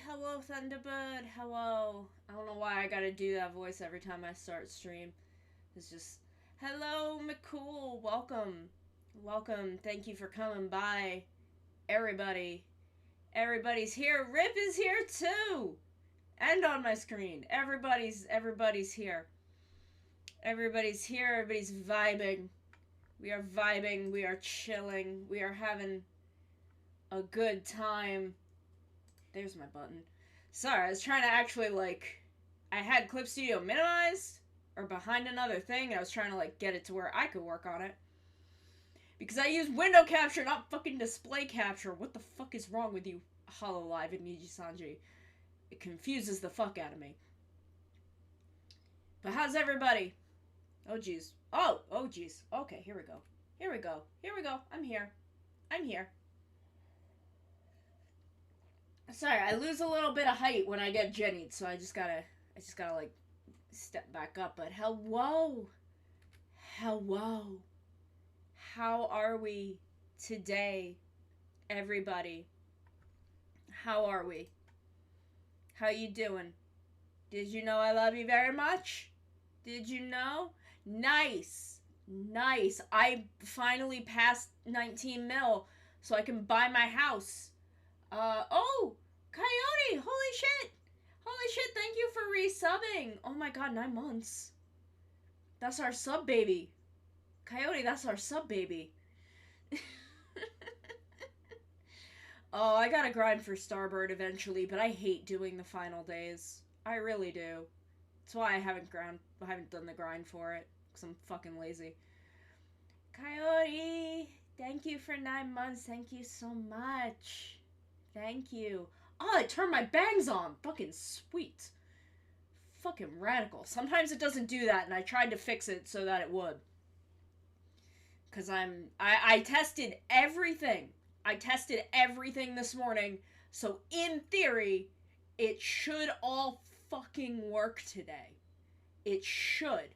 Hello, Thunderbird. Hello. I don't know why I gotta do that voice every time I start stream. It's just, hello, McCool. Welcome. Welcome. Thank you for coming by. Everybody. Everybody's here. Rip is here too. And on my screen. Everybody's here. Everybody's here. Everybody's vibing. We are vibing. We are chilling. We are having a good time. There's my button. Sorry, I was trying to actually, I had Clip Studio minimized, or behind another thing, and I was trying to, get it to where I could work on it. Because I use window capture, not fucking display capture. What the fuck is wrong with you, Hololive and Niji Sanji? It confuses the fuck out of me. But how's everybody? Oh, jeez. Oh, jeez. Okay, here we go. Here we go. Here we go. I'm here. I'm here. Sorry, I lose a little bit of height when I get jennied, so I just gotta step back up. But hello, how are we today, everybody? How are we? How you doing? Did you know I love you very much? Did you know? Nice. I finally passed 19 mil, so I can buy my house. Oh, Coyote, holy shit, thank you for resubbing. Oh my god, 9 months. That's our sub baby. Coyote, that's our sub baby. Oh, I gotta grind for Starbird eventually, but I hate doing the final days. I really do. That's why I haven't done the grind for it, because I'm fucking lazy. Coyote, thank you for 9 months, thank you so much. Thank you. Oh, it turned my bangs on. Fucking sweet. Fucking radical. Sometimes it doesn't do that, and I tried to fix it so that it would. Because I tested everything. I tested everything this morning, so in theory, it should all fucking work today. It should.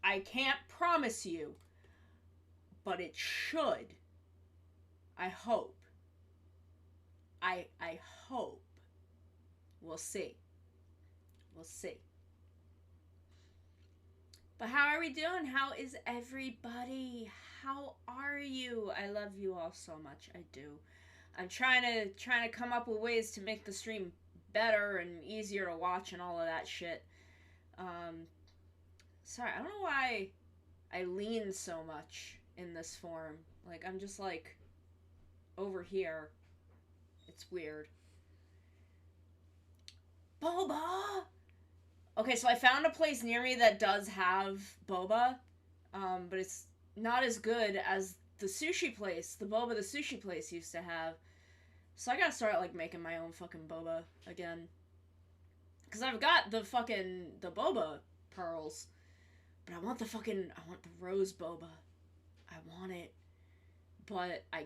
I can't promise you, but it should. I hope. I hope. We'll see. We'll see. But how are we doing? How is everybody? How are you? I love you all so much. I do. I'm trying to come up with ways to make the stream better and easier to watch and all of that shit. Sorry, I don't know why I lean so much in this form. I'm just over here. It's weird. Boba! Okay, so I found a place near me that does have boba, but it's not as good as the sushi place, the sushi place used to have. So I gotta start, making my own fucking boba again. Because I've got the boba pearls, but I want the rose boba. I want it, but I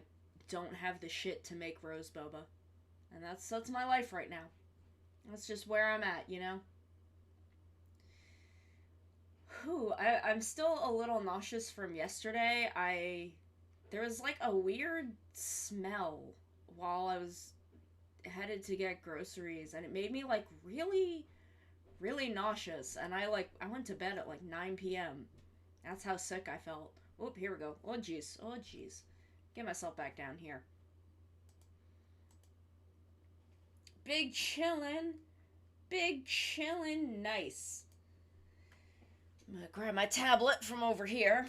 don't have the shit to make rose boba. And that's my life right now. That's just where I'm at, you know? Whew, I'm still a little nauseous from yesterday. There was a weird smell while I was headed to get groceries, and it made me really, really nauseous. And I went to bed at 9 p.m. That's how sick I felt. Oop, here we go. Oh jeez. Get myself back down here. Big chillin', nice. I'm gonna grab my tablet from over here.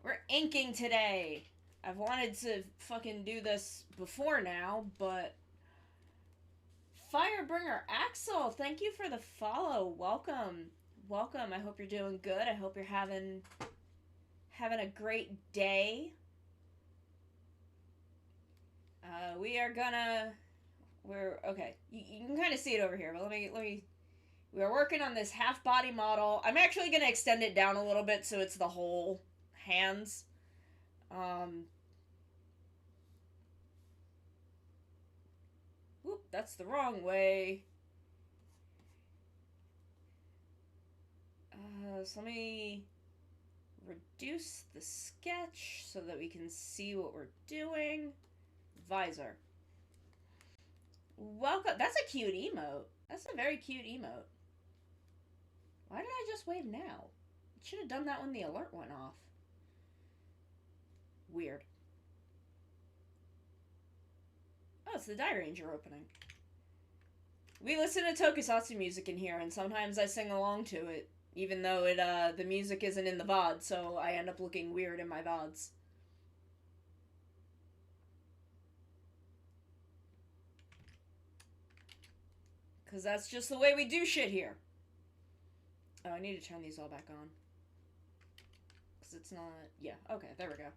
We're inking today. I've wanted to fucking do this before now, but Firebringer Axel, thank you for the follow. Welcome. I hope you're doing good. I hope you're having a great day. We're okay. You can kind of see it over here, but let me. We're working on this half body model. I'm actually gonna extend it down a little bit so it's the whole hands. Whoop, that's the wrong way. So let me reduce the sketch so that we can see what we're doing. Visor. Welcome. That's a cute emote. That's a very cute emote. Why did I just wave now? Should have done that when the alert went off. Weird. Oh, it's the Die Ranger opening. We listen to tokusatsu music in here, and sometimes I sing along to it, even though the music isn't in the VOD, so I end up looking weird in my VODs. Because that's just the way we do shit here. Oh, I need to turn these all back on. Because it's not... Yeah, okay, there we go.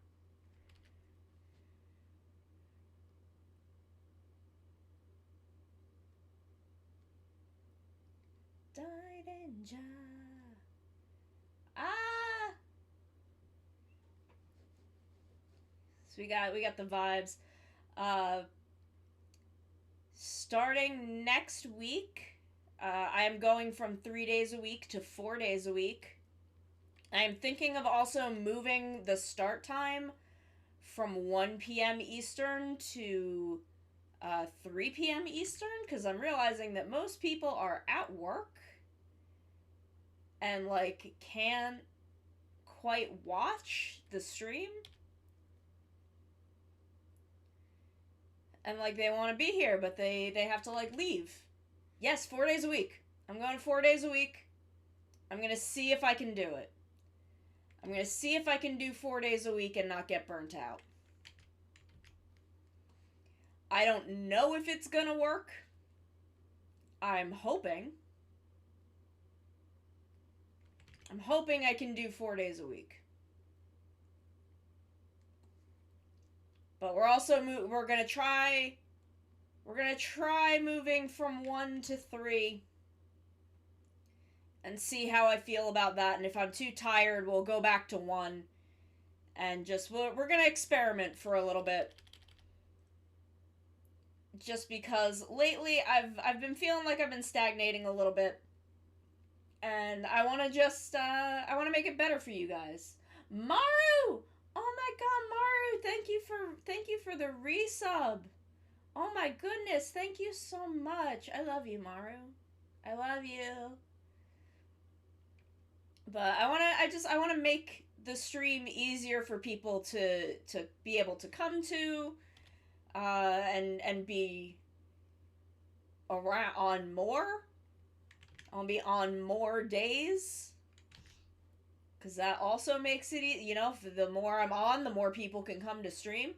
Dairanger. Ah! So we got the vibes. Starting next week, I am going from 3 days a week to 4 days a week. I am thinking of also moving the start time from 1 p.m. Eastern to 3 p.m. Eastern, because I'm realizing that most people are at work and, like, can't quite watch the stream. And, like, they want to be here, but they have to, like, leave. Yes, 4 days a week. I'm going 4 days a week. I'm going to see if I can do it. I'm going to see if I can do 4 days a week and not get burnt out. I don't know if it's going to work. I'm hoping. I'm hoping I can do 4 days a week. But we're also we're gonna try moving from 1 to 3 and see how I feel about that. And if I'm too tired, we'll go back to 1 and just we're gonna experiment for a little bit. Just because lately I've been feeling like I've been stagnating a little bit, and I want to just I want to make it better for you guys. Maru! Oh my god, Maru, thank you for the resub. Oh my goodness, thank you so much. I love you, Maru. I love you. But I want to make the stream easier for people to be able to come to and be around on more. I'll be on more days. Because that also makes it, you know, the more I'm on, the more people can come to stream.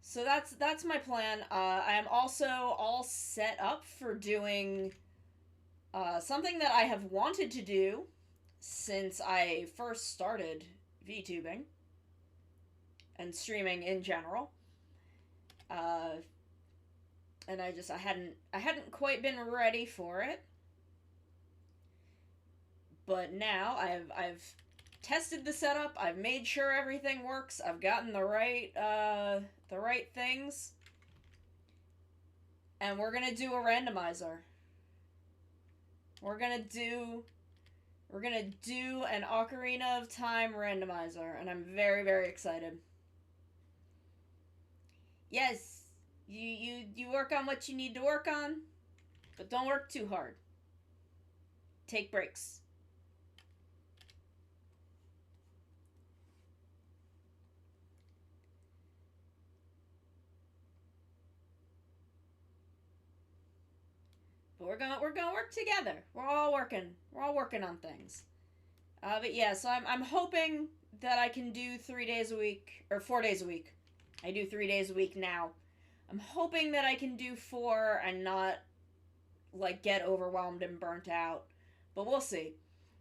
So that's my plan. I am also all set up for doing something that I have wanted to do since I first started VTubing and streaming in general. And I hadn't quite been ready for it. But now I've tested the setup. I've made sure everything works. I've gotten the right things. And we're gonna do a randomizer. We're gonna do an Ocarina of Time randomizer, and I'm very, very excited. Yes, you work on what you need to work on, but don't work too hard. Take breaks. But we're gonna work together. We're all working on things. But yeah, so I'm hoping that I can do 3 days a week, or 4 days a week. I do 3 days a week now. I'm hoping that I can do 4 and not, like, get overwhelmed and burnt out. But we'll see.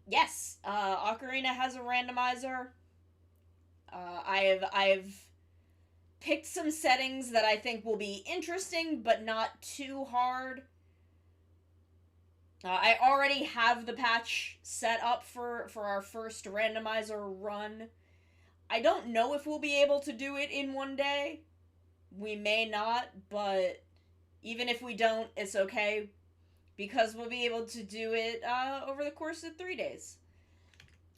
Yes, Ocarina has a randomizer. I've picked some settings that I think will be interesting, but not too hard. I already have the patch set up for our first randomizer run. I don't know if we'll be able to do it in 1 day. We may not, but even if we don't, it's okay, because we'll be able to do it over the course of 3 days.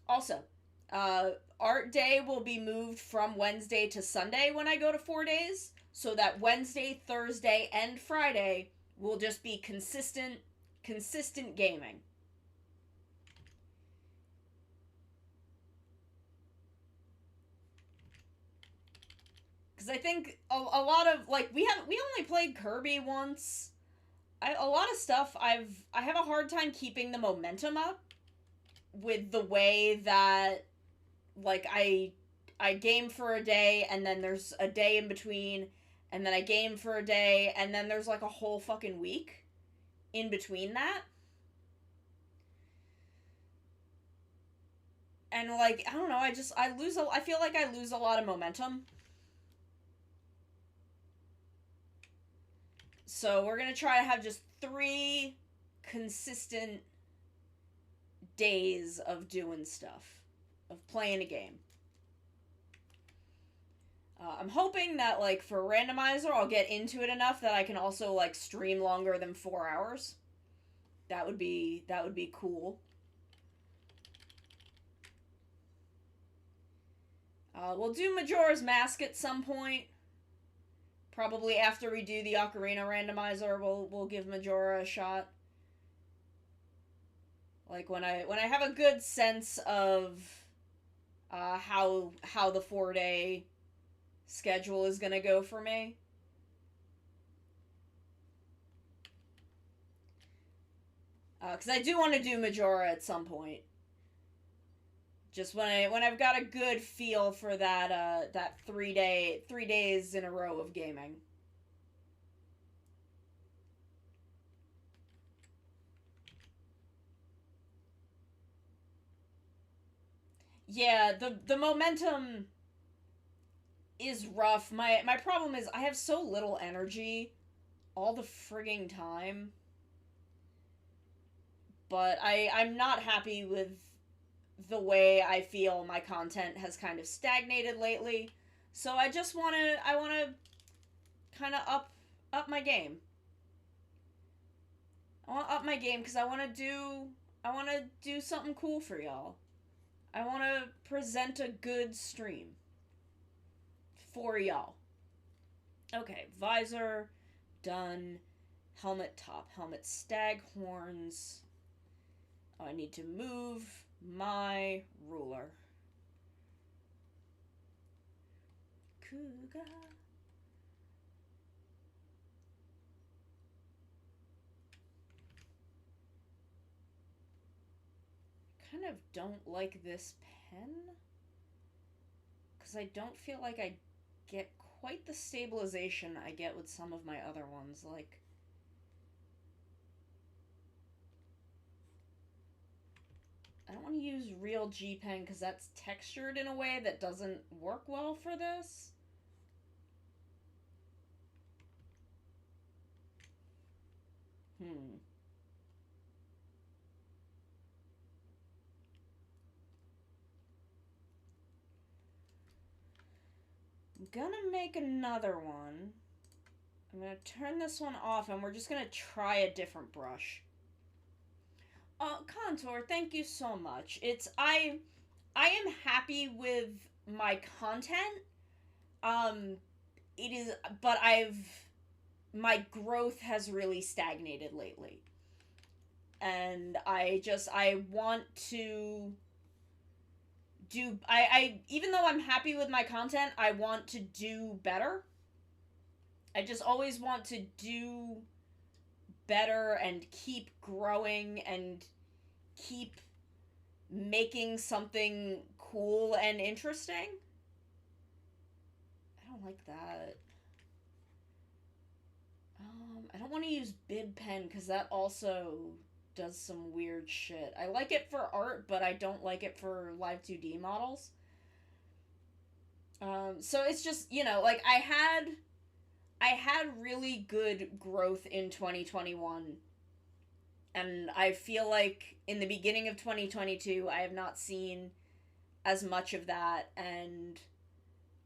Also, Art Day will be moved from Wednesday to Sunday when I go to 4 days, so that Wednesday, Thursday, and Friday will just be consistent gaming. Because I think a lot of, like, we only played Kirby once. A lot of stuff I have a hard time keeping the momentum up with the way that, like, I game for a day, and then there's a day in between, and then I game for a day, and then there's like a whole fucking week in between that. And, like, I don't know, I feel like I lose a lot of momentum. So we're gonna try to have just 3 consistent days of doing stuff, of playing a game. I'm hoping that, like, for randomizer, I'll get into it enough that I can also, like, stream longer than 4 hours. That would be cool. We'll do Majora's Mask at some point. Probably after we do the Ocarina randomizer, we'll give Majora a shot. Like, when I have a good sense of how the 4-day schedule is gonna go for me. Because I do want to do Majora at some point. Just when I've got a good feel for that 3 days in a row of gaming. Yeah, the momentum is rough. My problem is I have so little energy all the frigging time. But I'm not happy with the way I feel my content has kind of stagnated lately. So I want to kind of up my game. I want to up my game because I want to do something cool for y'all. I want to present a good stream for y'all. Okay, visor done. Helmet top, helmet stag horns. Oh, I need to move my ruler. Kuga. Kind of don't like this pen, because I don't feel like I get quite the stabilization I get with some of my other ones. Like, I don't want to use real G pen because that's textured in a way that doesn't work well for this. I'm gonna make another one. I'm gonna turn this one off and we're just gonna try a different brush. Contour, thank you so much. I am happy with my content. It is, but my growth has really stagnated lately. And I want to do, even though I'm happy with my content, I want to do better. I just always want to do better and keep growing and keep making something cool and interesting. I don't like that. I don't want to use bib pen because that also does some weird shit. I like it for art, but I don't like it for Live2D models. So it's just, you know, like, I had really good growth in 2021. And I feel like in the beginning of 2022, I have not seen as much of that, and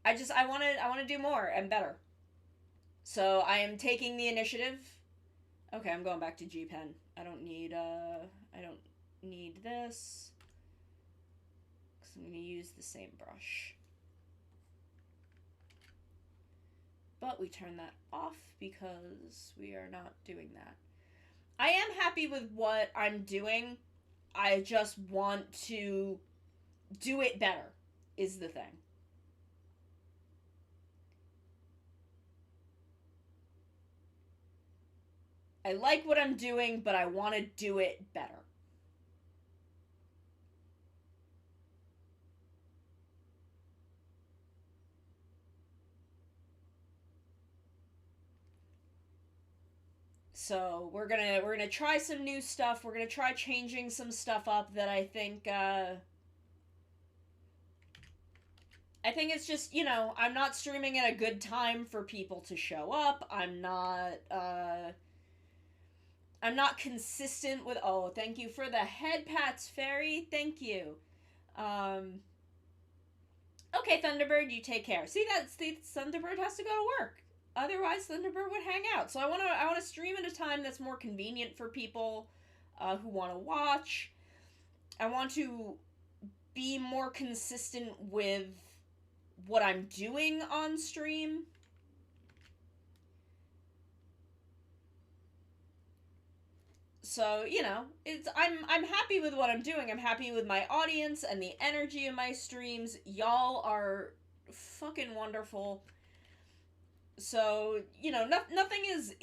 I want to do more and better. So I am taking the initiative. Okay, I'm going back to G pen. I don't need this, because I'm going to use the same brush. but we turn that off because we are not doing that. I am happy with what I'm doing. I just want to do it better, is the thing. I like what I'm doing, but I want to do it better. So we're gonna try some new stuff. We're gonna try changing some stuff up that I think it's just, you know, I'm not streaming at a good time for people to show up. I'm not consistent with, oh, thank you for the head pats, Fairy. Thank you. Okay, Thunderbird, you take care. See, Thunderbird has to go to work. Otherwise, Thunderbird would hang out. So I want to stream at a time that's more convenient for people who want to watch. I want to be more consistent with what I'm doing on stream. So, you know, I'm happy with what I'm doing. I'm happy with my audience and the energy of my streams. Y'all are fucking wonderful. So, you know, nothing is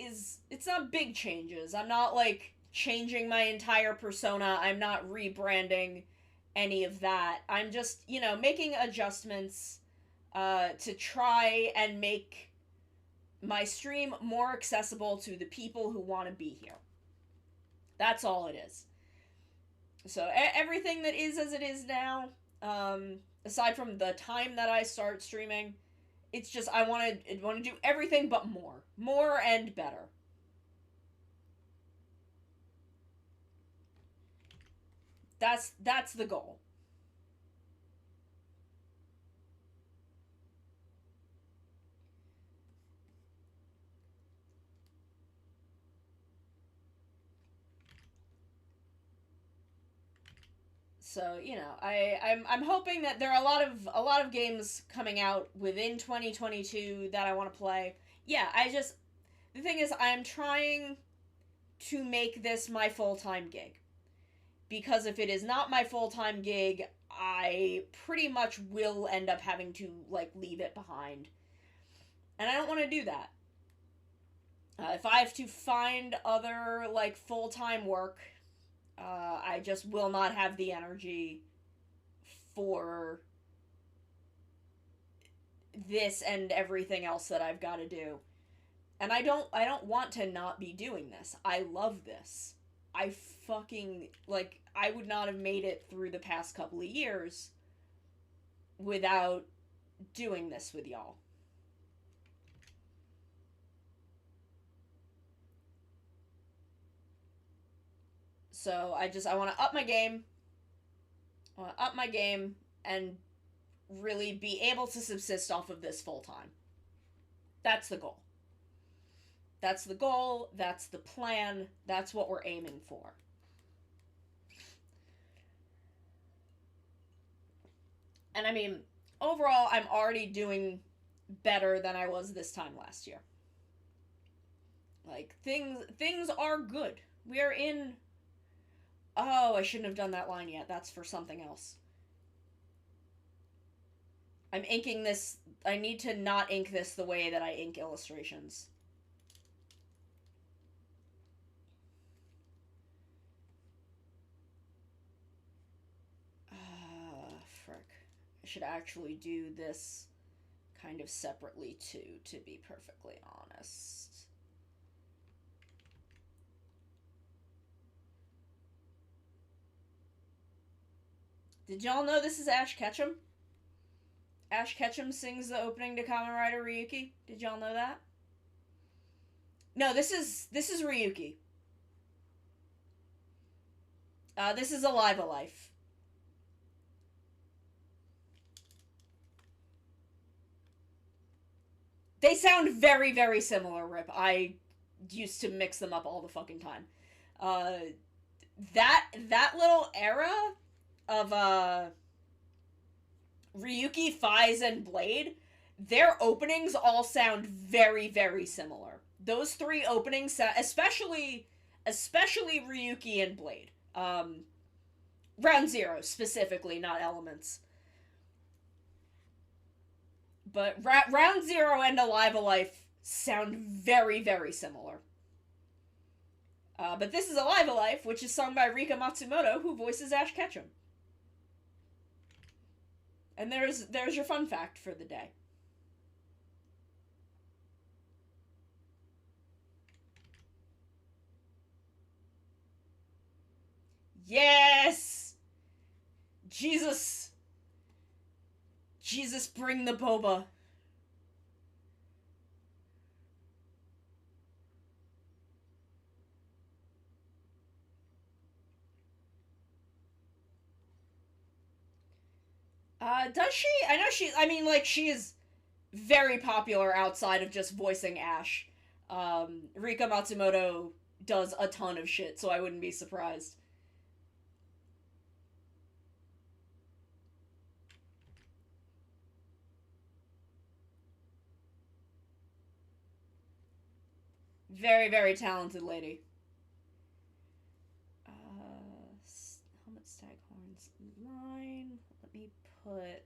it's not big changes. I'm not like changing my entire persona. I'm not rebranding any of that. I'm just, you know, making adjustments to try and make my stream more accessible to the people who want to be here. That's all it is. So everything that is as it is now, aside from the time that I start streaming, it's just I want to do everything but more and better. That's the goal. So, you know, I'm hoping that there are a lot of games coming out within 2022 that I want to play. Yeah, the thing is I'm trying to make this my full-time gig. Because if it is not my full-time gig, I pretty much will end up having to like leave it behind. And I don't want to do that. If I have to find other like full-time work, I just will not have the energy for this and everything else that I've got to do. And I don't want to not be doing this. I love this. I fucking like I would not have made it through the past couple of years without doing this with y'all. So I want to up my game. I want to up my game and really be able to subsist off of this full time. That's the goal. That's the goal. That's the plan. That's what we're aiming for. And I mean, overall, I'm already doing better than I was this time last year. Like, things are good. We are in... Oh, I shouldn't have done that line yet. That's for something else. I'm inking this... I need to not ink this the way that I ink illustrations. Frick. I should actually do this kind of separately too, to be perfectly honest. Did y'all know this is Ash Ketchum? Ash Ketchum sings the opening to Kamen Rider Ryuki. Did y'all know that? No, this is Ryuki. This is Alive a Life. They sound very, very similar, Rip. I used to mix them up all the fucking time. That little era of Ryuki, Faiz, and Blade, their openings all sound very, very similar. Those three openings, especially Ryuki and Blade. Round Zero specifically, not Elements. But Round Zero and Alive Alive sound very, very similar. But this is Alive Alive, which is sung by Rika Matsumoto, who voices Ash Ketchum. And there's your fun fact for the day. Yes! Jesus! Jesus, bring the boba. Does she? I mean, like, she is very popular outside of just voicing Ash. Rika Matsumoto does a ton of shit, so I wouldn't be surprised. Very, very talented lady. Helmet Staghorn's line. Let me put,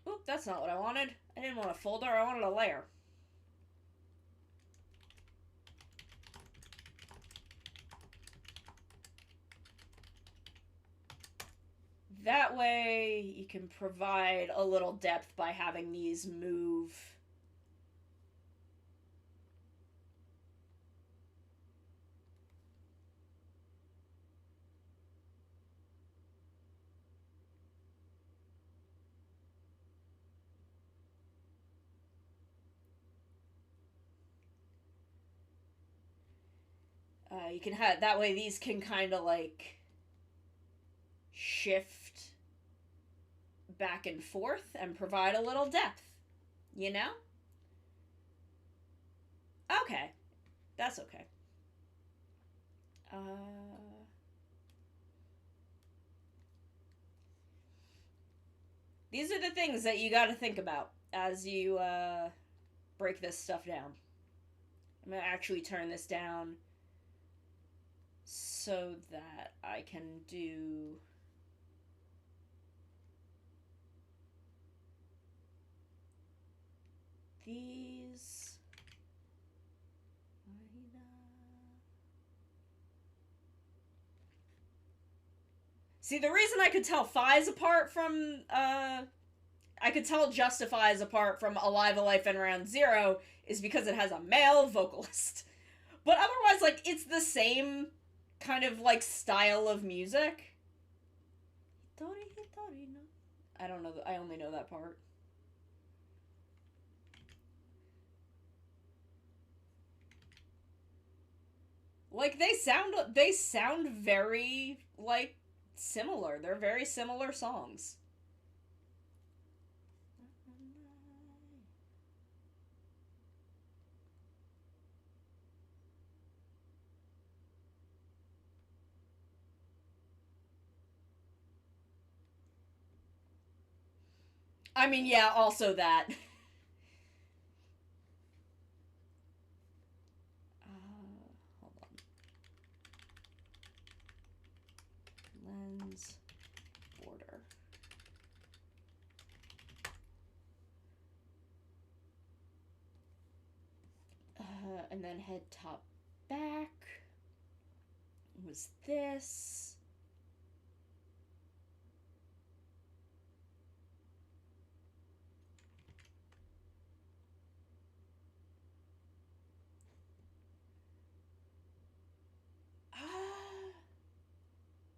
Oop, that's not what I wanted. I didn't want a folder, I wanted a layer. That way, you can provide a little depth by having these move. You can have, that way these can kind of like shift back and forth and provide a little depth, you know? Okay. That's okay. These are the things that you gotta think about as you, break this stuff down. I'm gonna actually turn this down so that I can do... these... See, the reason I could tell Phi's apart from, I could tell Justifies apart from Alive Alive and Round Zero is because it has a male vocalist. But otherwise, like, it's the same kind of, like, style of music. I don't know, I only know that part. Like, they sound very, like, similar. They're very similar songs. I mean, yeah, also that. Hold on. Lens border. And then head top back was this.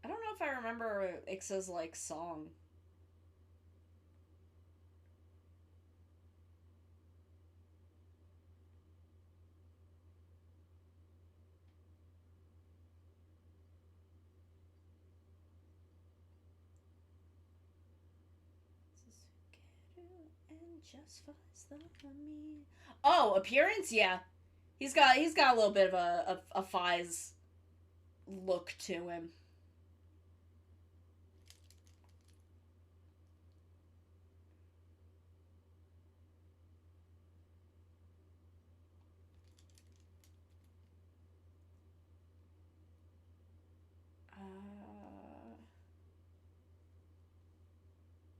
I don't know if I remember Ixa's, like, song. And just me. Oh, appearance? Yeah. He's got a little bit of a Fies look to him.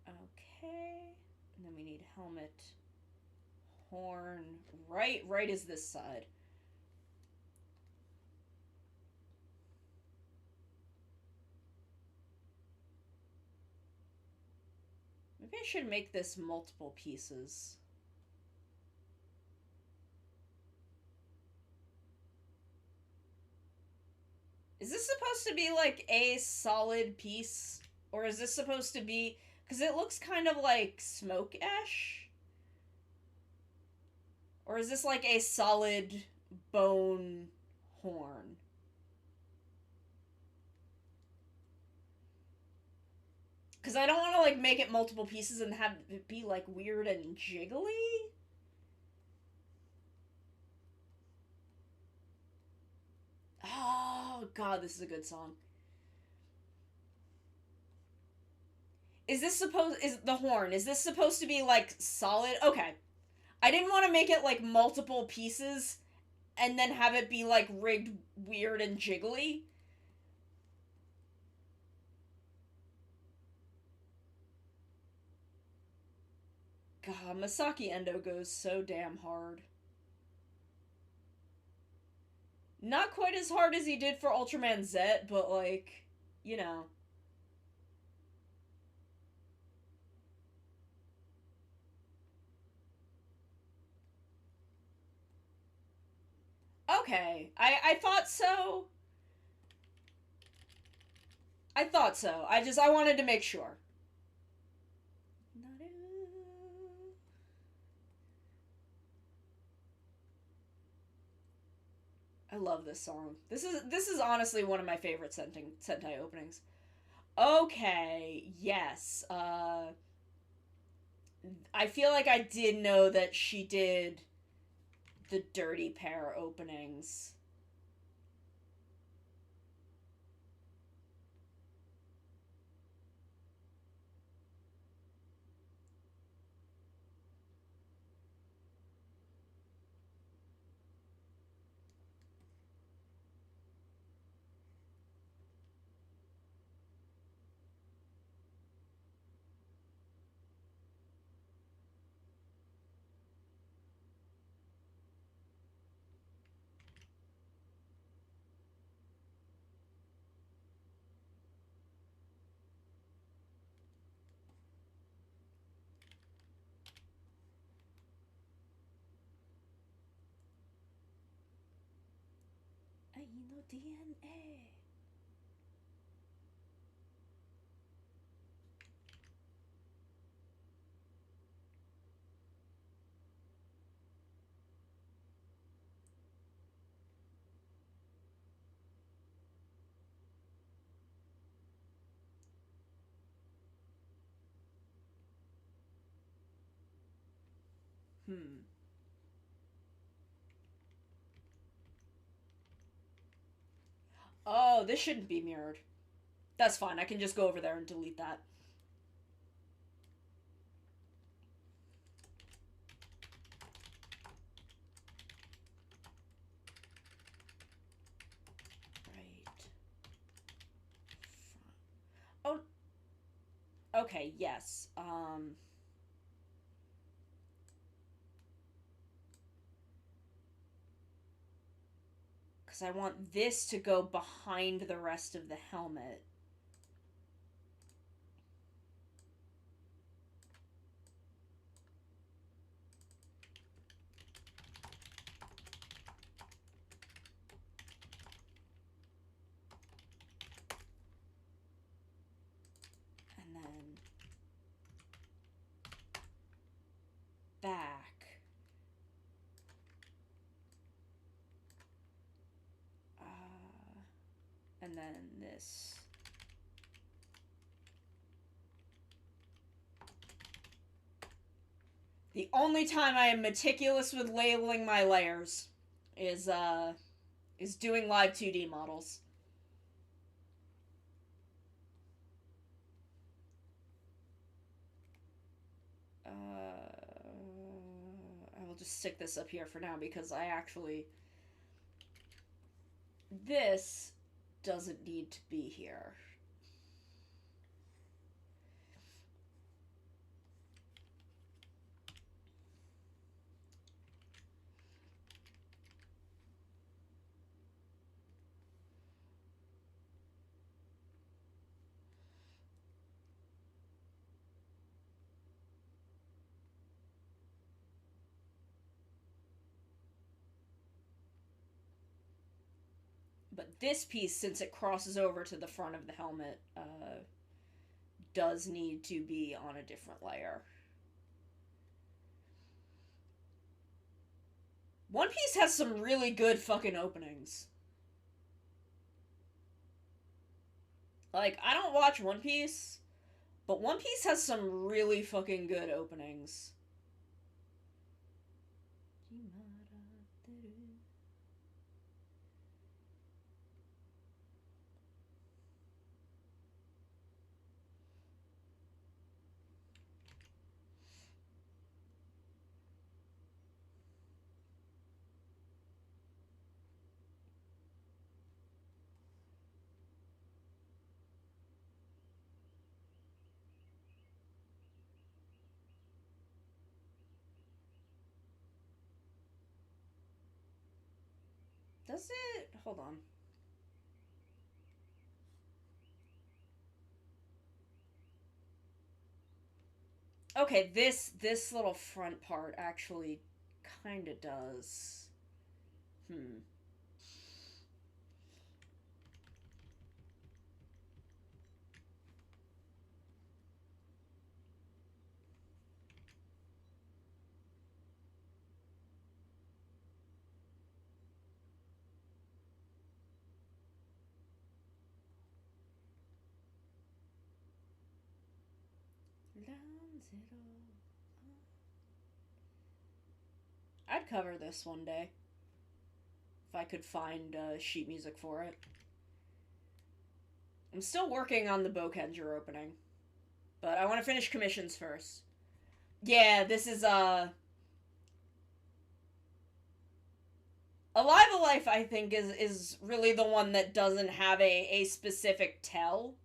Okay. And then we need helmet, horn. Right is this side. Maybe I should make this multiple pieces. Is this supposed to be like a solid piece? Or is this supposed to be... Because it looks kind of like smoke-ash? Or is this like a solid bone horn? Because I don't want to like make it multiple pieces and have it be like weird and jiggly. Oh god, this is a good song. Is this supposed... Is the horn... Is this supposed to be like solid? Okay. I didn't want to make it like multiple pieces and then have it be like rigged weird and jiggly. God, Masaki Endo goes so damn hard. Not quite as hard as he did for Ultraman Z, but like, you know. Okay, I thought so. I thought so. I wanted to make sure. I love this song. This is honestly one of my favorite Sentai openings. Okay, yes. I feel like I did know that she did the Dirty Pair openings. Aino DNA. Oh, this shouldn't be mirrored. That's fine. I can just go over there and delete that. Right. Oh. Okay, yes. Because I want this to go behind the rest of the helmet. And then back. And then this. The only time I am meticulous with labeling my layers. is doing Live2D models. I will just stick this up here for now because I actually... This doesn't need to be here. But this piece, since it crosses over to the front of the helmet, does need to be on a different layer. One Piece has some really good fucking openings. Like, I don't watch One Piece, but One Piece has some really fucking good openings. Does it? Hold on. Okay, this little front part actually kind of does. I'd cover this one day. If I could find sheet music for it. I'm still working on the Bokenger opening. But I want to finish commissions first. Yeah, this is, Alive a Life, I think, is really the one that doesn't have a specific tell.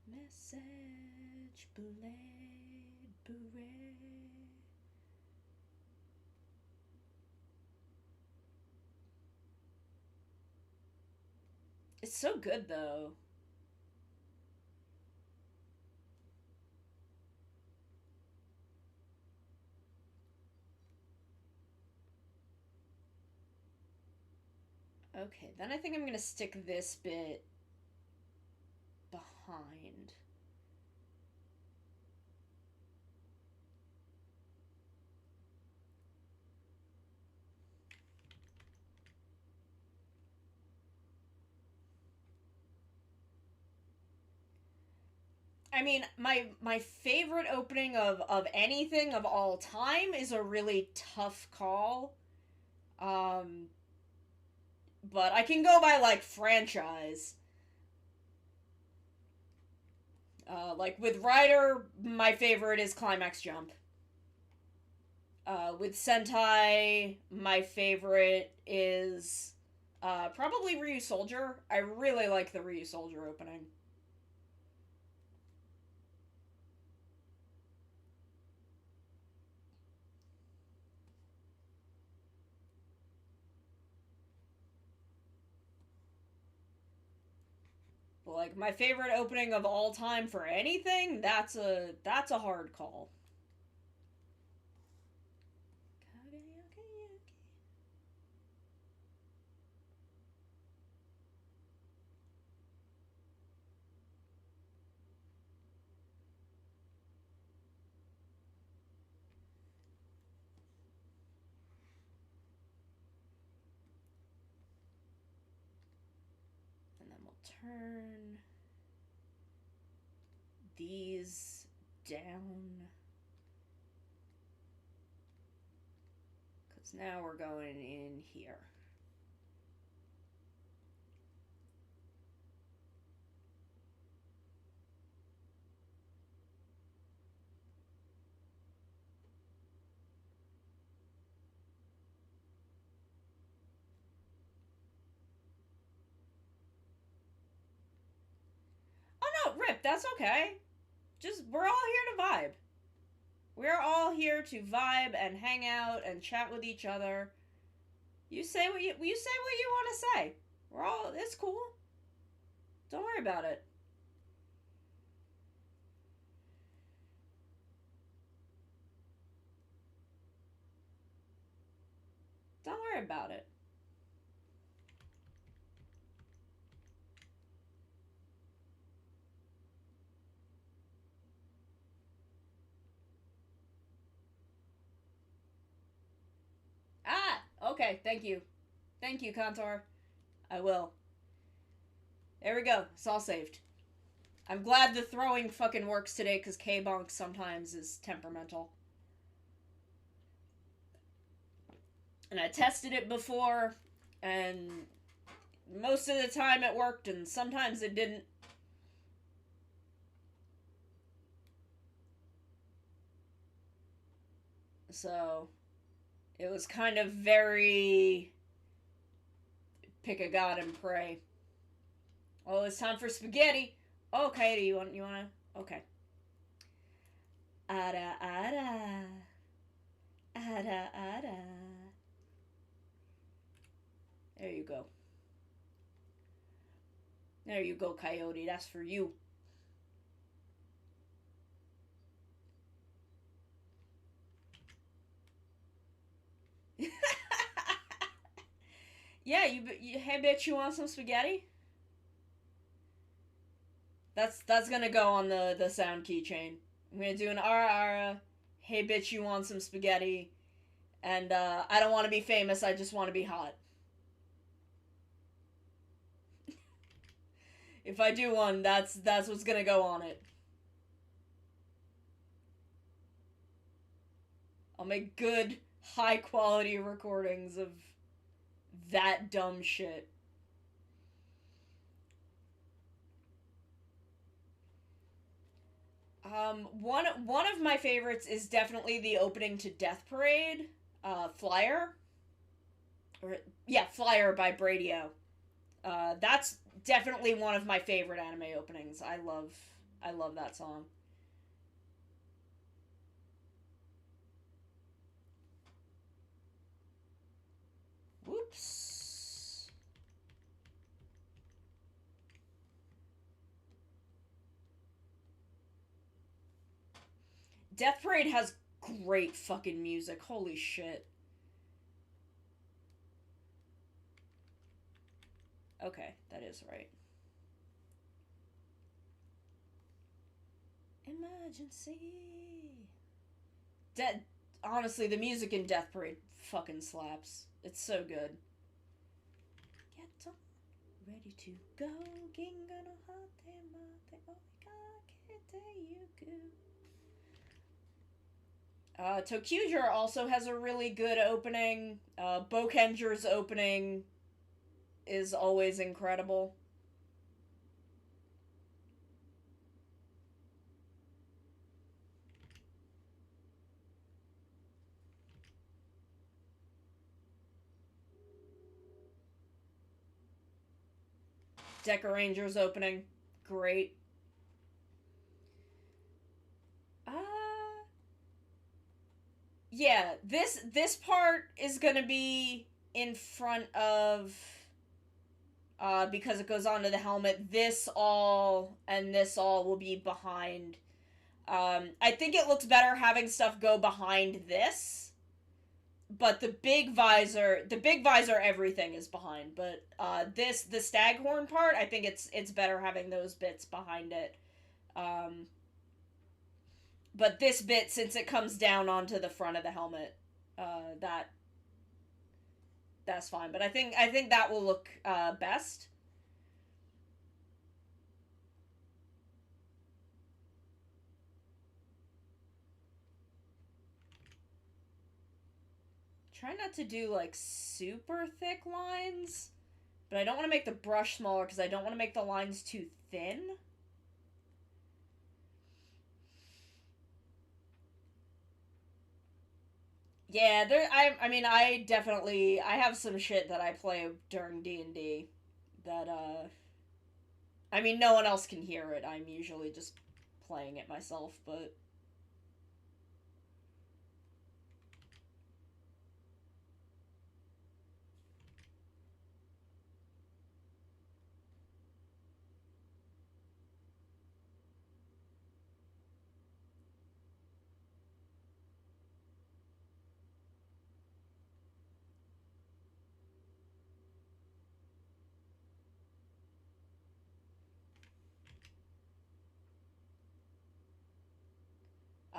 Message, blade, beret. It's so good, though. Okay, then I think I'm gonna stick this bit behind. I mean, my favorite opening of anything of all time is a really tough call. But I can go by, like, franchise. Like, with Rider, my favorite is Climax Jump. With Sentai, my favorite is probably Ryu Soldier. I really like the Ryu Soldier opening. But, like, my favorite opening of all time for anything, that's a hard call. turn these down. Because now we're going in here. Oh no, Rip, that's okay. Just, we're all here to vibe. We're all here to vibe and hang out and chat with each other. You say what you want to say. We're all, it's cool. Don't worry about it. Don't worry about it. Ah! Okay, thank you. Thank you, Contour. I will. There we go. It's all saved. I'm glad the throwing fucking works today, because K-Bonk sometimes is temperamental. And I tested it before, and most of the time it worked, and sometimes it didn't. So, it was kind of very pick a god and pray. Oh, it's time for spaghetti. Okay, do you wanna? Okay. Ada, ada. Ada, ada. There you go. There you go, Coyote. That's for you. Yeah, hey bitch, you want some spaghetti? That's gonna go on the sound keychain. I'm gonna do an ara ara, hey bitch, you want some spaghetti, and I don't want to be famous, I just want to be hot. If I do one, that's what's gonna go on it. I'll make good, high quality recordings of that dumb shit. One of my favorites is definitely the opening to Death Parade, Flyer. Flyer by Bradio. That's definitely one of my favorite anime openings. I love that song. Whoops. Death Parade has great fucking music. Holy shit. Okay, that is right. Emergency. Honestly, the music in Death Parade fucking slaps. It's so good. Get on, ready to go. Tokuger also has a really good opening. Bokenger's opening is always incredible. Deca Ranger's opening, great. Yeah, this part is gonna be in front of, because it goes onto the helmet. This all and this all will be behind. I think it looks better having stuff go behind this. But the big visor, everything is behind. But the staghorn part, I think it's better having those bits behind it. But this bit, since it comes down onto the front of the helmet, that's fine. But I think that will look best. Try not to do, like, super thick lines. But I don't want to make the brush smaller because I don't want to make the lines too thin. Yeah, I mean, I have some shit that I play during D&D that, I mean, no one else can hear it. I'm usually just playing it myself, but...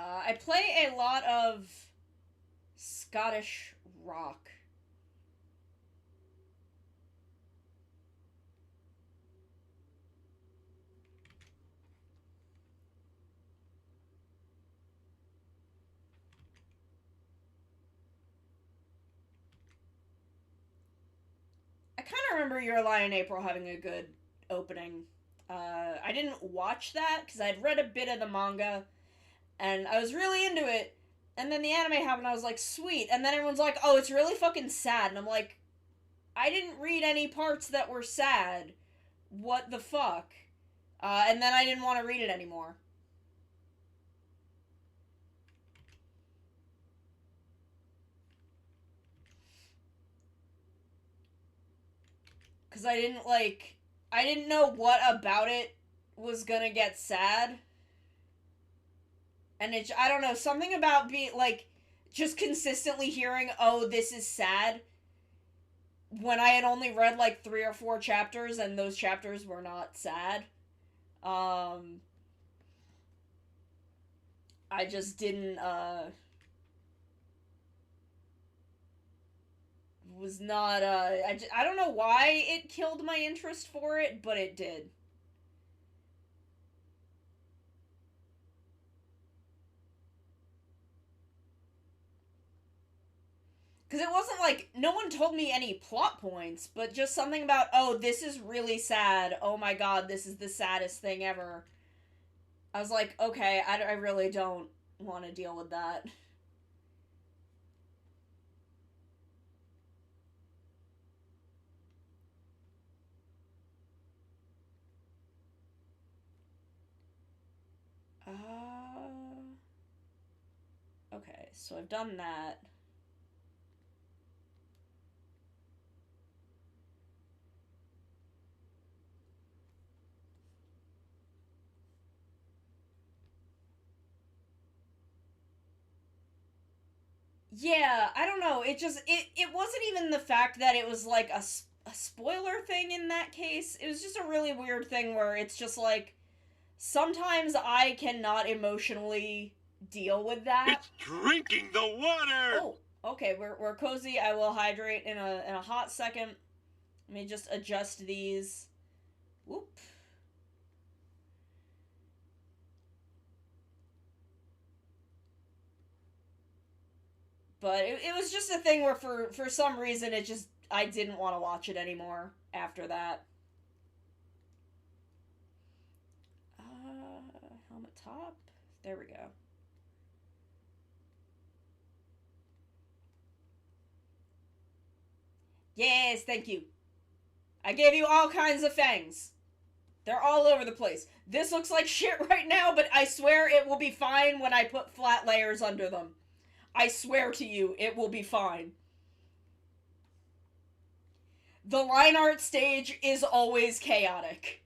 I play a lot of Scottish rock. I kind of remember Your Lie in April having a good opening. I didn't watch that because I'd read a bit of the manga and I was really into it. And then the anime happened, I was like, sweet. And then everyone's like, oh, it's really fucking sad. And I'm like, I didn't read any parts that were sad. What the fuck? And then I didn't want to read it anymore. Because I didn't know what about it was gonna get sad. And I don't know, something about being, like, just consistently hearing, oh, this is sad, when I had only read, like, 3 or 4 chapters, and those chapters were not sad. I just didn't, was not, I don't know why it killed my interest for it, but it did. Because it wasn't like, no one told me any plot points, but just something about, oh, this is really sad. Oh my god, this is the saddest thing ever. I was like, okay, I really don't want to deal with that. Okay, so I've done that. Yeah, I don't know. It wasn't even the fact that it was like a spoiler thing in that case. It was just a really weird thing where it's just like, sometimes I cannot emotionally deal with that. It's drinking the water! Oh, okay, we're cozy. I will hydrate in a hot second. Let me just adjust these. Whoop. But it was just a thing where for some reason it just, I didn't want to watch it anymore after that. Helmet top. There we go. Yes, thank you. I gave you all kinds of fangs. They're all over the place. This looks like shit right now, but I swear it will be fine when I put flat layers under them. I swear to you, it will be fine. The line art stage is always chaotic.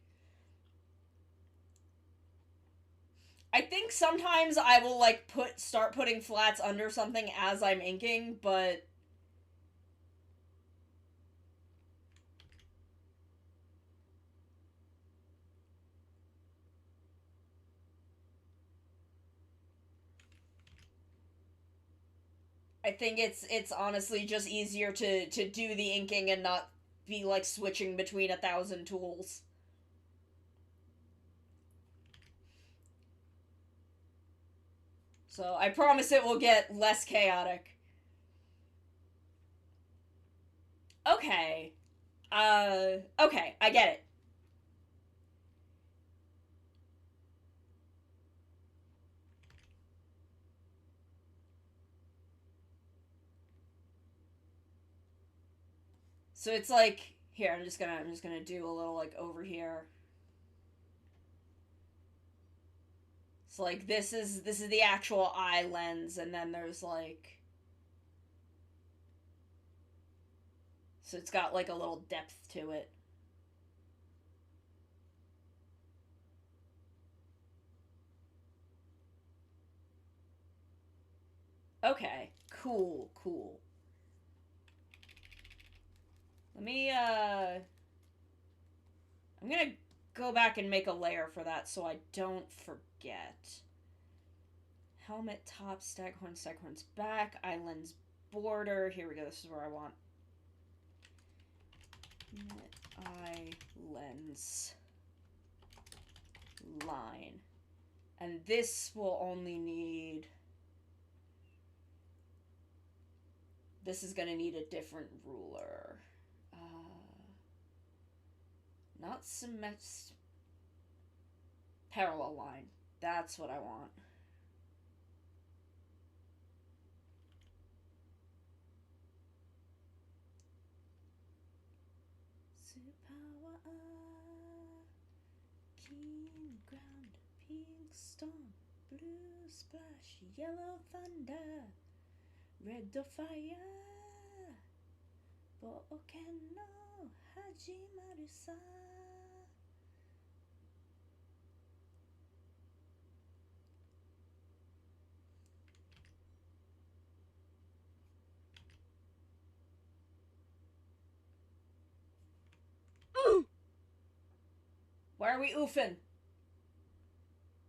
I think sometimes I will, like, start putting flats under something as I'm inking, but... I think it's honestly just easier to do the inking and not be, like, switching between 1,000 tools. So I promise it will get less chaotic. Okay. Okay, I get it. So it's like, here, I'm just gonna do a little, like, over here. So, like, this is the actual eye lens, and then there's, like... So it's got, like, a little depth to it. Okay, cool, cool. Let me, I'm gonna go back and make a layer for that so I don't forget. Helmet top, staghorn's back, eye lens border. Here we go, this is where I want. Eye lens line. And this will only need... This is gonna need a different ruler. Not symmetric. Parallel line. That's what I want. Superpower, keen ground, pink storm, blue splash, yellow thunder, red fire, Boken no hajimaru sa. Why are we oofing?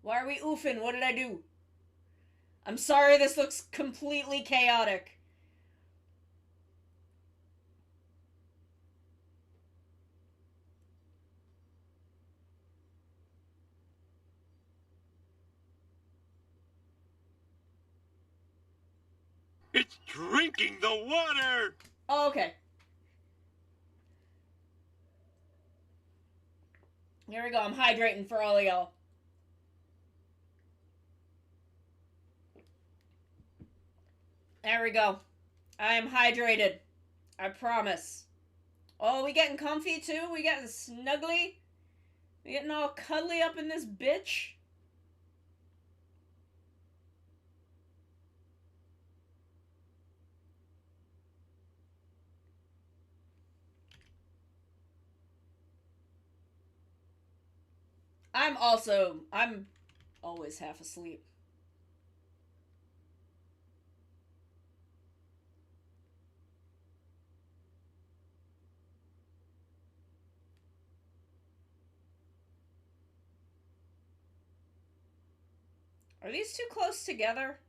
Why are we oofing? What did I do? I'm sorry this looks completely chaotic. It's drinking the water! Oh, okay. Here we go. I'm hydrating for all of y'all. There we go. I am hydrated. I promise. Oh, we getting comfy too? We getting snuggly? We getting all cuddly up in this bitch? I'm always half asleep. Are these too close together?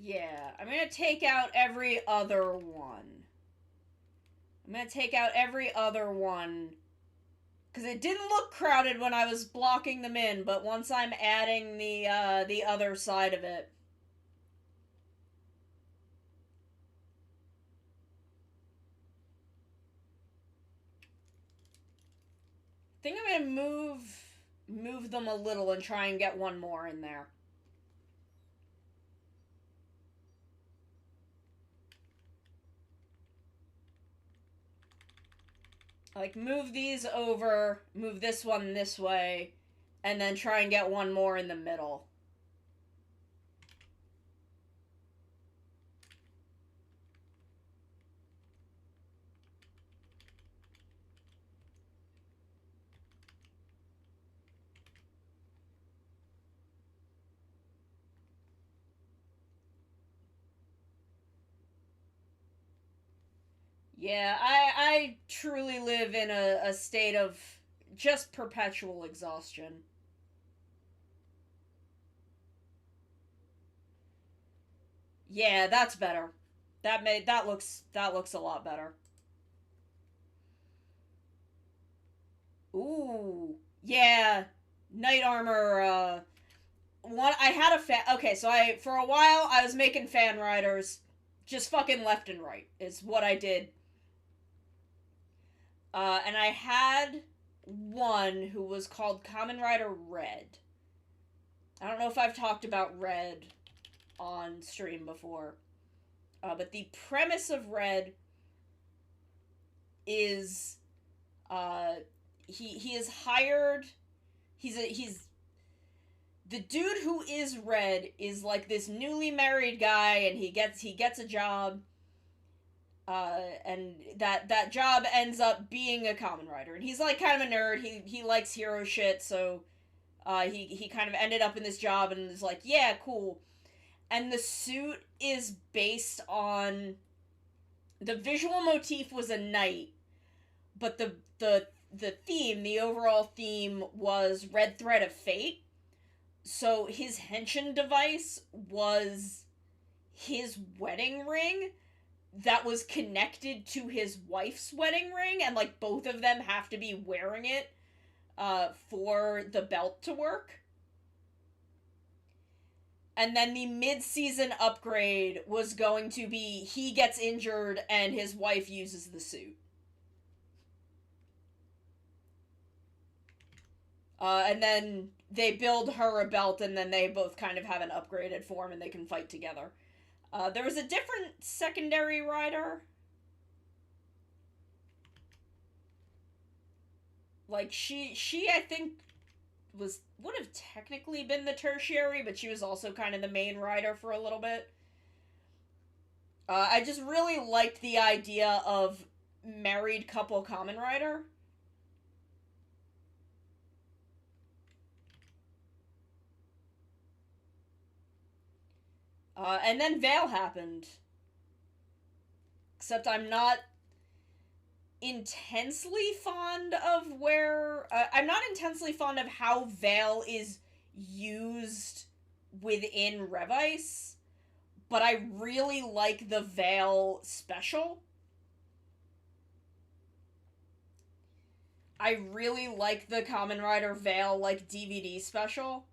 Yeah, I'm gonna take out every other one. I'm gonna take out every other one. Because it didn't look crowded when I was blocking them in, but once I'm adding the other side of it. I think I'm gonna move them a little and try and get one more in there. Like, move these over, move this one this way, and then try and get one more in the middle. Yeah, I truly live in a state of just perpetual exhaustion. Yeah, that's better. That looks a lot better. Ooh. Yeah. Knight armor, one I had a okay, so for a while I was making fan riders just fucking left and right is what I did. And I had one who was called Kamen Rider Red. I don't know if I've talked about Red on stream before. But the premise of Red is he is hired. He's the dude who is Red is like this newly married guy, and he gets a job. And that job ends up being a Kamen Rider, and he's like kind of a nerd. He likes hero shit, so he kind of ended up in this job and is like, yeah, cool. And the suit is based on the visual motif was a knight, but the theme, the overall theme was Red Thread of Fate. So his henshin device was his wedding ring that was connected to his wife's wedding ring, and like both of them have to be wearing it for the belt to work. And then the mid-season upgrade was going to be he gets injured and his wife uses the suit. And then they build her a belt, and then they both kind of have an upgraded form, and they can fight together. There was a different secondary rider. Like, she I think, would have technically been the tertiary, but she was also kind of the main rider for a little bit. I just really liked the idea of married couple Kamen Rider. And then Veil happened. Except I'm not intensely fond of I'm not intensely fond of how Veil is used within Revice, but I really like the Veil special. I really like the Kamen Rider Veil, like, DVD special.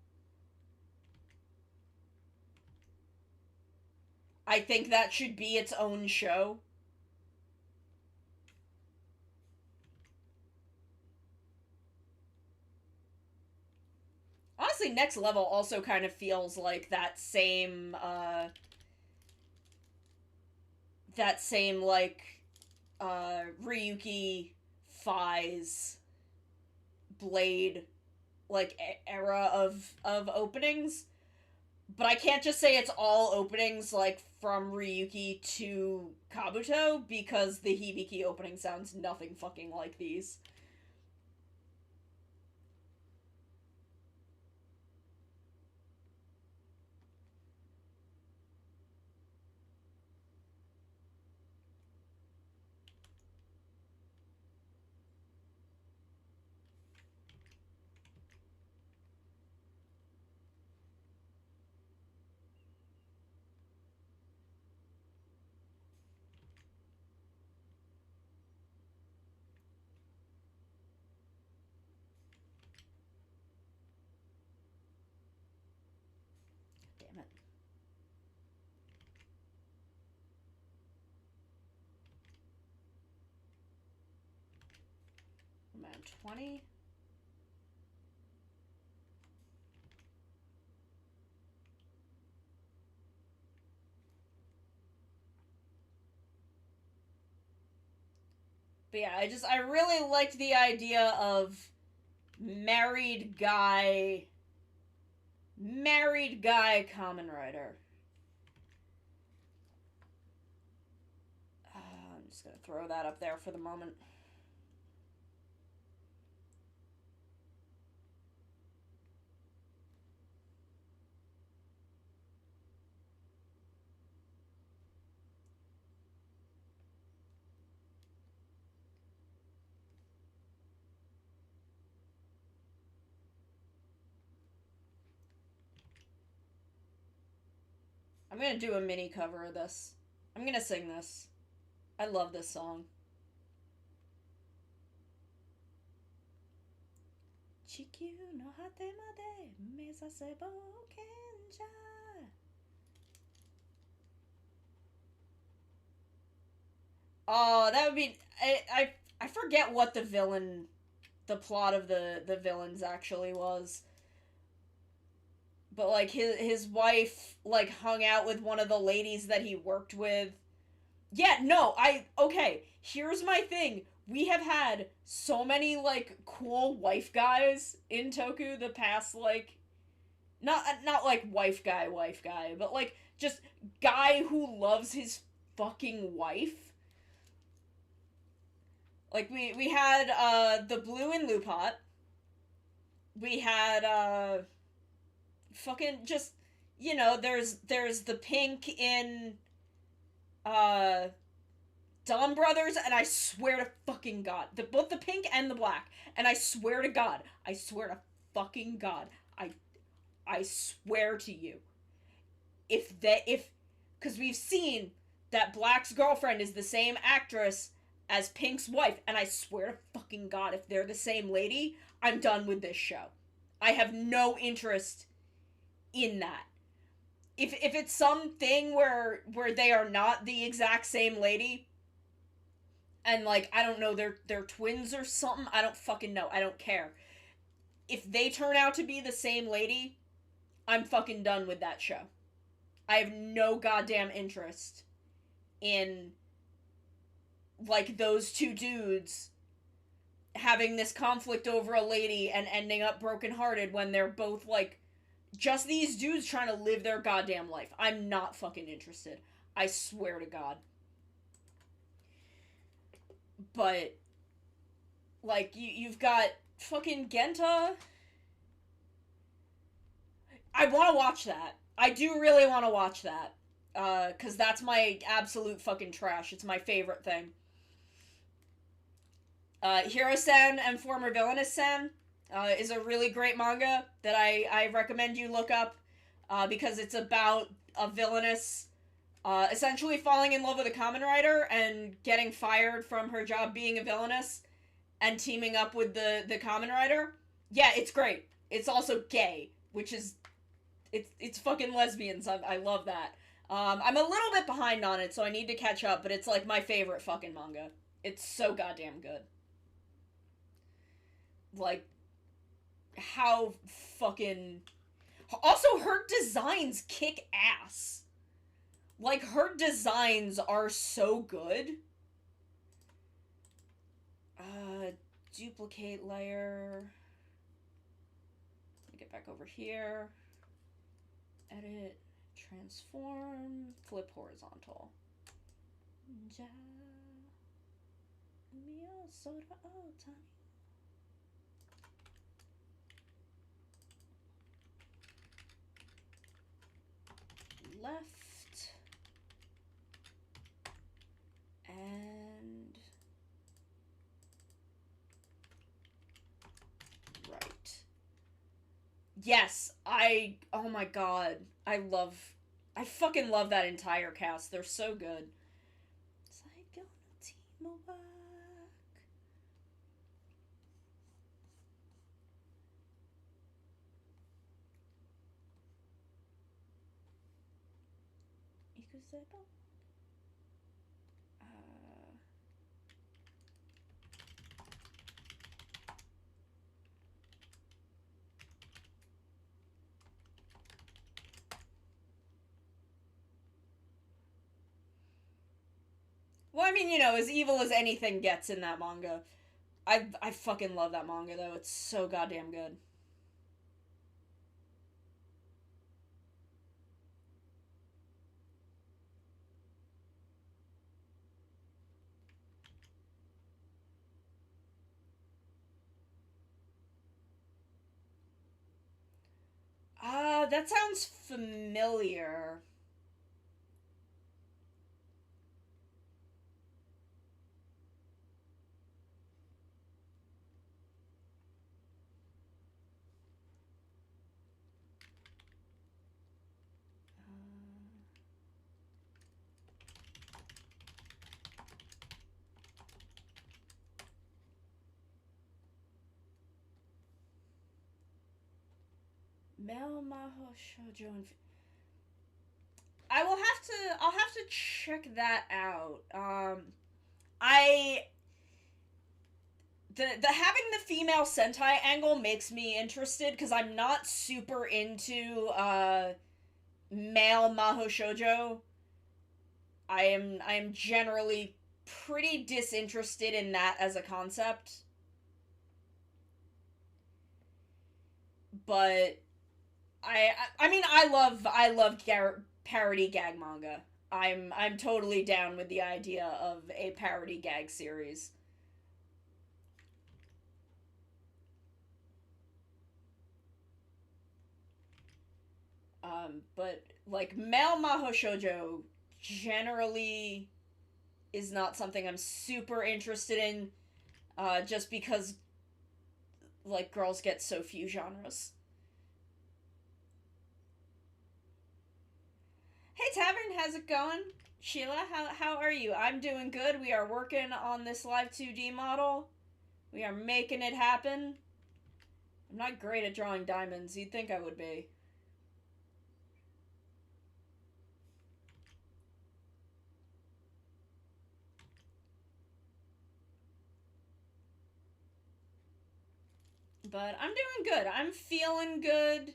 I think that should be its own show. Honestly, Next Level also kind of feels like that same, like, Ryuki Fai's Blade, like, era of openings. But I can't just say it's all openings, like, from Ryuki to Kabuto, because the Hibiki opening sounds nothing fucking like these. Damn it. I'm at 20. But yeah, I really liked the idea of married guy Kamen Rider. I'm just gonna throw that up there for the moment. I'm gonna do a mini cover of this. I'm gonna sing this. I love this song. Chikyu no hate made mezase boukenja. Oh, that would be... I forget what the plot of the villains actually was. But, like, his wife, like, hung out with one of the ladies that he worked with. Yeah, no, okay, here's my thing. We have had so many, like, cool wife guys in Toku the past, like, not like wife guy, but, like, just guy who loves his fucking wife. Like, we had, the blue in Lupot. We had, fucking just, you know, there's the pink in, Dawn Brothers, and I swear to fucking God, both the pink and the black, and I swear to fucking God, I swear to you, because we've seen that Black's girlfriend is the same actress as Pink's wife, and I swear to fucking God, if they're the same lady, I'm done with this show. I have no interest in that. If it's something where they are not the exact same lady, and, like, I don't know, they're twins or something, I don't fucking know, I don't care. If they turn out to be the same lady, I'm fucking done with that show. I have no goddamn interest in, like, those two dudes having this conflict over a lady and ending up brokenhearted when they're both, like, just these dudes trying to live their goddamn life. I'm not fucking interested. I swear to God. But, like, you've got fucking Genta. I want to watch that. I do really want to watch that. Because that's my absolute fucking trash. It's my favorite thing. Hero-sen and Former Villainous-sen is a really great manga that I recommend you look up. Because it's about a villainous essentially falling in love with a Kamen Rider and getting fired from her job being a villainess and teaming up with the Kamen Rider. Yeah, it's great. It's also gay, which is... It's fucking lesbians. I love that. I'm a little bit behind on it, so I need to catch up, but it's, like, my favorite fucking manga. It's so goddamn good. Like, how fucking... Also, her designs kick ass. Like, her designs are so good. Duplicate layer. Let me get back over here. Edit. Transform. Flip horizontal. Left. And right. Yes, oh my God, I fucking love that entire cast. They're so good. Well, I mean, you know, as evil as anything gets in that manga. I fucking love that manga, though. It's so goddamn good. That sounds familiar. Male Maho Shoujo and... I'll have to check that out. The having the female Sentai angle makes me interested, because I'm not super into, male Maho Shoujo. I am generally pretty disinterested in that as a concept. But I mean, I love parody gag manga. I'm totally down with the idea of a parody gag series. But like male Maho Shoujo generally is not something I'm super interested in, just because like girls get so few genres. Hey Tavern, how's it going? Sheila, how are you? I'm doing good. We are working on this Live2D model. We are making it happen. I'm not great at drawing diamonds. You'd think I would be. But I'm doing good. I'm feeling good.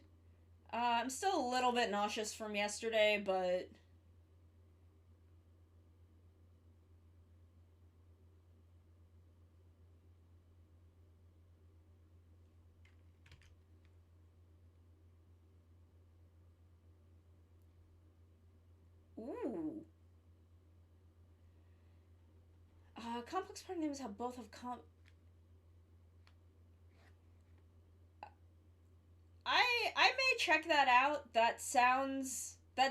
I'm still a little bit nauseous from yesterday, but... Ooh. Complex part names have both of I may check that out. That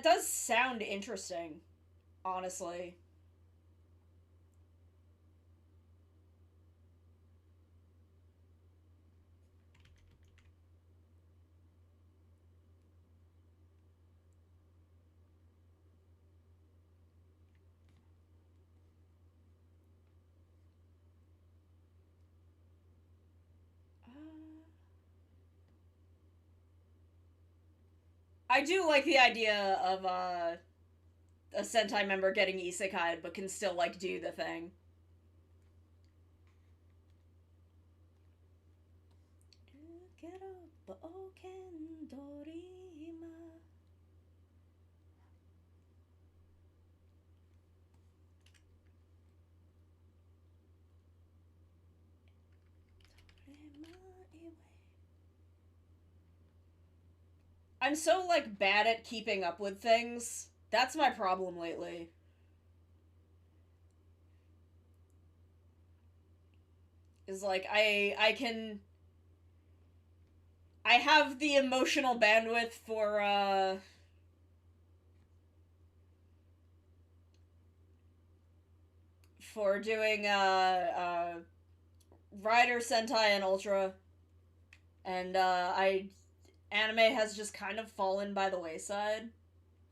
does sound interesting, honestly. I do like the idea of a Sentai member getting isekai but can still like do the thing. I'm so like bad at keeping up with things. That's my problem lately. Is like I have the emotional bandwidth for doing Rider Sentai and Ultra, and anime has just kind of fallen by the wayside,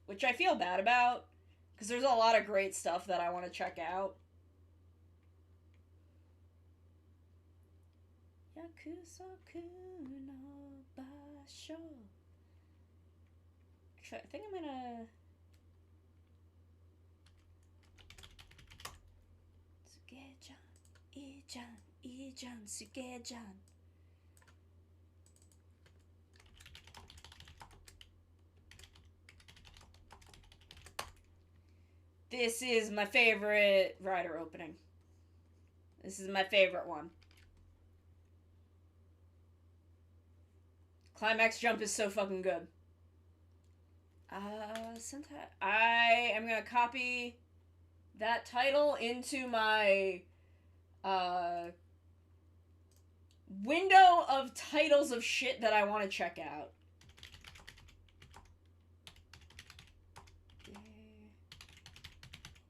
which I feel bad about, because there's a lot of great stuff that I want to check out. Yakusoku no basho. Actually, I think I'm gonna... Suge-chan, Ii-chan, Ii-chan, Suge-chan. This is my favorite Rider opening. This is my favorite one. Climax jump is so fucking good. Sentai. I am gonna copy that title into my window of titles of shit that I want to check out.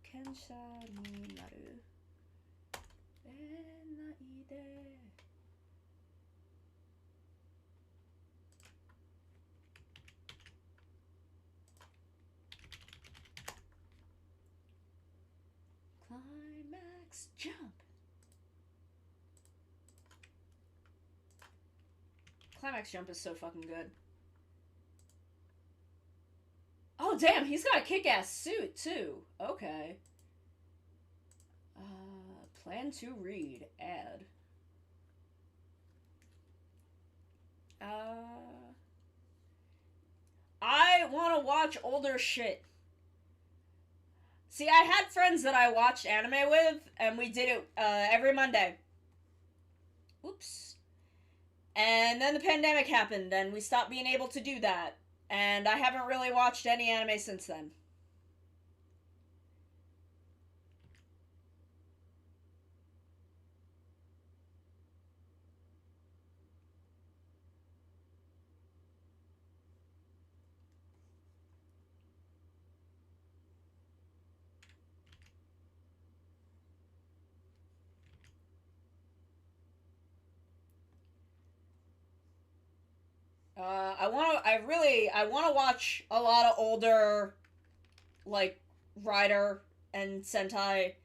Kensha ni naru. Climax jump. Climax jump is so fucking good. Oh, damn, he's got a kick-ass suit, too. Okay. Plan to read. Add. I want to watch older shit. See, I had friends that I watched anime with, and we did it every Monday. Oops. And then the pandemic happened, and we stopped being able to do that. And I haven't really watched any anime since then. I want to watch a lot of older, like, Rider and Sentai,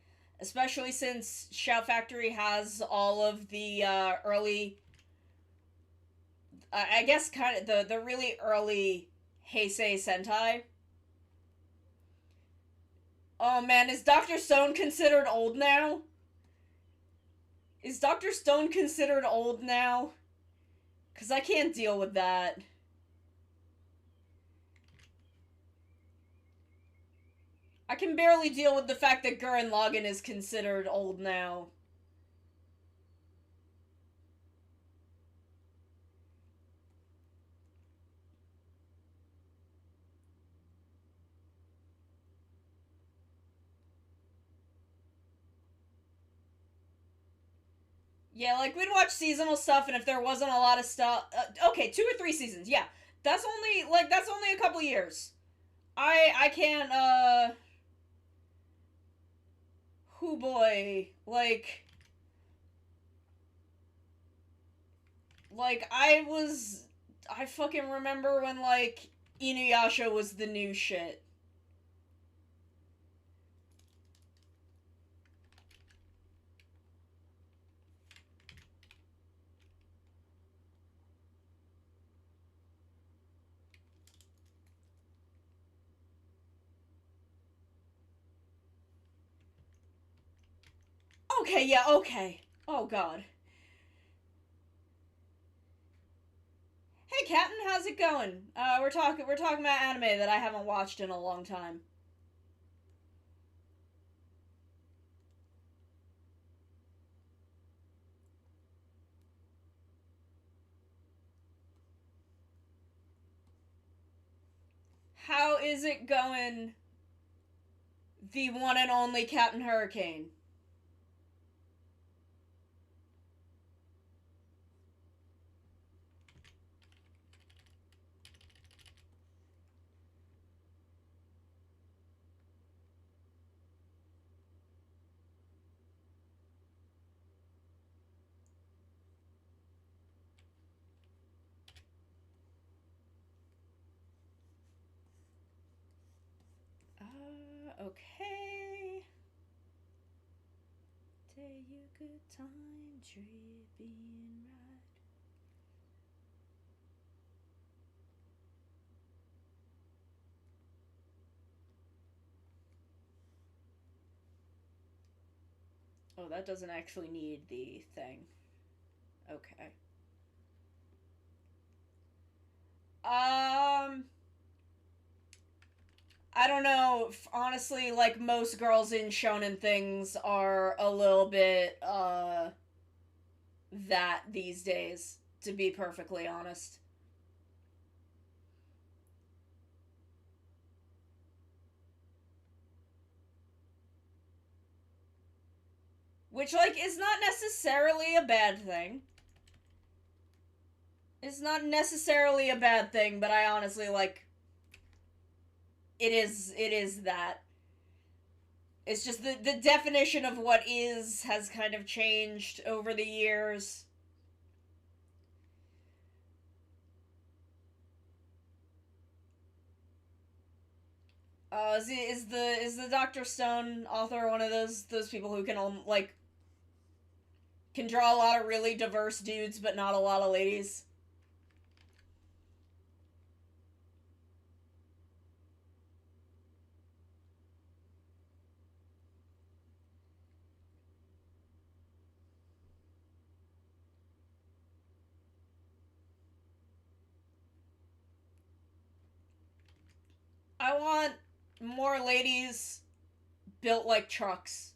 especially since Shout Factory has all of the early, I guess, kind of the really early Heisei Sentai. Oh man, is Dr. Stone considered old now? Is Dr. Stone considered old now? Because I can't deal with that. I can barely deal with the fact that Gurren Lagann is considered old now. Yeah, like, we'd watch seasonal stuff, and if there wasn't a lot of stuff... okay, 2 or 3 seasons, yeah. That's only a couple years. I can't, Hoo boy. I fucking remember when, like, Inuyasha was the new shit. Okay, yeah, okay. Oh, God. Hey, Captain, how's it going? We're talking about anime that I haven't watched in a long time. How is it going, the one and only Captain Hurricane? Okay. Take a good time tripping right. Oh, that doesn't actually need the thing. Okay. I don't know. Honestly, like, most girls in shonen things are a little bit, that these days, to be perfectly honest. Which, like, is not necessarily a bad thing. It's not necessarily a bad thing, but I honestly, like, it is that. It's just the definition of what is has kind of changed over the years. Is the Dr. Stone author one of those people who can, like, can draw a lot of really diverse dudes but not a lot of ladies? I want more ladies built like trucks.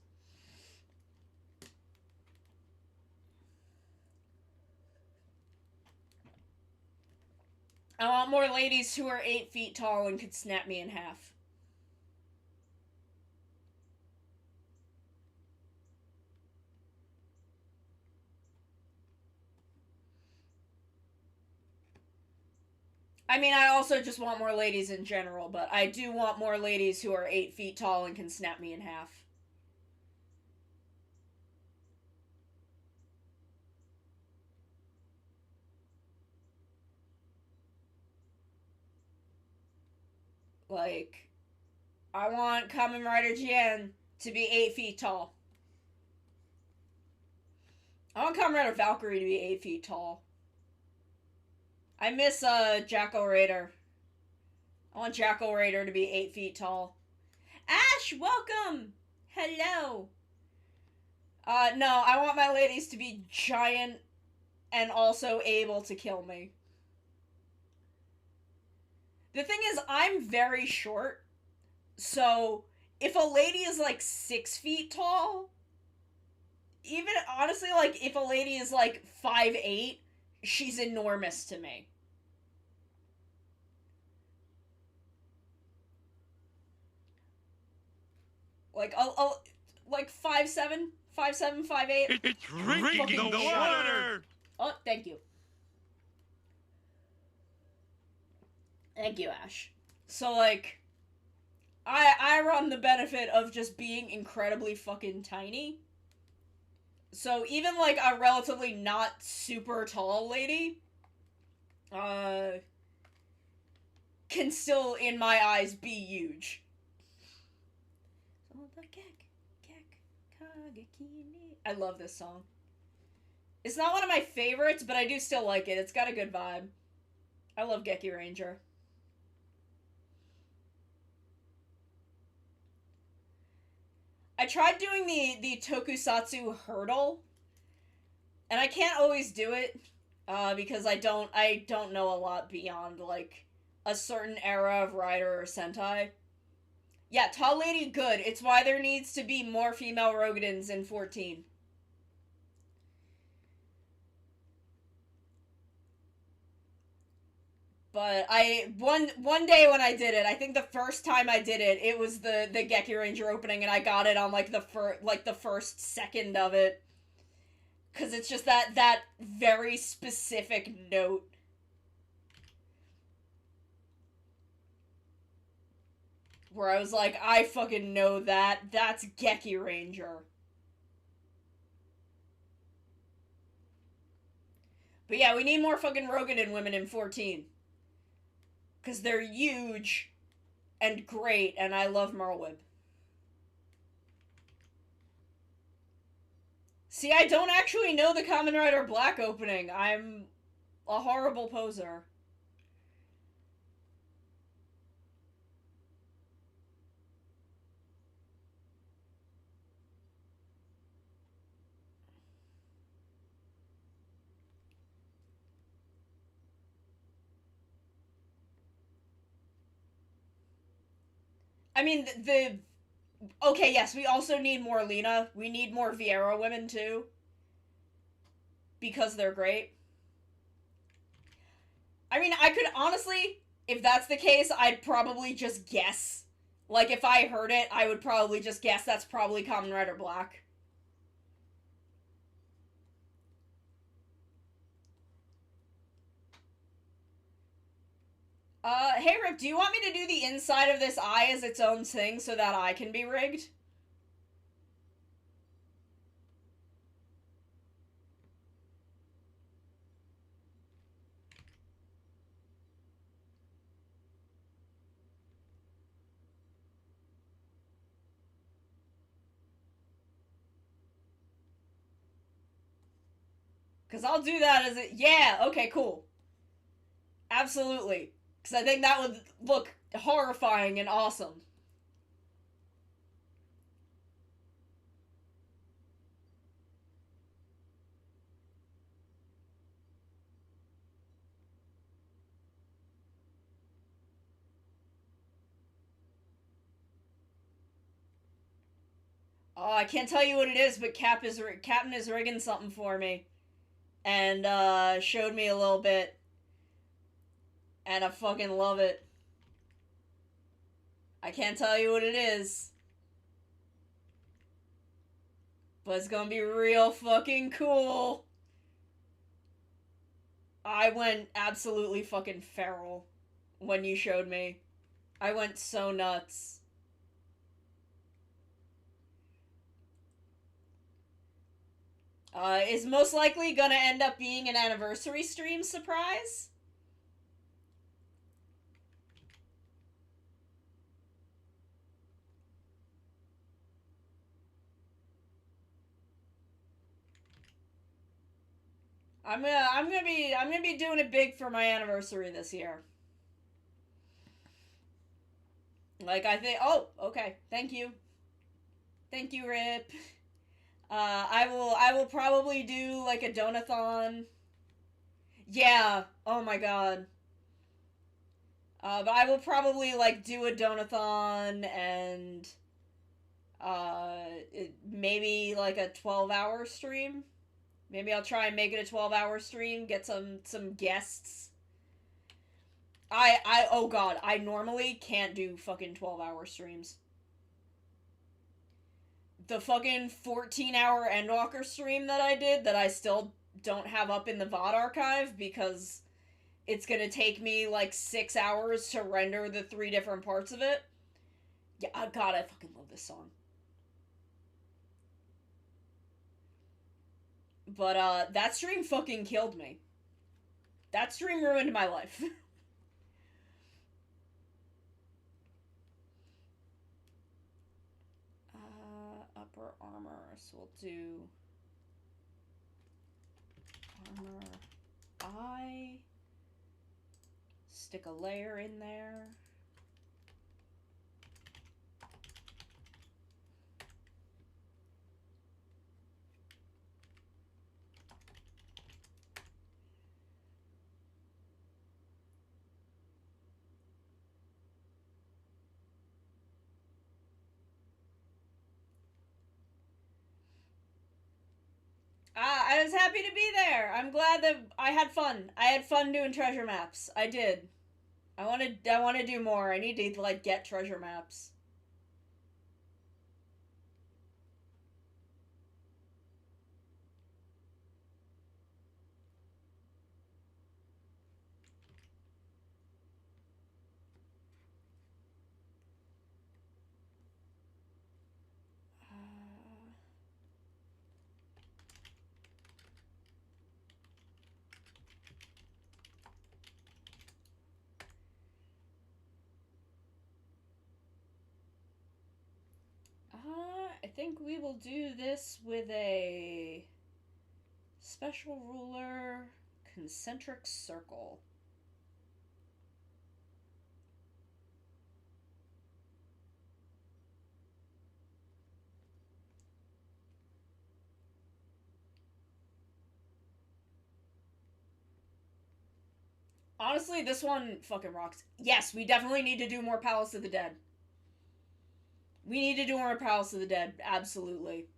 I want more ladies who are 8 feet tall and could snap me in half. I mean, I also just want more ladies in general, but I do want more ladies who are 8 feet tall and can snap me in half. Like, I want Kamen Rider Jian to be 8 feet tall. I want Kamen Rider Valkyrie to be 8 feet tall. I miss Jackal Raider. I want Jackal Raider to be 8 feet tall. Ash, welcome! Hello! No, I want my ladies to be giant and also able to kill me. The thing is, I'm very short, so if a lady is like 6 feet tall, even honestly, like if a lady is like 5'8", she's enormous to me. Like like 5'7", 5'7", 5'8". It's drinking the water! Oh, thank you. Thank you, Ash. So, like, I run the benefit of just being incredibly fucking tiny. So, even, like, a relatively not super tall lady, can still, in my eyes, be huge. I love this song. It's not one of my favorites, but I do still like it. It's got a good vibe. I love Geki Ranger. I tried doing the tokusatsu hurdle, and I can't always do it, because I don't know a lot beyond, like, a certain era of Rider or Sentai. Yeah, tall lady, good. It's why there needs to be more female Rogadins in 14. But one day when I did it, I think the first time I did it, it was the Geki Ranger opening, and I got it on like the first second of it, because it's just that very specific note. Where I was like, I fucking know that. That's Geki Ranger. But yeah, we need more fucking Rogadin women in 14. Because they're huge and great, and I love Merlwyb. See, I don't actually know the Kamen Rider Black opening. I'm a horrible poser. I mean, okay, yes, we also need more Lena. We need more Vieira women, too. Because they're great. I mean, I could honestly, if that's the case, I'd probably just guess. Like, if I heard it, I would probably just guess that's probably Kamen Rider Black. Hey Rip, do you want me to do the inside of this eye as its own thing so that eye can be rigged? Because I'll do that as it. Yeah, okay, cool. Absolutely. Because I think that would look horrifying and awesome. Oh, I can't tell you what it is, but Captain is rigging something for me, and showed me a little bit, and I fucking love it. I can't tell you what it is, but it's gonna be real fucking cool. I went absolutely fucking feral when you showed me. I went so nuts. Is most likely gonna end up being an anniversary stream surprise. I'm gonna be doing it big for my anniversary this year. Like, I think, oh, okay, thank you. Thank you, Rip. I will probably do, like, a donathon. Yeah, oh my god. But I will probably, like, do a donathon and, maybe, like, a 12-hour stream. Maybe I'll try and make it a 12-hour stream, get some guests. Oh god, I normally can't do fucking 12-hour streams. The fucking 14-hour Endwalker stream that I did, that I still don't have up in the VOD archive because it's gonna take me like 6 hours to render the 3 different parts of it. Yeah, oh god, I fucking love this song. But that stream fucking killed me. That stream ruined my life. Upper armor, so we'll do armor I, stick a layer in there. I was happy to be there. I'm glad that I had fun. I had fun doing treasure maps. I did. I want to do more. I need to, like, get treasure maps. I think we will do this with a special ruler concentric circle. Honestly, this one fucking rocks. Yes, we definitely need to do more Palace of the Dead. We need to do more Palace of the Dead, absolutely.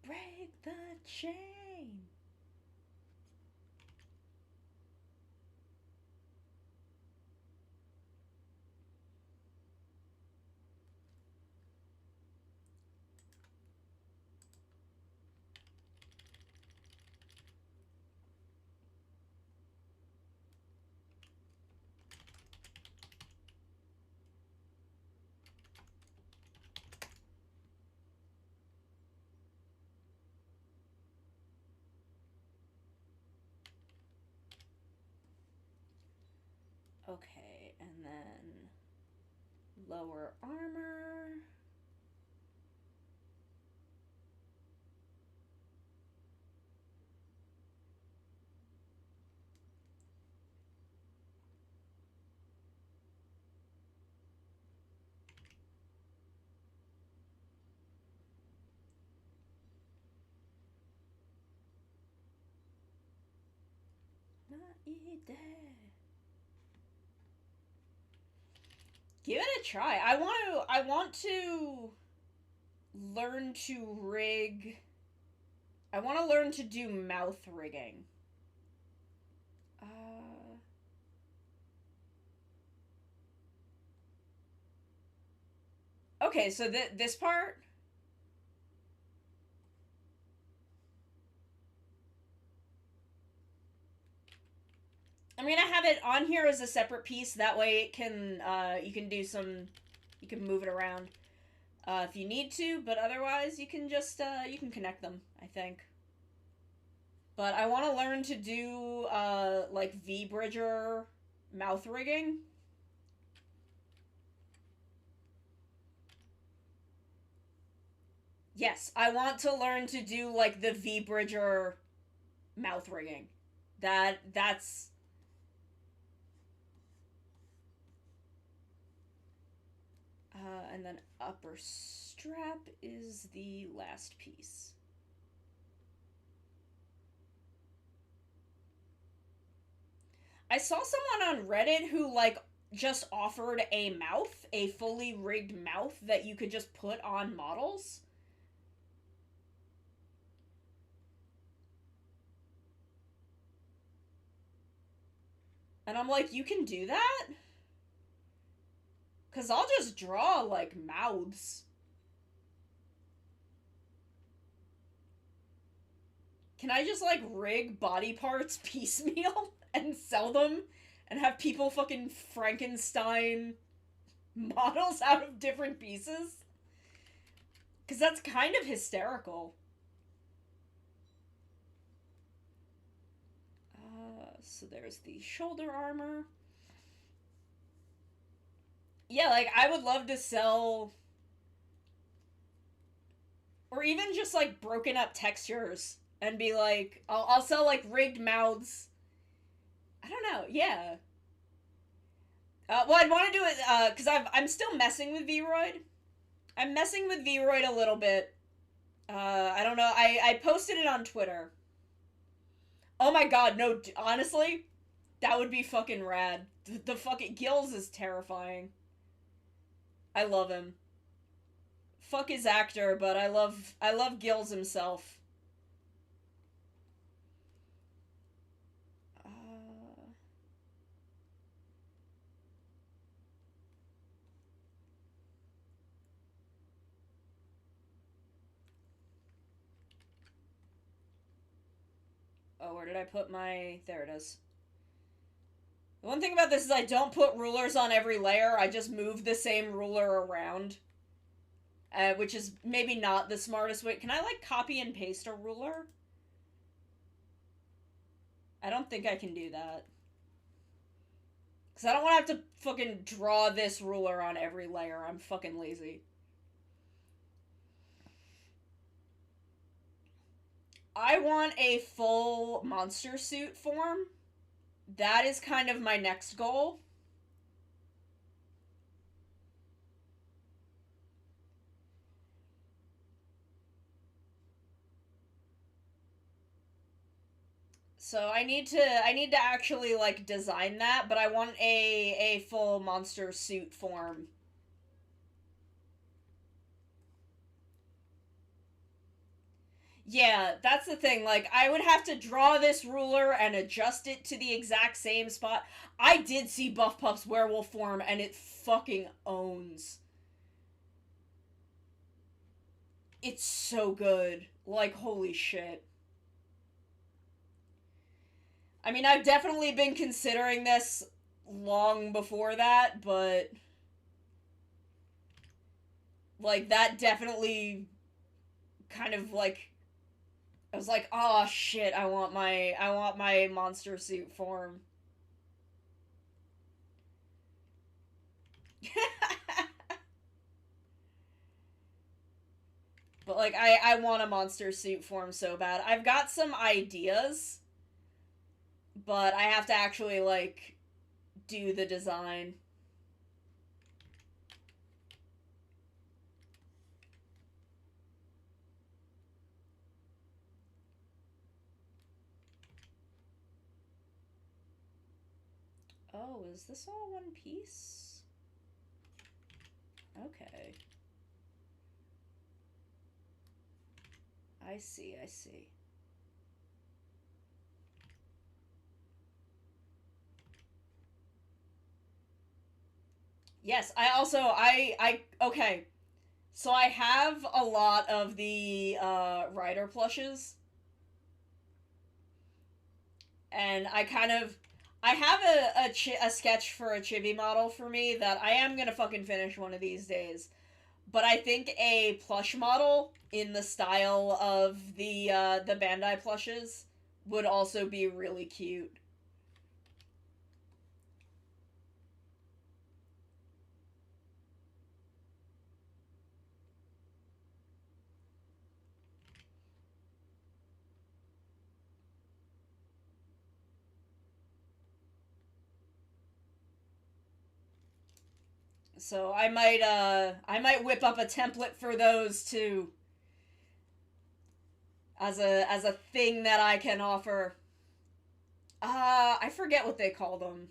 Break the chain. Okay, and then lower armor. Not eat that. Give it a try. I want to learn to rig. I want to learn to do mouth rigging. Okay, so this part. I'm gonna have it on here as a separate piece. That way, it can you can do some, you can move it around if you need to. But otherwise, you can just you can connect them, I think. But I want to learn to do like V-bridger mouth rigging. Yes, I want to learn to do like the V-bridger mouth rigging. That's and then upper strap is the last piece. I saw someone on Reddit who like just offered a mouth, a fully rigged mouth that you could just put on models. And I'm like, you can do that? Because I'll just draw, like, mouths. Can I just, like, rig body parts piecemeal and sell them? And have people fucking Frankenstein models out of different pieces? Because that's kind of hysterical. So there's the shoulder armor. Yeah, like, I would love to sell... Or even just, like, broken up textures. And be like, I'll sell, like, rigged mouths. I don't know, yeah. Well, I'd want to do it, because I'm still messing with Vroid. I'm messing with Vroid a little bit. I don't know, I posted it on Twitter. Oh my god, no, honestly, that would be fucking rad. The fucking Gills is terrifying. I love him. Fuck his actor, but I love Gills himself. Oh, where did I put my... There it is. The one thing about this is I don't put rulers on every layer. I just move the same ruler around. Which is maybe not the smartest way. Can I, like, copy and paste a ruler? I don't think I can do that. Because I don't want to have to fucking draw this ruler on every layer. I'm fucking lazy. I want a full monster suit form. That is kind of my next goal. So I need to actually like design that, but I want a full monster suit form. Yeah, that's the thing. Like, I would have to draw this ruler and adjust it to the exact same spot. I did see Buff Puff's werewolf form, and it fucking owns. It's so good. Like, holy shit. I mean, I've definitely been considering this long before that, but... Like, that definitely kind of, like... I was like, oh shit, I want my monster suit form. But, like, I want a monster suit form so bad. I've got some ideas, but I have to actually, like, do the design. Oh, is this all one piece? Okay. I see, I see. Yes, okay. So I have a lot of the rider plushes. And I have a sketch for a chibi model for me that I am gonna fucking finish one of these days. But I think a plush model in the style of the Bandai plushes would also be really cute. So I might whip up a template for those too. As a thing that I can offer. I forget what they call them.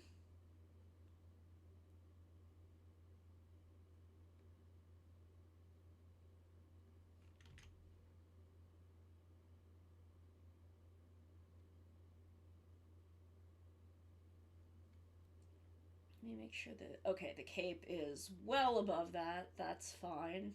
Let me make sure that okay, the cape is well above that. That's fine.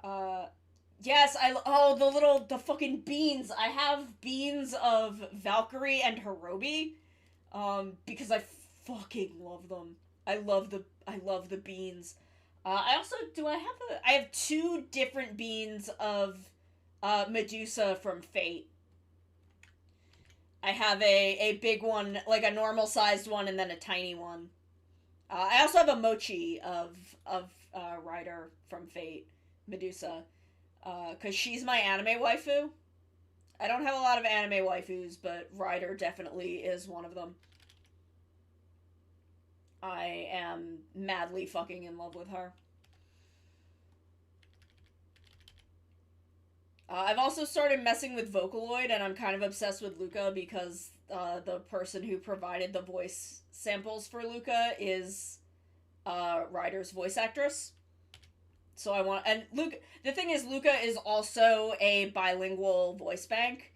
Uh, yes, the fucking beans. I have beans of Valkyrie and Hirobi, because I fucking love them. I love the beans. I also I have two different beans of Medusa from Fate. I have a big one, like a normal sized one, and then a tiny one. I also have a mochi of Rider from Fate, Medusa, because she's my anime waifu. I don't have a lot of anime waifus, but Rider definitely is one of them. I am madly fucking in love with her. I've also started messing with Vocaloid, and I'm kind of obsessed with Luca because the person who provided the voice samples for Luca is Ryder's voice actress. So I want, and Luca. The thing is, Luca is also a bilingual voice bank,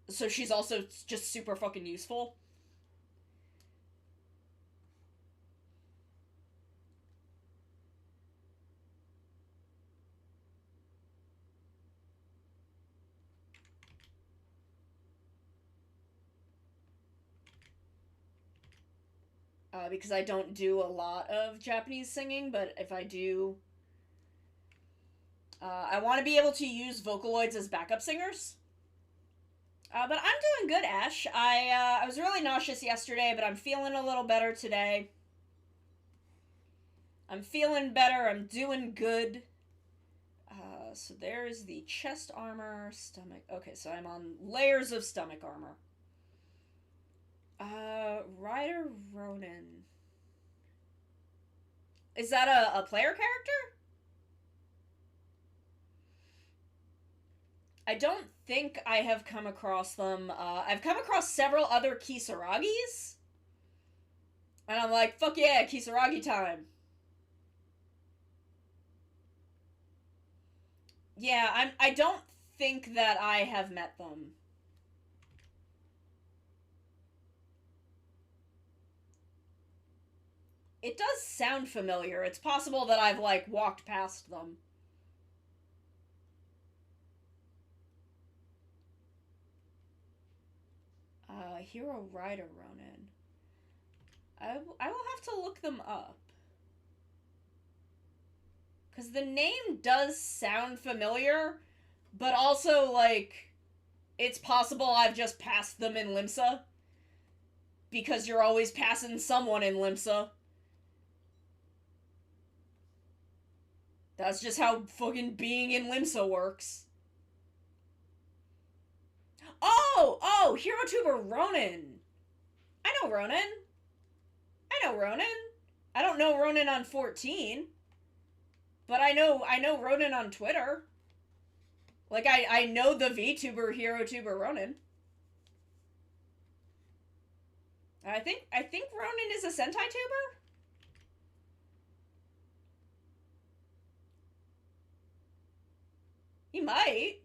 so she's also just super fucking useful. Because I don't do a lot of Japanese singing, but if I do, I want to be able to use Vocaloids as backup singers. But I'm doing good, Ash. I was really nauseous yesterday, but I'm feeling a little better today. I'm feeling better. I'm doing good. So there's the chest armor, stomach. Okay, so I'm on layers of stomach armor. Rider Ronin. Is that a player character? I don't think I have come across them. I've come across several other Kisaragis. And I'm like, fuck yeah, Kisaragi time. Yeah, I don't think that I have met them. It does sound familiar. It's possible that I've, like, walked past them. Hero Rider Ronin. I will have to look them up. Because the name does sound familiar, but also, like, it's possible I've just passed them in Limsa. Because you're always passing someone in Limsa. That's just how fucking being in Limsa works. Oh, HeroTuber Ronin. I know Ronin. I know Ronin. I don't know Ronin on 14. But I know Ronin on Twitter. Like, I know the VTuber, HeroTuber Ronin. I think Ronin is a Sentai tuber? He might.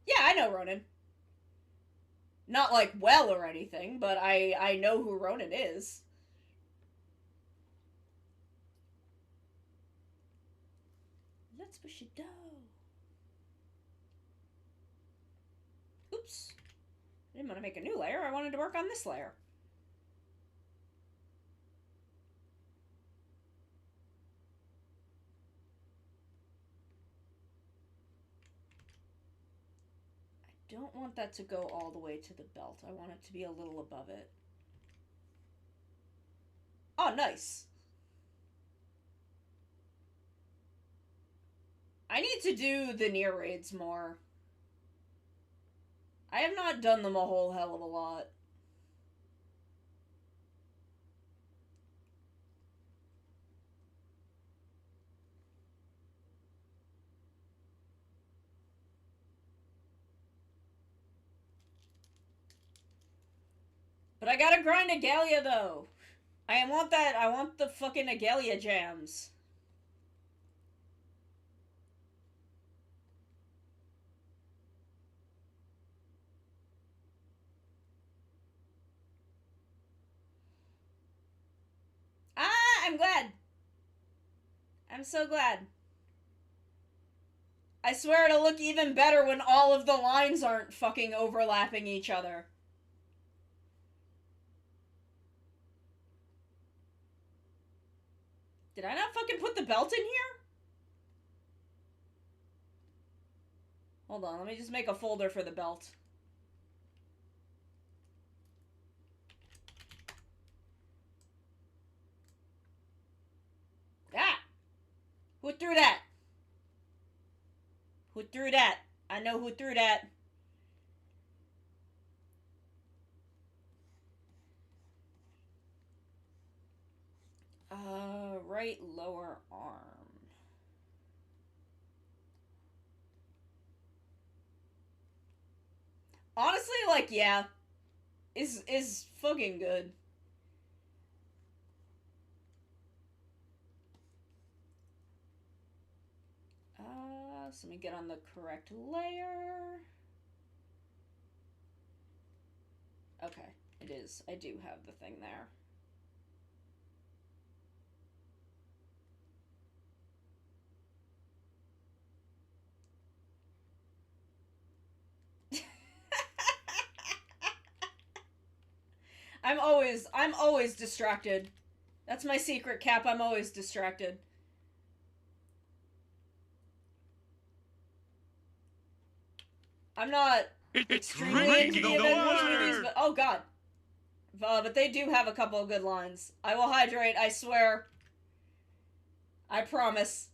Yeah, I know Ronin. Not, like, well or anything, but I know who Ronin is. Let's push it down. Oops. I didn't want to make a new layer. I wanted to work on this layer. I don't want that to go all the way to the belt. I want it to be a little above it. Oh, nice. I need to do the near raids more. I have not done them a whole hell of a lot. But I gotta grind Agalia, though. I want that. I want the fucking Agalia jams. Ah, I'm glad. I'm so glad. I swear it'll look even better when all of the lines aren't fucking overlapping each other. Did I not fucking put the belt in here? Hold on, let me just make a folder for the belt. Ah! Who threw that? Who threw that? I know who threw that. Right lower arm. Honestly, like, yeah. Is fucking good. So let me get on the correct layer. Okay, it is. I do have the thing there. I'm always distracted. That's my secret, Cap. I'm always distracted. I'm not extremely into the Avengers movies, but oh god. But they do have a couple of good lines. I will hydrate, I swear. I promise.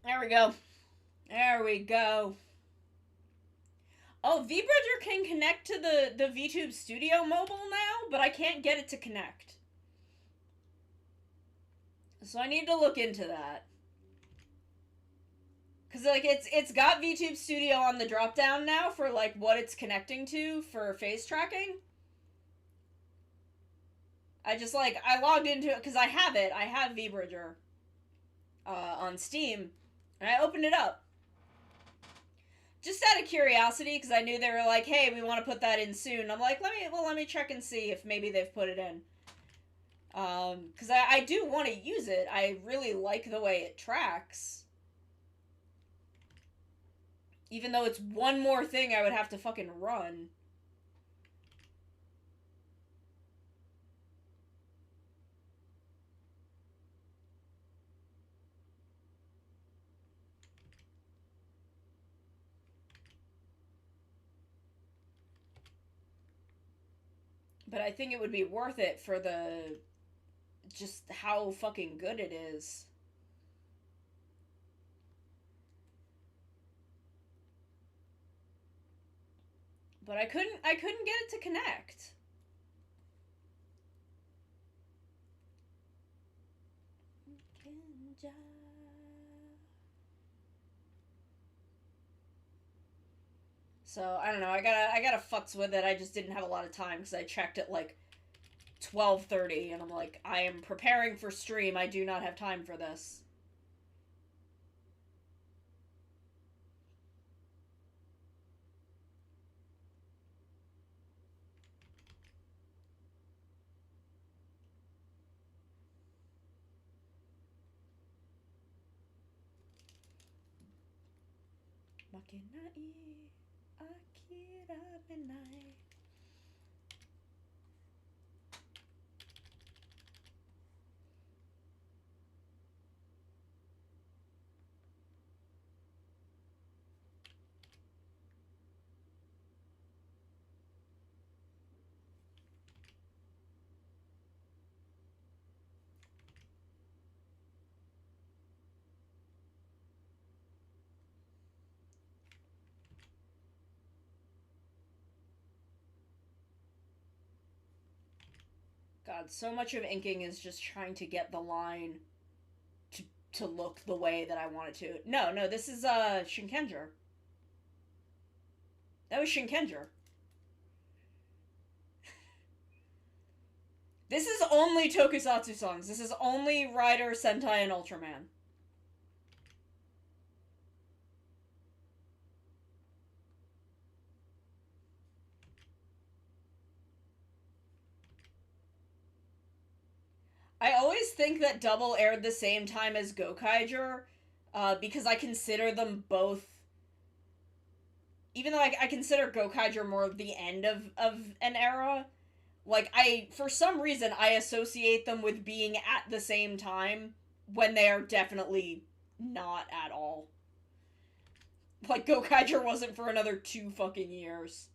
There we go. There we go. Oh, VBridger can connect to the VTube Studio mobile now, but I can't get it to connect. So I need to look into that. Cause like it's got VTube Studio on the drop down now for like what it's connecting to for face tracking. I just like I logged into it because I have it. I have VBridger on Steam, and I opened it up just out of curiosity because I knew they were like, "Hey, we want to put that in soon." I'm like, let me check and see if maybe they've put it in. Because I do want to use it. I really like the way it tracks. Even though it's one more thing I would have to fucking run. But I think it would be worth it for the... just how fucking good it is. But I couldn't get it to connect. So, I don't know, I gotta futz with it. I just didn't have a lot of time because I checked at like 12:30 and I'm like, I am preparing for stream. I do not have time for this. God, so much of inking is just trying to get the line to look the way that I want it to. No, this is Shinkenger. That was Shinkenger. This is only Tokusatsu songs. This is only Rider, Sentai, and Ultraman. I always think that Double aired the same time as Gokaiger, because I consider them both... Even though I consider Gokaiger more of the end of an era, like, for some reason, I associate them with being at the same time when they are definitely not at all. Like, Gokaiger wasn't for another 2 fucking years.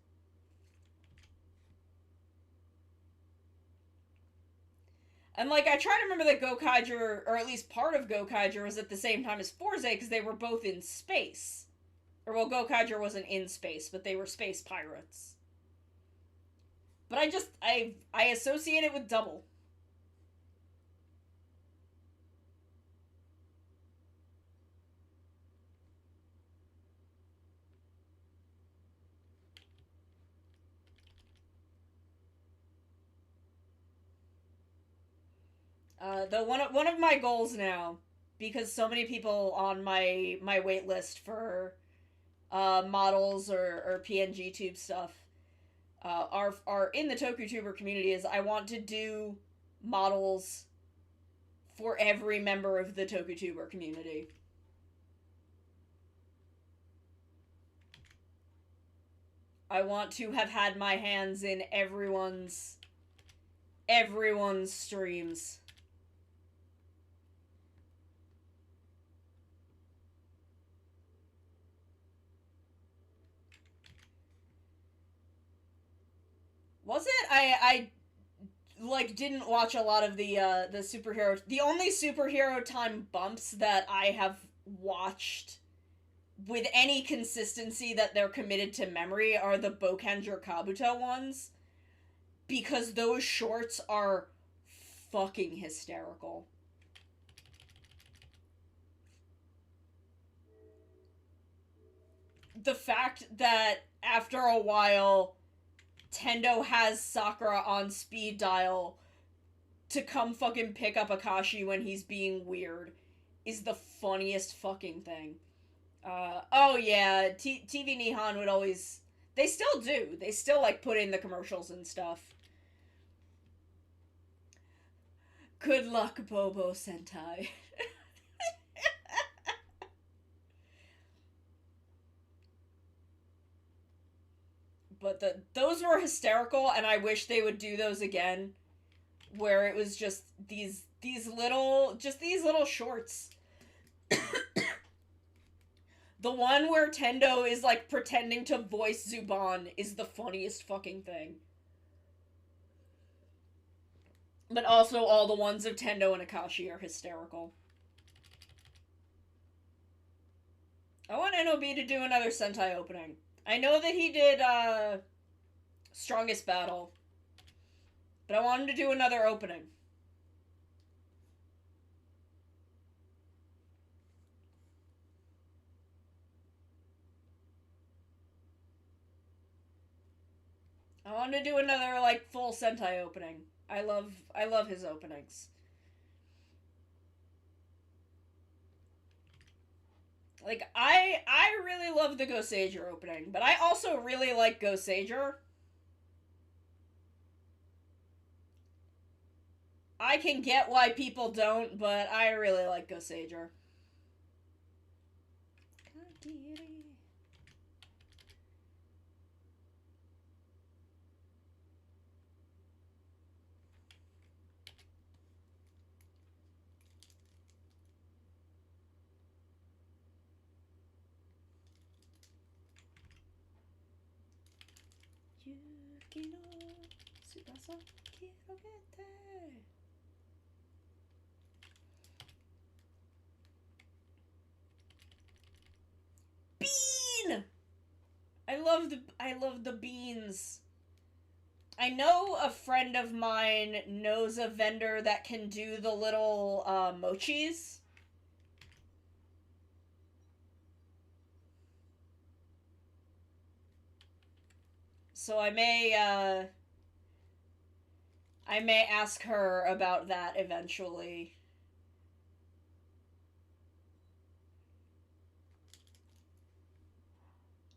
And, like, I try to remember that Gokaiger, or at least part of Gokaiger, was at the same time as Forze, because they were both in space. Or, well, Gokaiger wasn't in space, but they were space pirates. But I associate it with Double. Though one of my goals now, because so many people on my wait list for models or PNG tube stuff are in the TokuTuber community, is I want to do models for every member of the TokuTuber community. I want to have had my hands in everyone's streams. Was it? I like didn't watch a lot of the superhero. The only superhero time bumps that I have watched with any consistency that they're committed to memory are the Bokenger Kabuto ones, because those shorts are fucking hysterical. The fact that after a while Tendo has Sakura on speed dial to come fucking pick up Akashi when he's being weird is the funniest fucking thing. Oh yeah, TV Nihon would always... They still do. They still, like, put in the commercials and stuff. Good luck, Bobo Sentai. But those were hysterical, and I wish they would do those again, where it was just these little shorts. The one where Tendo is, like, pretending to voice Zuban is the funniest fucking thing. But also all the ones of Tendo and Akashi are hysterical. I want NOB to do another Sentai opening. I know that he did, Strongest battle. But I wanted to do another opening. I wanted to do another, like, full Sentai opening. I love his openings. Like, I really love the Gosager opening, but I also really like Gosager. I can get why people don't, but I really like Gosager. Bean! I love the beans. I know a friend of mine knows a vendor that can do the little mochis. So I may ask her about that eventually.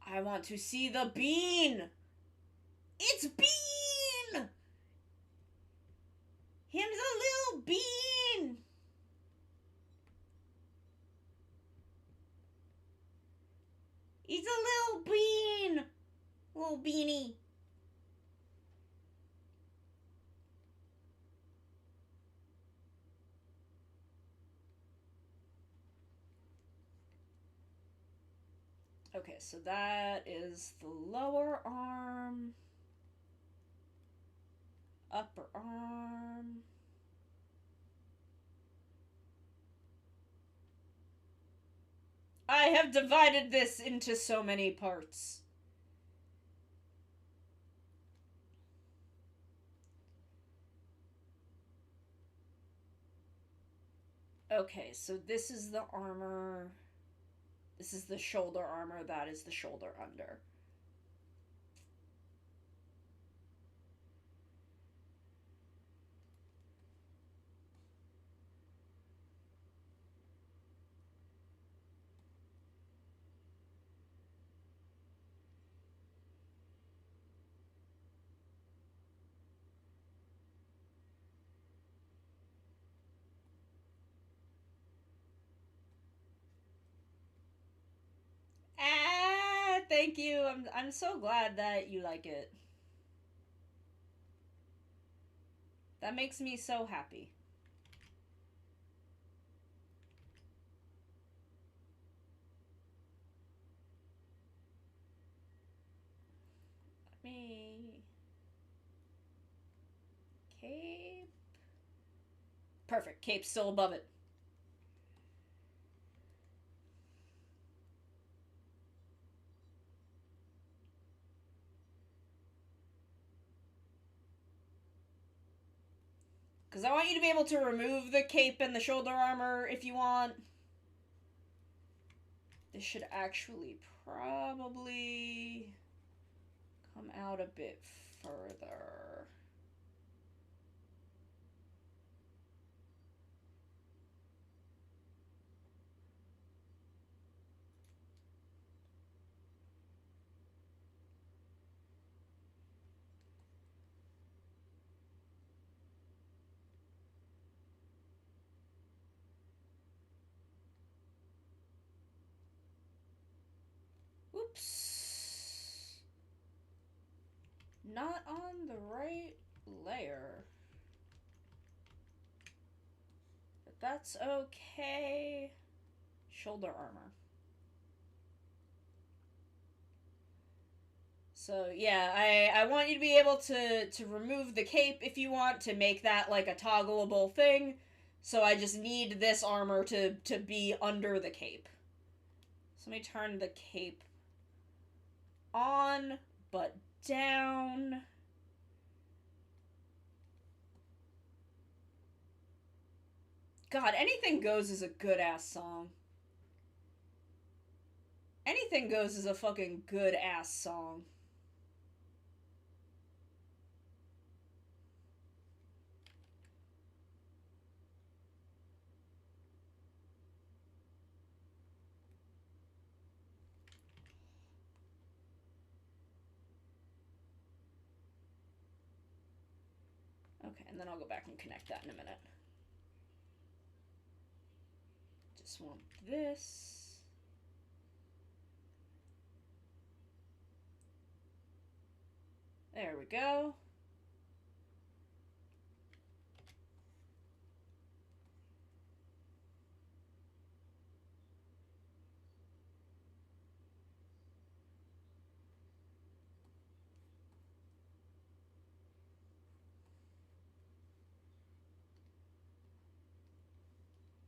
I want to see the bean! It's Bean! Him's a little bean! He's a little bean! Little beanie. Okay, so that is the lower arm. Upper arm. I have divided this into so many parts. Okay, so this is the armor. This is the shoulder armor. That is the shoulder under. Ah, thank you. I'm so glad that you like it. That makes me so happy. Let me... Cape... Perfect. Cape's still above it. Because I want you to be able to remove the cape and the shoulder armor if you want. This should actually probably come out a bit further. Oops. Not on the right layer. But that's okay. Shoulder armor. So yeah, I want you to be able to remove the cape if you want to make that like a toggleable thing. So I just need this armor to be under the cape. So let me turn the cape on, but down. God, Anything Goes is a good-ass song. Anything Goes is a fucking good-ass song. Okay, and then I'll go back and connect that in a minute. Just want this. There we go.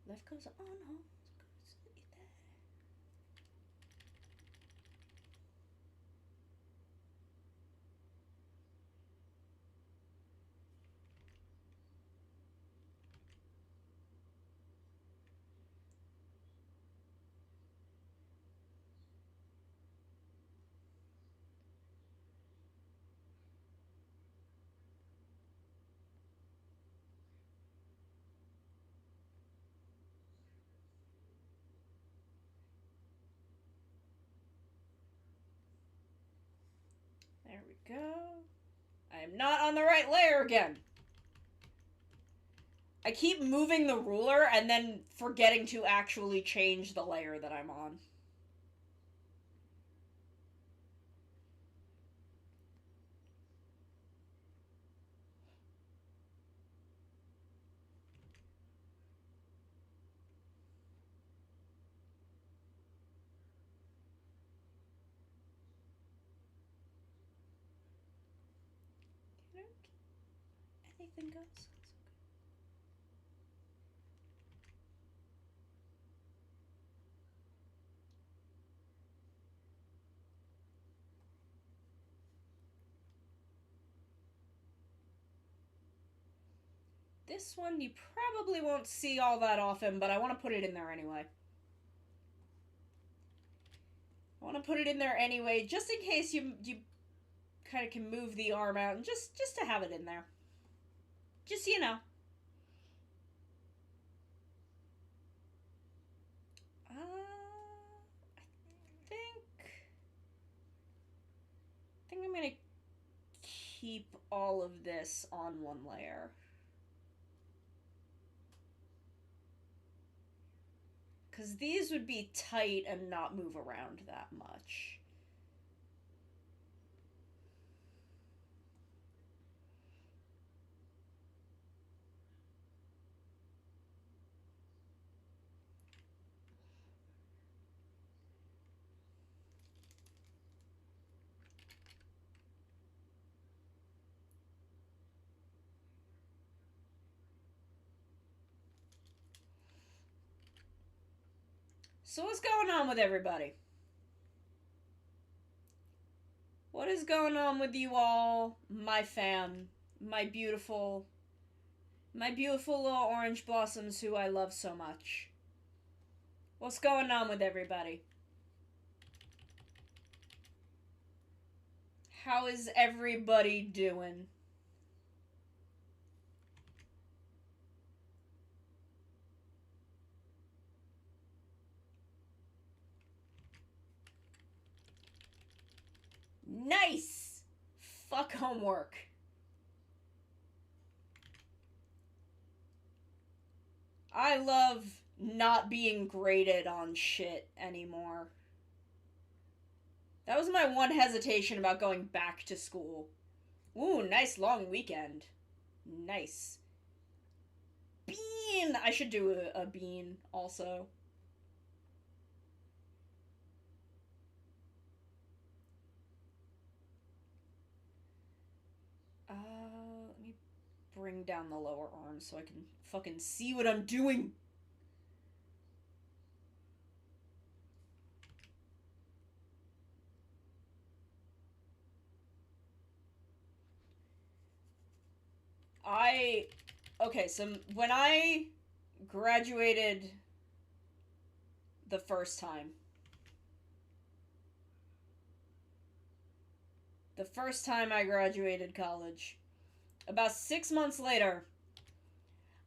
Life goes on. There we go. I am not on the right layer again. I keep moving the ruler and then forgetting to actually change the layer that I'm on. Anything goes. This one you probably won't see all that often, but I want to put it in there anyway. I want to put it in there anyway, just in case you kind of can move the arm out, and just to have it in there. Just, you know. I think I'm gonna keep all of this on one layer. Because these would be tight and not move around that much. So what's going on with everybody? What is going on with you all, my fam, my beautiful little orange blossoms who I love so much? What's going on with everybody? How is everybody doing? Nice! Fuck homework. I love not being graded on shit anymore. That was my one hesitation about going back to school. Ooh, nice long weekend. Nice. Bean! I should do a bean also. Let me bring down the lower arm so I can fucking see what I'm doing. Okay, so when I graduated the first time, I graduated college, about 6 months later,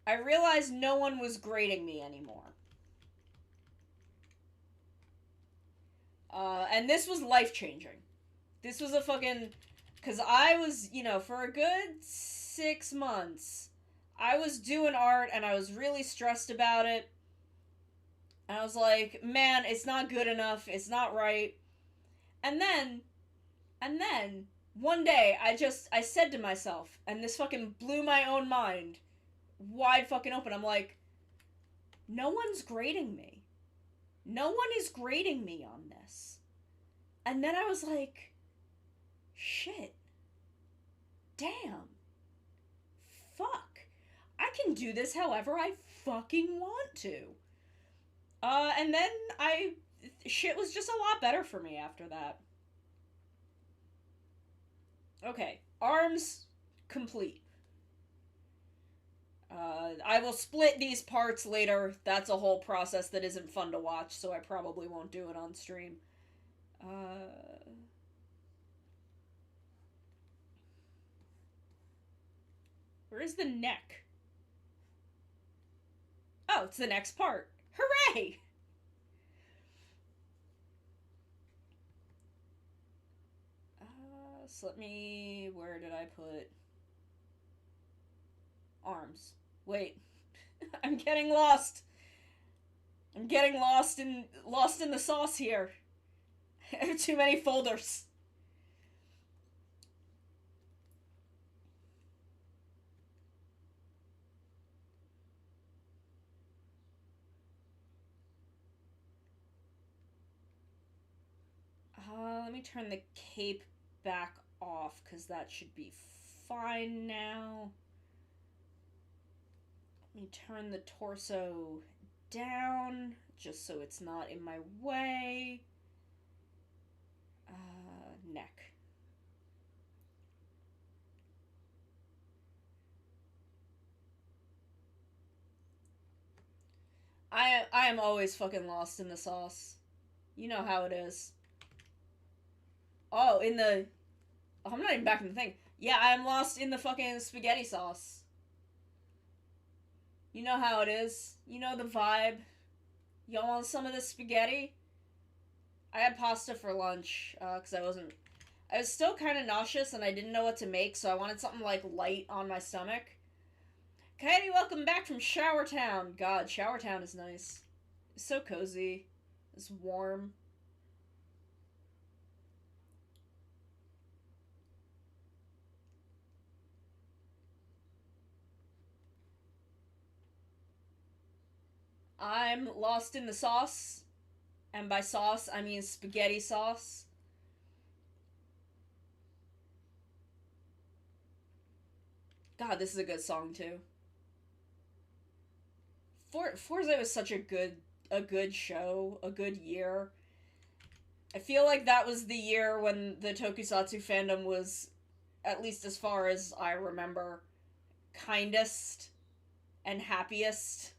I realized no one was grading me anymore. And this was life-changing. This was a fucking... Because I was, for a good 6 months, I was doing art and I was really stressed about it. And I was like, man, it's not good enough. It's not right. And then, one day, I said to myself, and this fucking blew my own mind wide fucking open. I'm like, no one's grading me. No one is grading me on this. And then I was like, shit. Damn. Fuck. I can do this however I fucking want to. And then shit was just a lot better for me after that. Okay, arms complete. I will split these parts later. That's a whole process that isn't fun to watch, so I probably won't do it on stream. Where is the neck? Oh, it's the next part. Hooray! So let me... Where did I put... Arms. Wait. I'm getting lost. I'm getting lost in the sauce here. I have too many folders. Let me turn the cape back off, because that should be fine now. Let me turn the torso down, just so it's not in my way. Neck. I am always fucking lost in the sauce. You know how it is. Oh, in the... Oh, I'm not even back in the thing. Yeah, I'm lost in the fucking spaghetti sauce. You know how it is. You know the vibe. Y'all want some of this spaghetti? I had pasta for lunch, because I was still kind of nauseous and I didn't know what to make, so I wanted something, like, light on my stomach. Katie, welcome back from Showertown. God, Showertown is nice. It's so cozy. It's warm. I'm lost in the sauce. And by sauce, I mean spaghetti sauce. God, this is a good song, too. Forza was such a good show, a good year. I feel like that was the year when the tokusatsu fandom was, at least as far as I remember, kindest and happiest.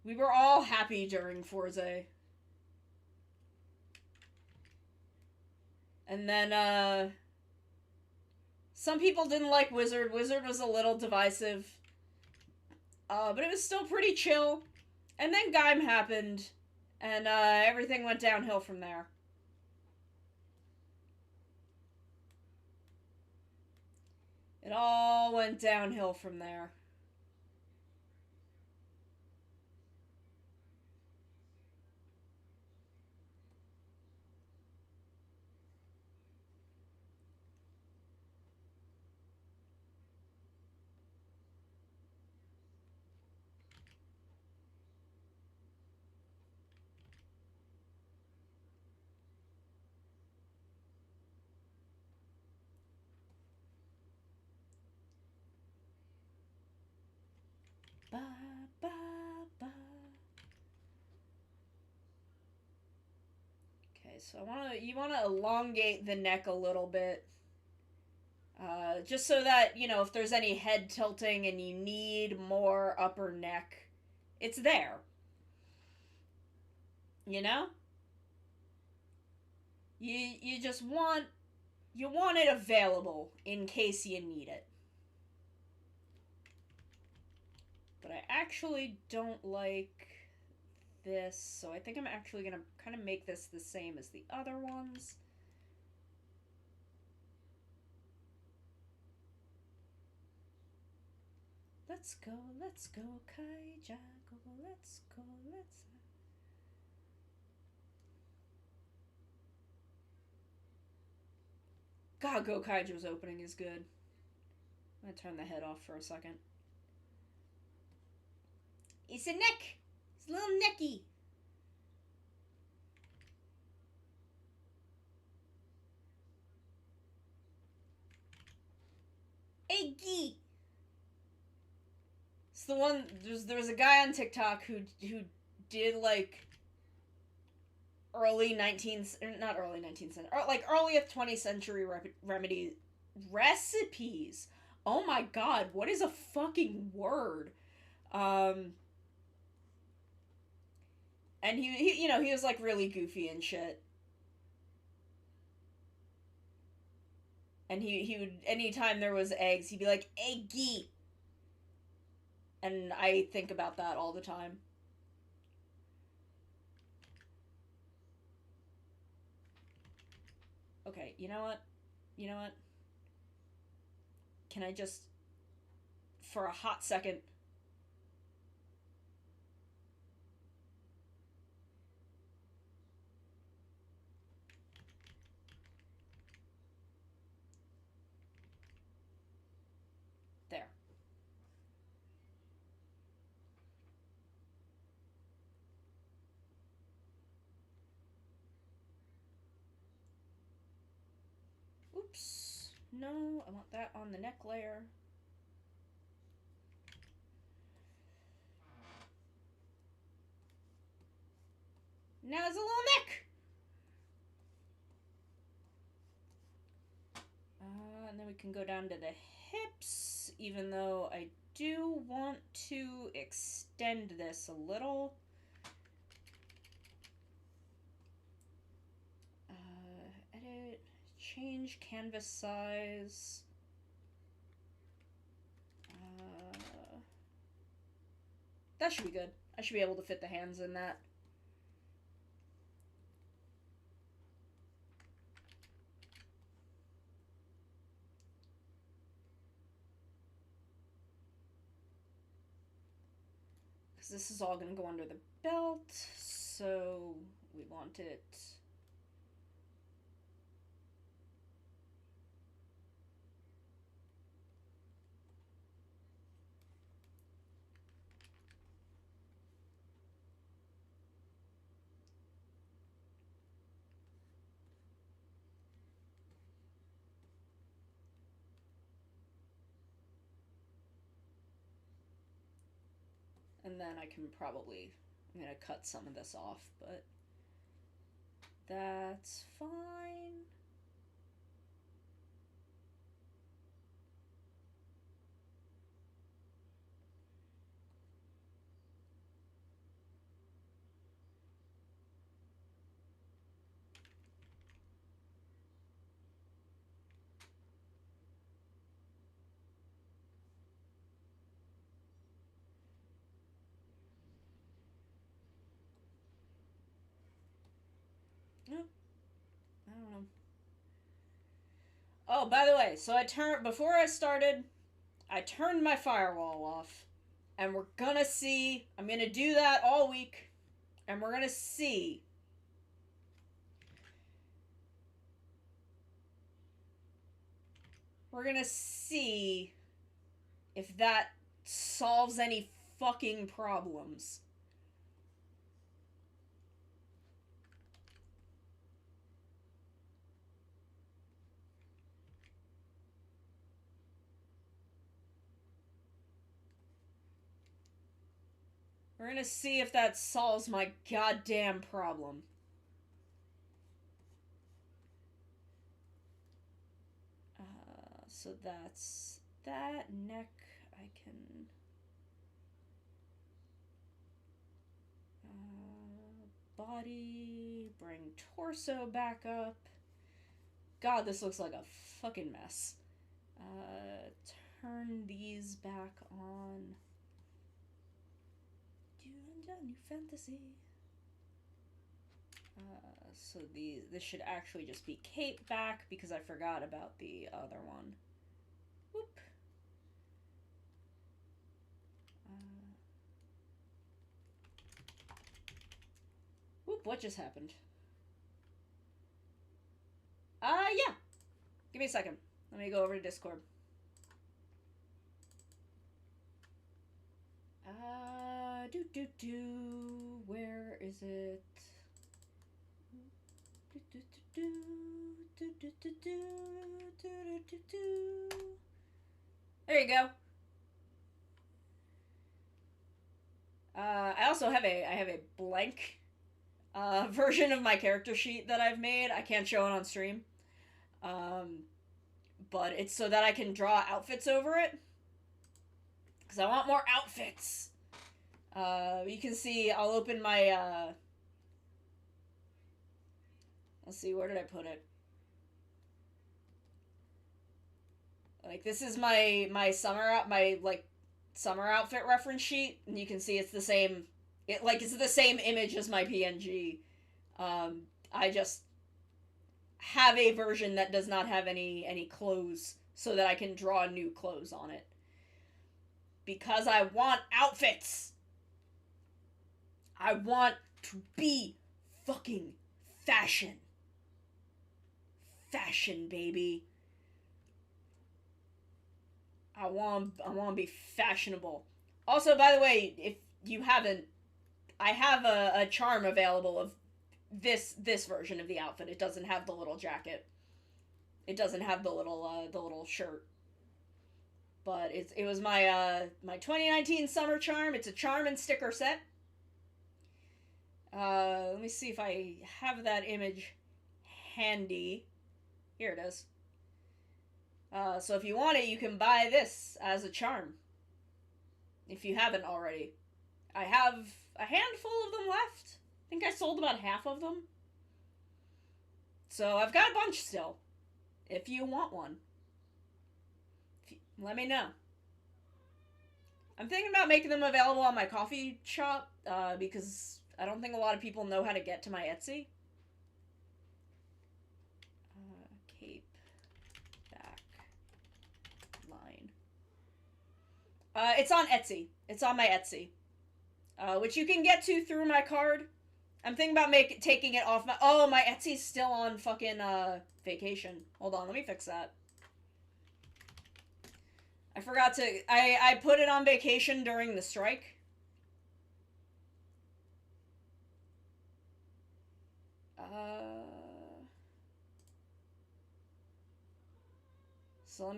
We were all happy during Forza. And then, some people didn't like Wizard. Wizard was a little divisive. But it was still pretty chill. And then Gaim happened. And, everything went downhill from there. It all went downhill from there. Ba, ba, ba. Okay, so you wanna elongate the neck a little bit. Just so that, you know, if there's any head tilting and you need more upper neck, it's there. You know? You just want it available in case you need it. But I actually don't like this, so I think I'm actually gonna kind of make this the same as the other ones. Let's go, Kaija, go, let's go, let's... God, Go Kaijo's opening is good. I'm gonna turn the head off for a second. It's a neck! It's a little necky! Eggy! It's the one... There was a guy on TikTok who did, like... early 19th... Not early 19th century... Like, earliest 20th century recipes. Oh my god, what is a fucking word? And he you know, he was, like, really goofy and shit. And he would... Anytime there was eggs, he'd be like, eggy! And I think about that all the time. Okay, you know what? You know what? Can I just... For a hot second... There. Oops. No, I want that on the neck layer. Now it's a little neck! And then we can go down to the hips, even though I do want to extend this a little. Edit, change canvas size. That should be good. I should be able to fit the hands in that. Because this is all going to go under the belt, so we want it... And then I can probably... I'm going to cut some of this off, but... That's fine. I don't know. Oh, by the way, so before I started, I turned my firewall off. And we're gonna see, I'm gonna do that all week. And we're gonna see. We're gonna see if that solves any fucking problems. We're gonna see if that solves my goddamn problem. So that's that. Neck, I can... body, bring torso back up. God, this looks like a fucking mess. Turn these back on. New fantasy. So this should actually just be cape back because I forgot about the other one. Whoop. Whoop, what just happened? Yeah. Give me a second. Let me go over to Discord. Where is it? There you go. I also have a blank version of my character sheet that I've made. I can't show it on stream. But it's so that I can draw outfits over it. Because I want more outfits. You can see, I'll open my, let's see, where did I put it? Like, this is my summer outfit reference sheet, and you can see it's the same, it's the same image as my PNG. I just have a version that does not have any clothes, so that I can draw new clothes on it. Because I want outfits! I want to be fucking fashion. Fashion, baby. I want to be fashionable. Also, by the way, if you haven't, I have a charm available of this version of the outfit. It doesn't have the little jacket. It doesn't have the little shirt. But it was my 2019 summer charm. It's a charm and sticker set. Let me see if I have that image handy. Here it is. So if you want it, you can buy this as a charm. If you haven't already. I have a handful of them left. I think I sold about half of them. So I've got a bunch still. If you want one. Let me know. I'm thinking about making them available on my coffee shop, because I don't think a lot of people know how to get to my Etsy. Cape. Back. Line. It's on Etsy. It's on my Etsy. Which you can get to through my card. I'm thinking about taking it off my... Oh, my Etsy's still on fucking, vacation. Hold on, let me fix that. I forgot to... I put it on vacation during the strike. So let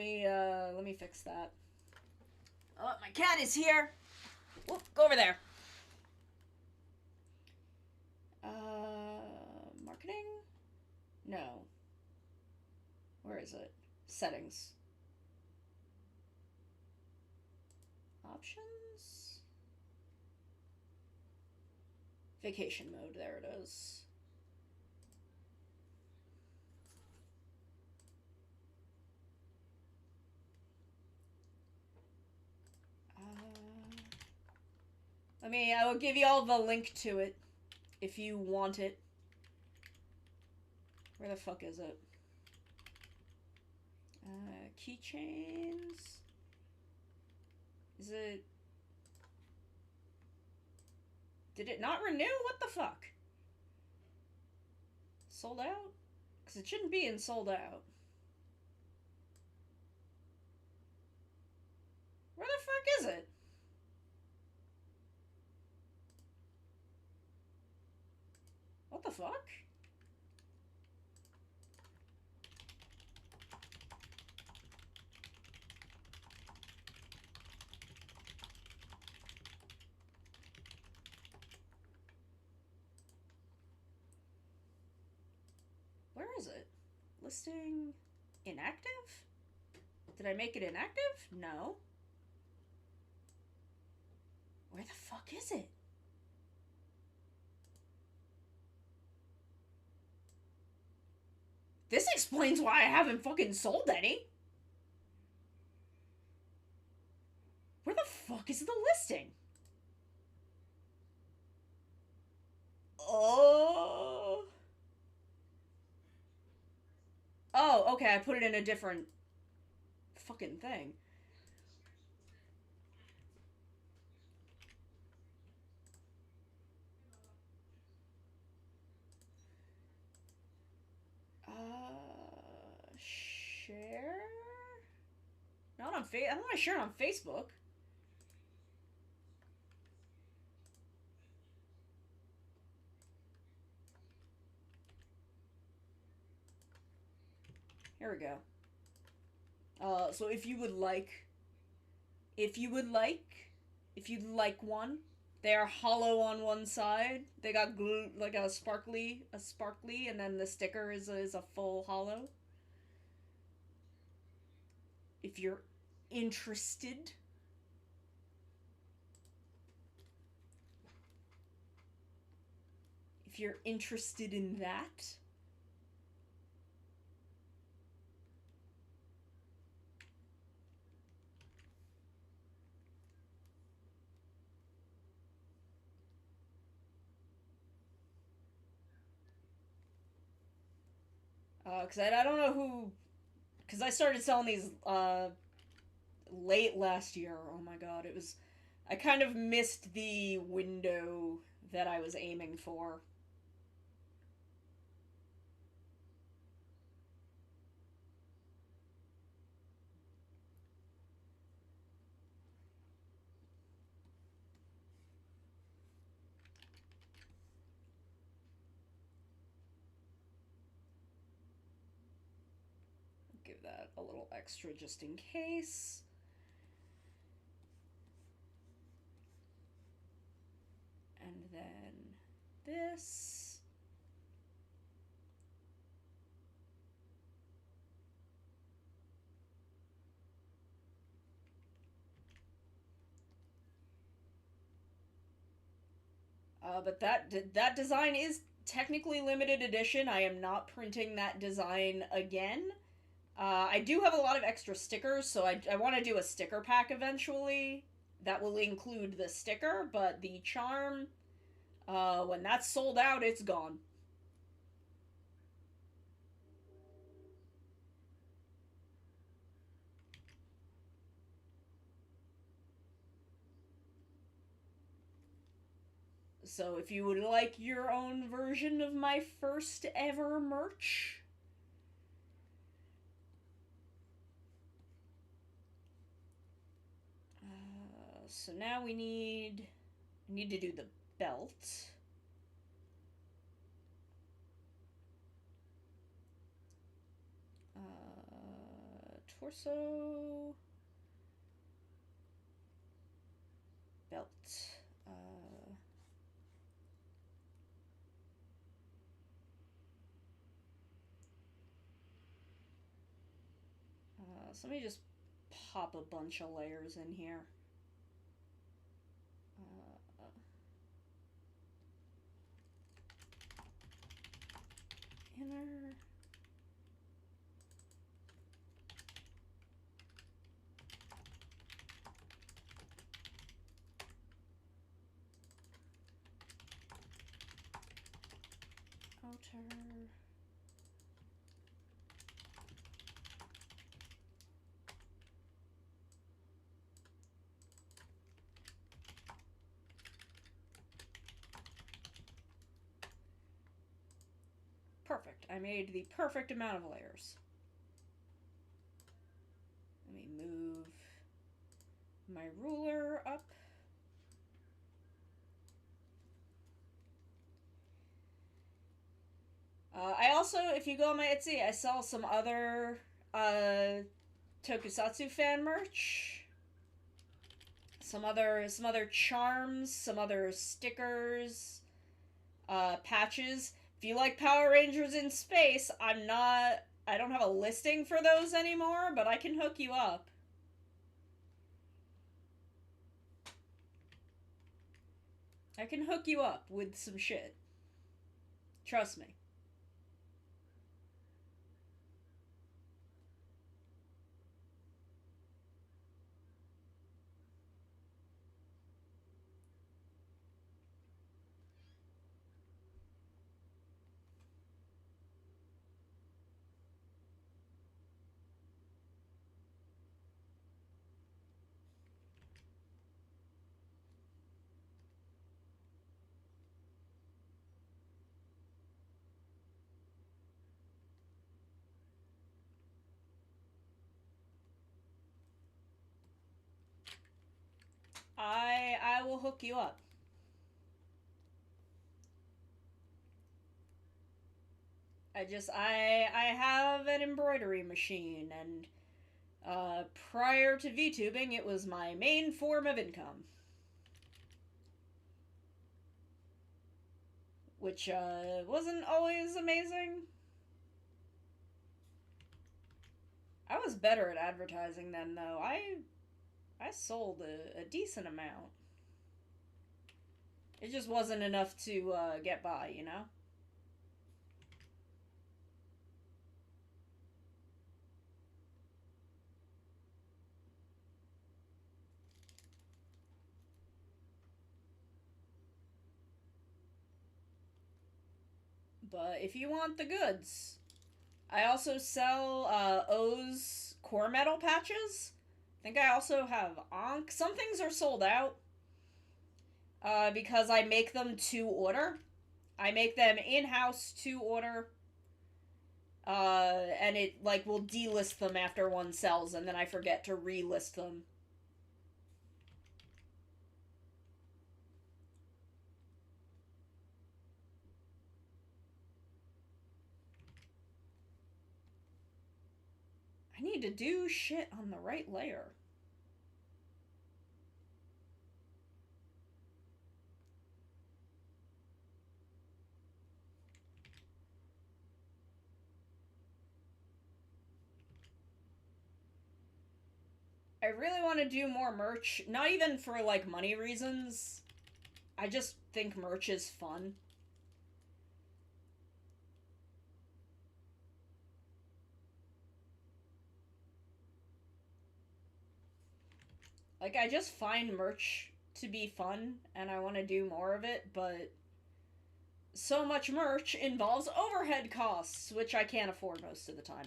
me fix that. Oh, my cat is here! Whoop, go over there. Marketing? No. Where is it? Settings. Options? Vacation mode, there it is. I will give you all the link to it if you want it. Where the fuck is it? Keychains. Is it... Did it not renew? What the fuck? Sold out? Because it shouldn't be in sold out. Where the fuck is it? What the fuck? Where is it? Listing inactive? Did I make it inactive? No. Where the fuck is it? This explains why I haven't fucking sold any. Where the fuck is the listing? Oh. Oh, okay, I put it in a different fucking thing. Share? Not on I don't want to share it on Facebook. Here we go. So if you'd like one, they are hollow on one side. They got glue, like a sparkly, and then the sticker is a full hollow. If you're interested. If you're interested in that. Because I don't know who... Because I started selling these late last year. Oh my god, it was... I kind of missed the window that I was aiming for. Give that a little extra just in case. And then this. But that design is technically limited edition. I am not printing that design again. I do have a lot of extra stickers, so I want to do a sticker pack eventually. That will include the sticker, but the charm, when that's sold out, it's gone. So if you would like your own version of my first ever merch... So now we need to do the belt. Torso. Belt. So let me just pop a bunch of layers in here. Inner. Outer. Perfect. I made the perfect amount of layers. Let me move my ruler up. I also, if you go on my Etsy, I sell some other Tokusatsu fan merch. Some other charms, some other patches. If you like Power Rangers in space, I'm not I don't have a listing for those anymore, but I can hook you up. I can hook you up with some shit. Trust me. I will hook you up. I have an embroidery machine, and prior to VTubing, it was my main form of income. Which wasn't always amazing. I was better at advertising then, though. I sold a decent amount. It just wasn't enough to get by, you know? But if you want the goods, I also sell O's core metal patches. I think I also have Ankh. Some things are sold out because I make them to order. I make them in-house to order. And it, like, will delist them after one sells, and then I forget to relist them. I need to do shit on the right layer. I really want to do more merch, not even for, like, money reasons. I just think merch is fun. Like, I just find merch to be fun, and I want to do more of it, but so much merch involves overhead costs, which I can't afford most of the time.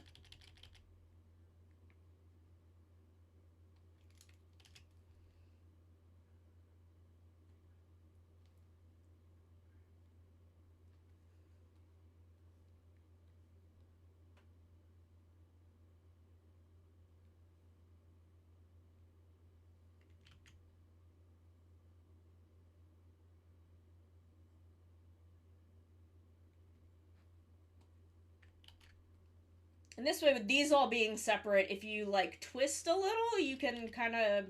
And this way, with these all being separate, if you, like, twist a little, you can kind of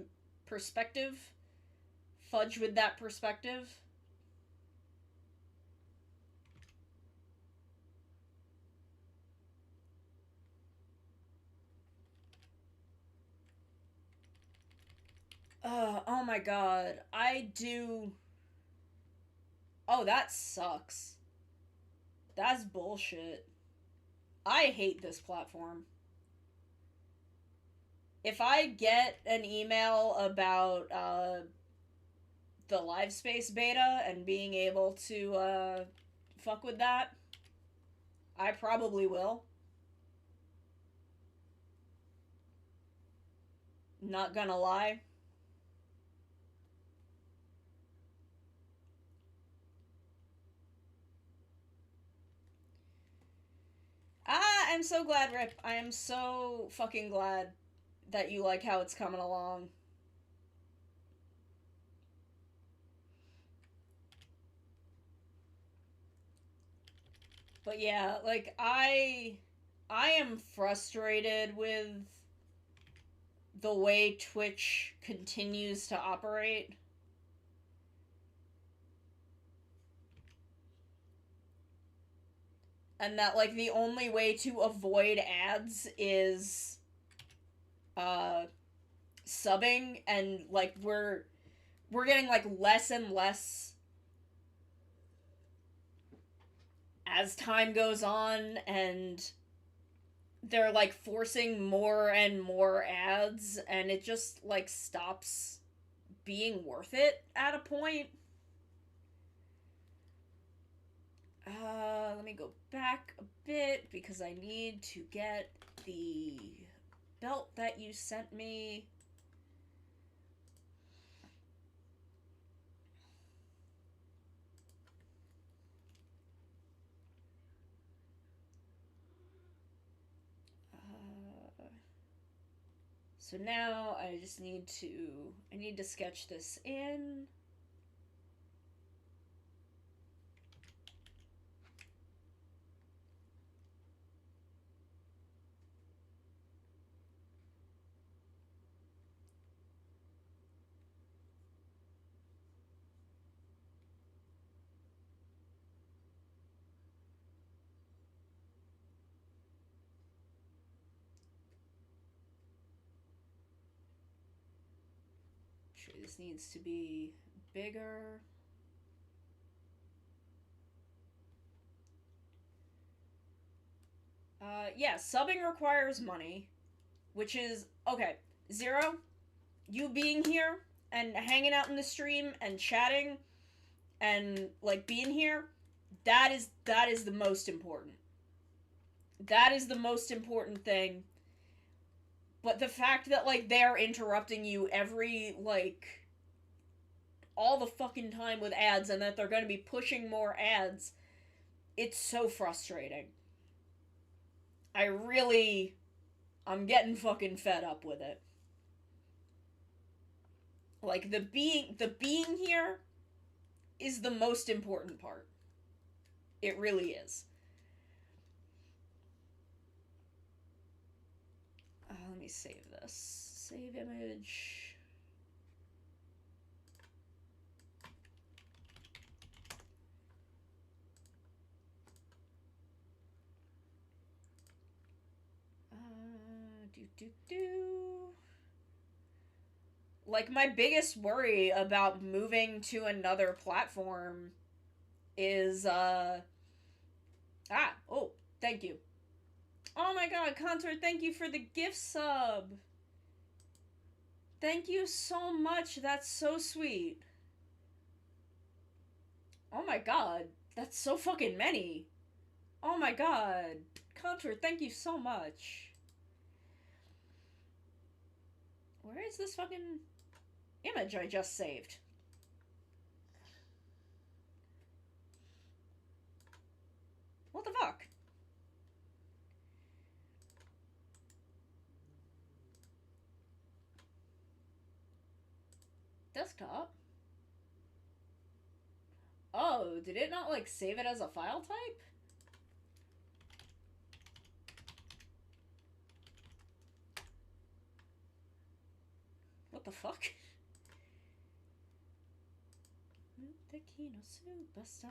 fudge with that perspective. Oh my god. I do... Oh, that sucks. That's bullshit. I hate this platform. If I get an email about, the LiveSpace beta and being able to, fuck with that, I probably will. Not gonna lie. I'm so glad, Rip. I am so fucking glad that you like how it's coming along. But yeah, like, I am frustrated with the way Twitch continues to operate. and that, like, the only way to avoid ads is, subbing, and, like, we're getting, like, less and less as time goes on, and they're, like, forcing more and more ads, and it just, like, stops being worth it at a point. Let me go back a bit, because I need to get the belt that you sent me. So now I just need to sketch this in. Sure, this needs to be bigger. Yeah, subbing requires money, which is, okay, Zero, you being here and hanging out in the stream and chatting and, like, being here, that is the most important. That is the most important thing. But the fact that, like, they're interrupting you every, like, all the fucking time with ads, and that they're gonna be pushing more ads, it's so frustrating. I'm getting fucking fed up with it. Like, the being here is the most important part. It really is. Let me save this. Save image. Like, my biggest worry about moving to another platform is, oh, thank you. Oh my god, Contour, thank you for the gift sub. Thank you so much, that's so sweet. Oh my god, that's so fucking many. Oh my god. Contour, thank you so much. Where is this fucking image I just saved? What the fuck? Desktop? Oh, did it not, like, save it as a file type? What the fuck? Mutekino Superstar.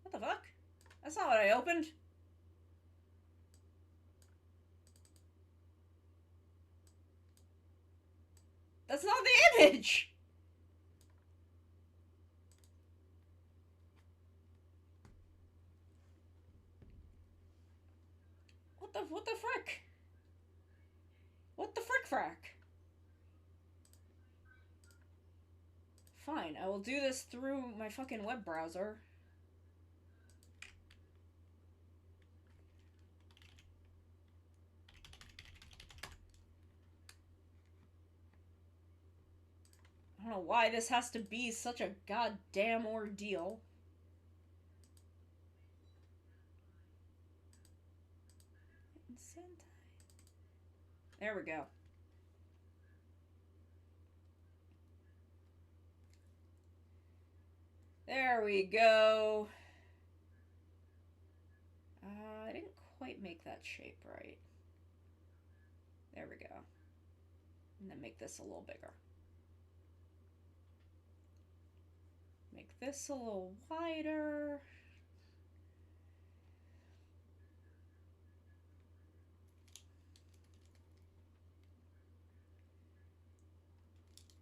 What the fuck? That's not what I opened. That's not the image! What the frick? What the frick frack? Fine, I will do this through my fucking web browser. I don't know why this has to be such a goddamn ordeal. There we go. There we go. I didn't quite make that shape right. There we go. And then make this a little bigger. Make this a little wider.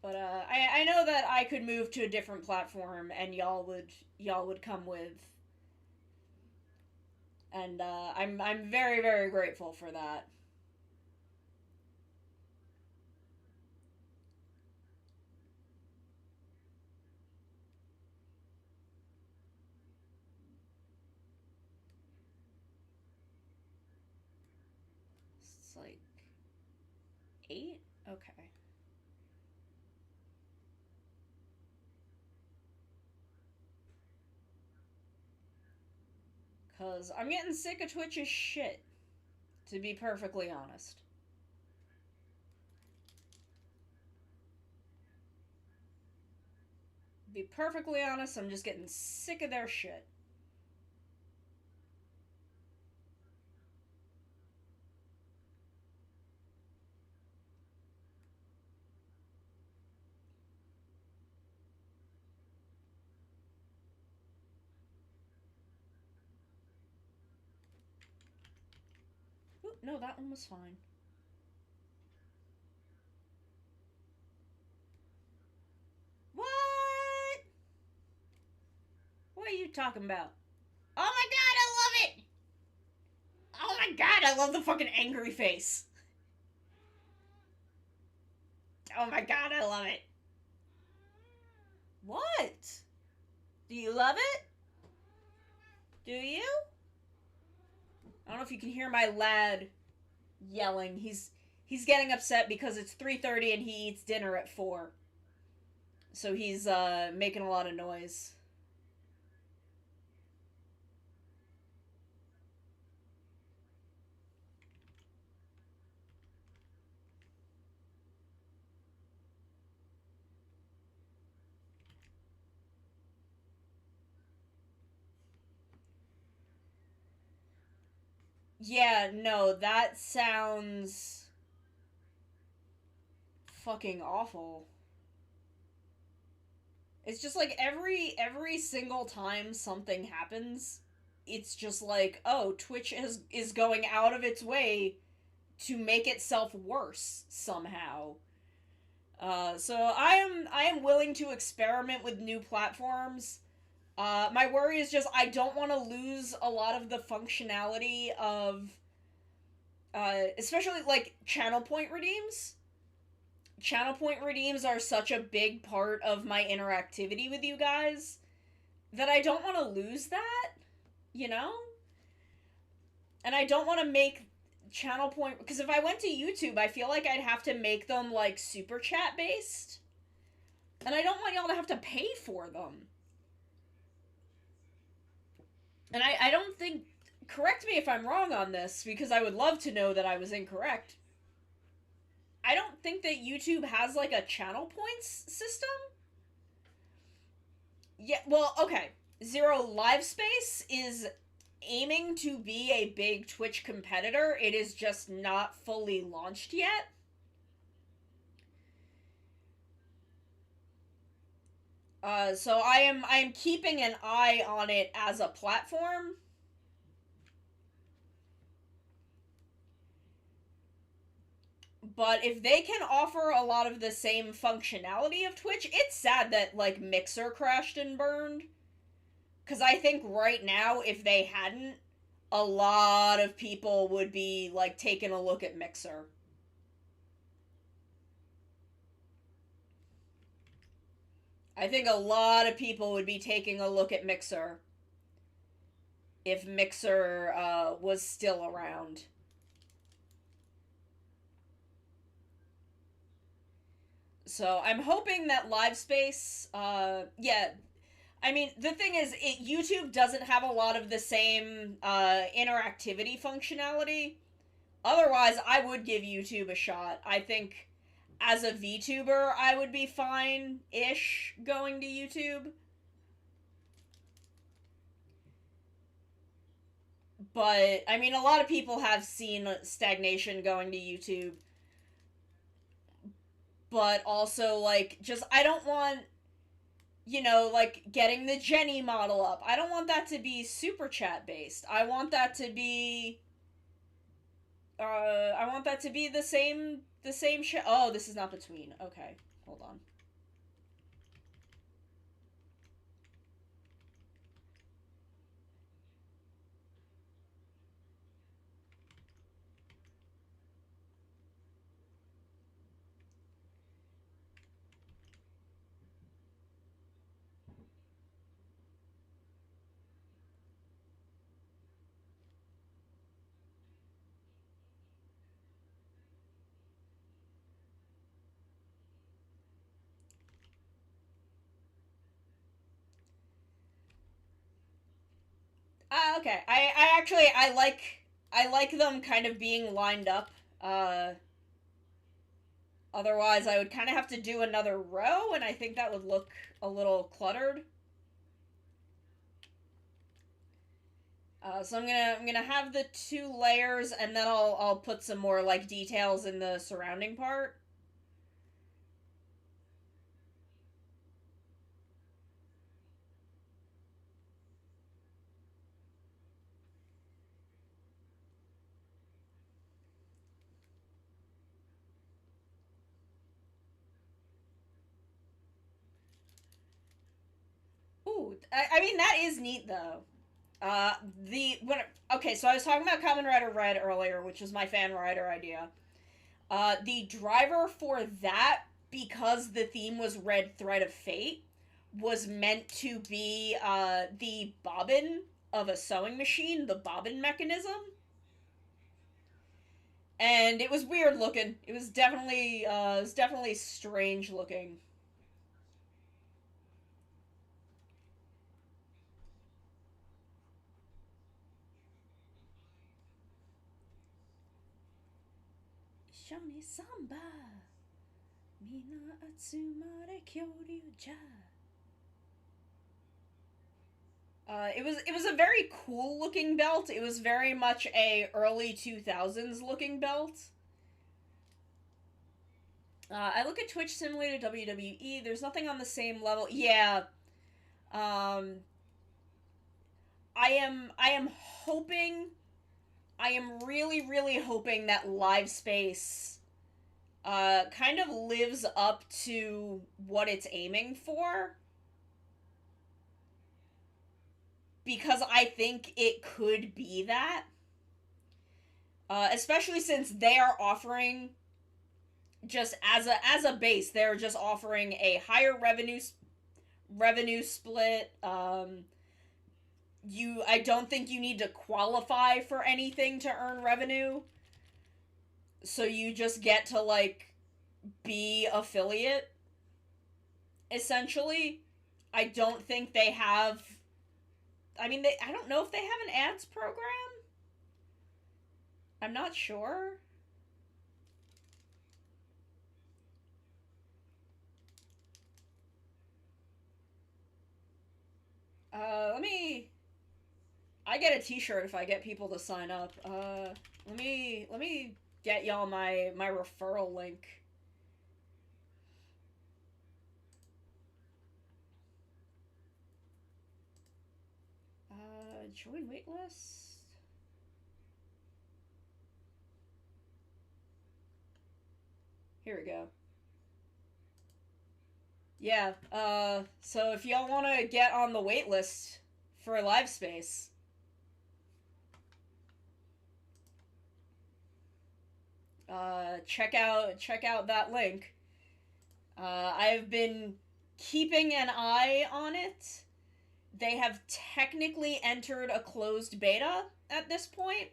But I know that I could move to a different platform and y'all would come with, and I'm very, very grateful for that. It's like 8? Okay. Cause I'm getting sick of Twitch's shit, to be perfectly honest. Be perfectly honest, I'm just getting sick of their shit. Ooh, no, that one was fine. What? What are you talking about? Oh my god, I love it! Oh my god, I love the fucking angry face. Oh my god, I love it. What? Do you love it? Do you? I don't know if you can hear my lad yelling. He's getting upset because it's 3:30 and he eats dinner at 4. So he's making a lot of noise. Yeah, no, that sounds fucking awful. It's just like every single time something happens, it's just like, oh, Twitch is going out of its way to make itself worse somehow. So I am willing to experiment with new platforms. My worry is just I don't want to lose a lot of the functionality of, especially like channel point redeems. Channel point redeems are such a big part of my interactivity with you guys that I don't want to lose that, you know? And I don't want to make channel point, because if I went to YouTube, I feel like I'd have to make them like super chat based. And I don't want y'all to have to pay for them. And I don't think, correct me if I'm wrong on this, because I would love to know that I was incorrect. I don't think that YouTube has like a channel points system. Yeah, well, okay. Zero Live Space is aiming to be a big Twitch competitor. It is just not fully launched yet. So I am keeping an eye on it as a platform. But if they can offer a lot of the same functionality of Twitch, it's sad that like Mixer crashed and burned. Because I think right now, if they hadn't, a lot of people would be like taking a look at Mixer. I think a lot of people would be taking a look at Mixer if Mixer was still around. So I'm hoping that LiveSpace, yeah. I mean, the thing is, YouTube doesn't have a lot of the same interactivity functionality. Otherwise, I would give YouTube a shot. I think as a VTuber, I would be fine-ish going to YouTube. But, I mean, a lot of people have seen stagnation going to YouTube. But also, like, just, I don't want... you know, like getting the Jenny model up. I don't want that to be super chat based. I want that to be the same shit. Oh, this is not between. Okay. Hold on. Okay. I actually I like them kind of being lined up. Otherwise I would kind of have to do another row, and I think that would look a little cluttered. So I'm gonna have the 2 layers, and then I'll put some more like details in the surrounding part. Ooh, I mean that is neat though. Okay, so I was talking about Kamen Rider Red earlier, which was my fan rider idea. The driver for that, because the theme was Red Thread of Fate, was meant to be the bobbin of a sewing machine, the bobbin mechanism. And it was weird looking. It was definitely strange looking. Shoni Samba. Mina Atsumare Kyoryu Ja. It was a very cool looking belt. It was very much a early 2000s looking belt. I look at Twitch similar to WWE. There's nothing on the same level. Yeah. Um, I am hoping, I am really hoping that Live Space kind of lives up to what it's aiming for. Because I think it could be that. Especially since they are offering, just as a base, they're just offering a higher revenue split. I don't think you need to qualify for anything to earn revenue. So you just get to like be affiliate essentially. I don't think they have, I mean, I don't know if they have an ads program. I'm not sure. Let me. I get a T-shirt if I get people to sign up. Let me get y'all my referral link. Join waitlist. Here we go. Yeah, so if y'all want to get on the waitlist for Live Space, check out that link. I've been keeping an eye on it. They have technically entered a closed beta at this point.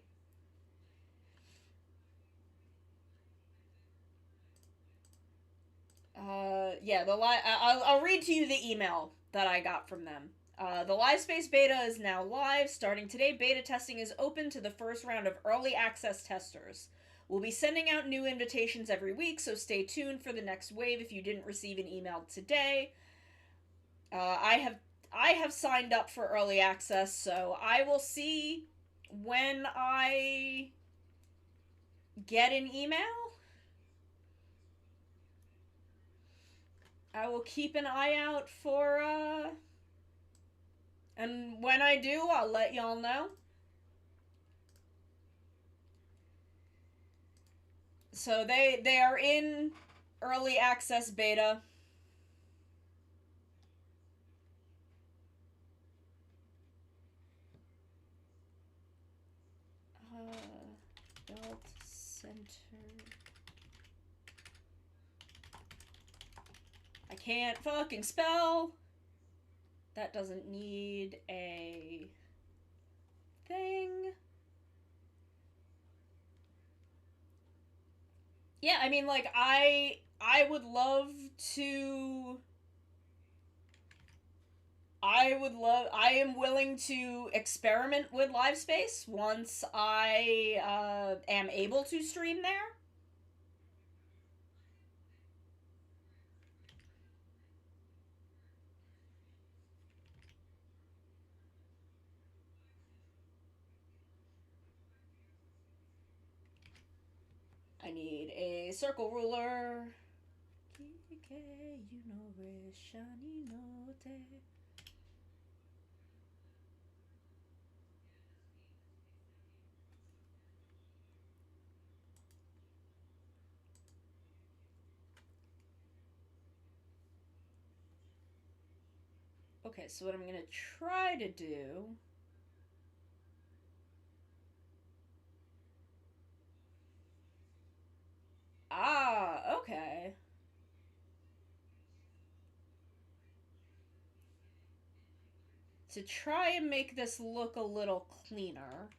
Yeah, I'll read to you the email that I got from them. The Live Space beta is now live. Starting today, beta testing is open to the first round of early access testers. We'll be sending out new invitations every week, so stay tuned for the next wave if you didn't receive an email today. I have signed up for early access, so I will see when I get an email. I will keep an eye out for, and when I do, I'll let y'all know. So they are in early access beta. Belt center. I can't fucking spell. That doesn't need a thing. Yeah, I mean, like, I would love to... I am willing to experiment with live space once I am able to stream there. I need a circle ruler. Okay, so what I'm gonna try to do... Ah, okay. To try and make this look a little cleaner...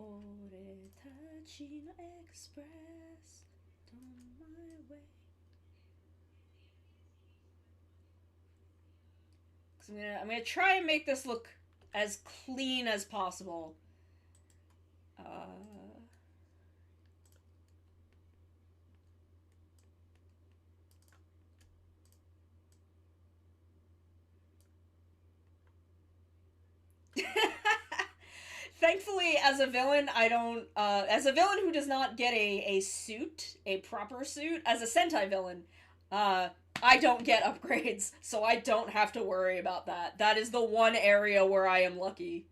Oretachi no Express, on my way. So I'm gonna try and make this look as clean as possible. Thankfully, as a villain, I don't, as a villain who does not get a suit, a proper suit, as a Sentai villain, I don't get upgrades, so I don't have to worry about that. That is the one area where I am lucky.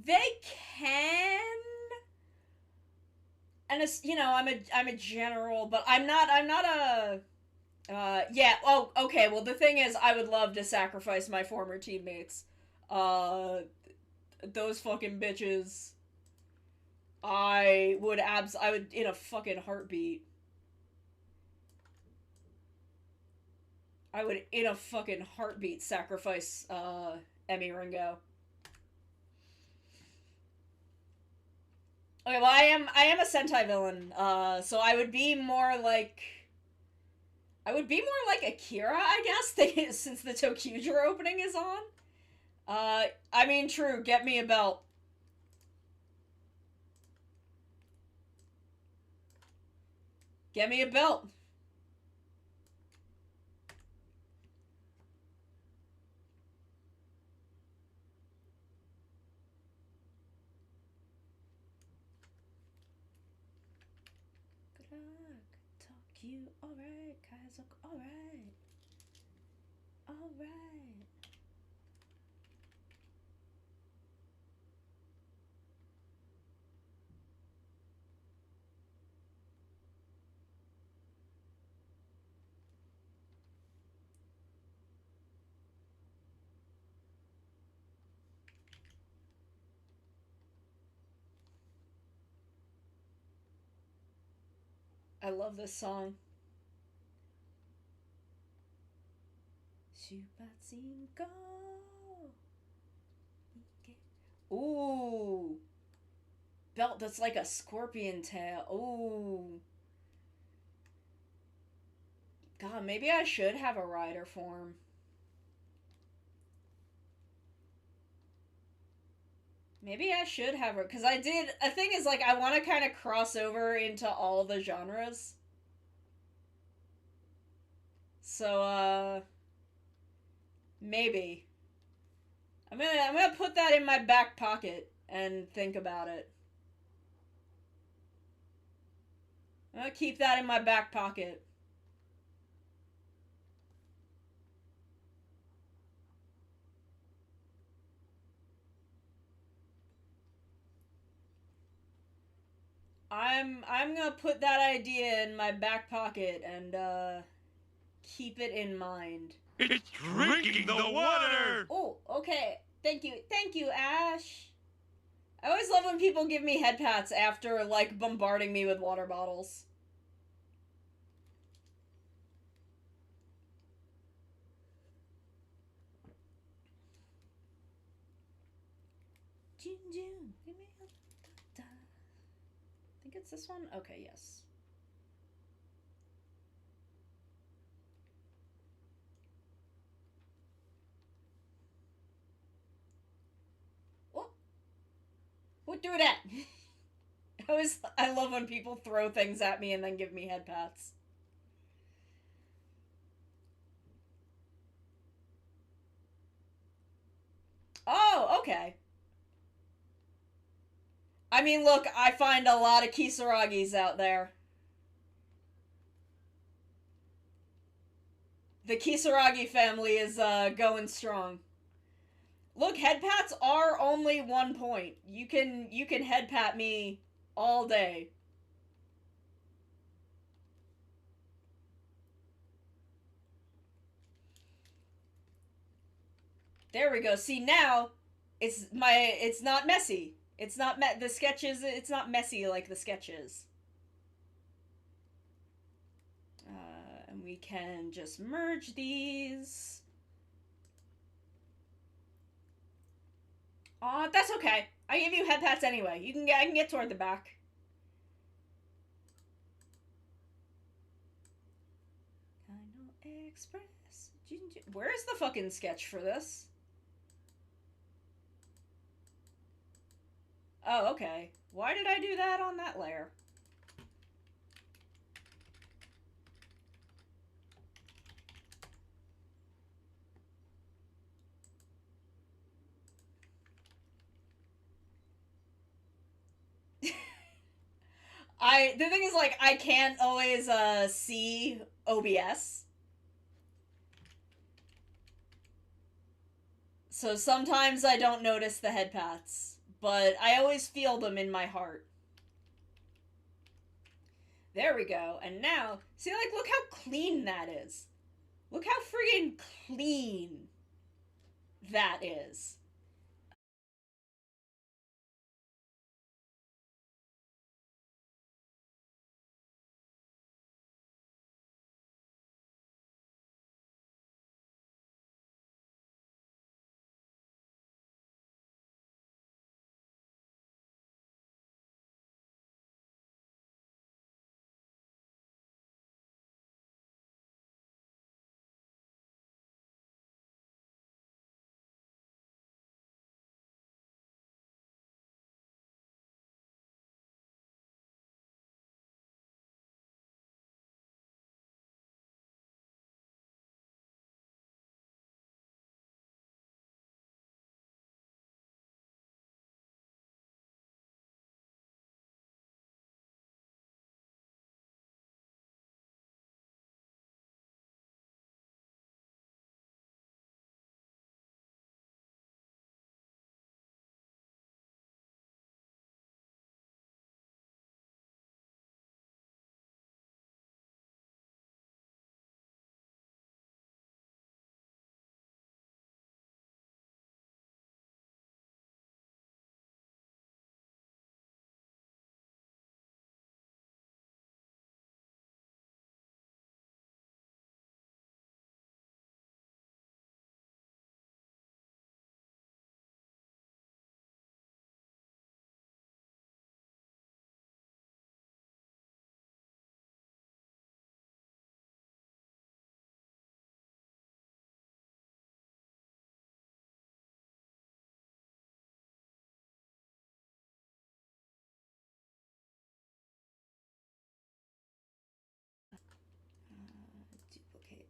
They can, and it's, you know, I'm a general, but I'm not a. Yeah. Oh, okay. Well, the thing is, I would love to sacrifice my former teammates. Those fucking bitches. I would in a fucking heartbeat. I would in a fucking heartbeat sacrifice Emi Ringo. Okay, well, I am a Sentai villain, so I would be more like Akira, I guess, since the Tokujiro opening is on. I mean, true, get me a belt. Get me a belt. You alright, Kaizoku, alright. Alright. I love this song. Ooh. Belt that's like a scorpion tail. Ooh. God, maybe I should have a rider form. Maybe I should have her, because I did. A thing is, like, I want to kind of cross over into all the genres. So, maybe. I'm gonna put that in my back pocket and think about it. I'm gonna keep that in my back pocket. I'm gonna put that idea in my back pocket and keep it in mind. It's drinking the water! Oh, okay. Thank you, Ash. I always love when people give me head pats after, like, bombarding me with water bottles. June, June, give me a... I think it's this one? Okay, yes. Who threw that? I love when people throw things at me and then give me head pats. Oh, okay. I mean, look, I find a lot of Kisaragis out there. The Kisaragi family is going strong. Look, head pats are only 1 point. You can head pat me all day. There we go. See, now it's not messy. It's not the sketches. It's not messy like the sketches. And we can just merge these. Aw, that's okay. I give you head pats anyway. I can get toward the back. Kino Express. Where's the fucking sketch for this? Oh, okay. Why did I do that on that layer? The thing is, like, I can't always see OBS. So sometimes I don't notice the head pats, but I always feel them in my heart. There we go. And now, see, like, look how clean that is. Look how friggin' clean that is.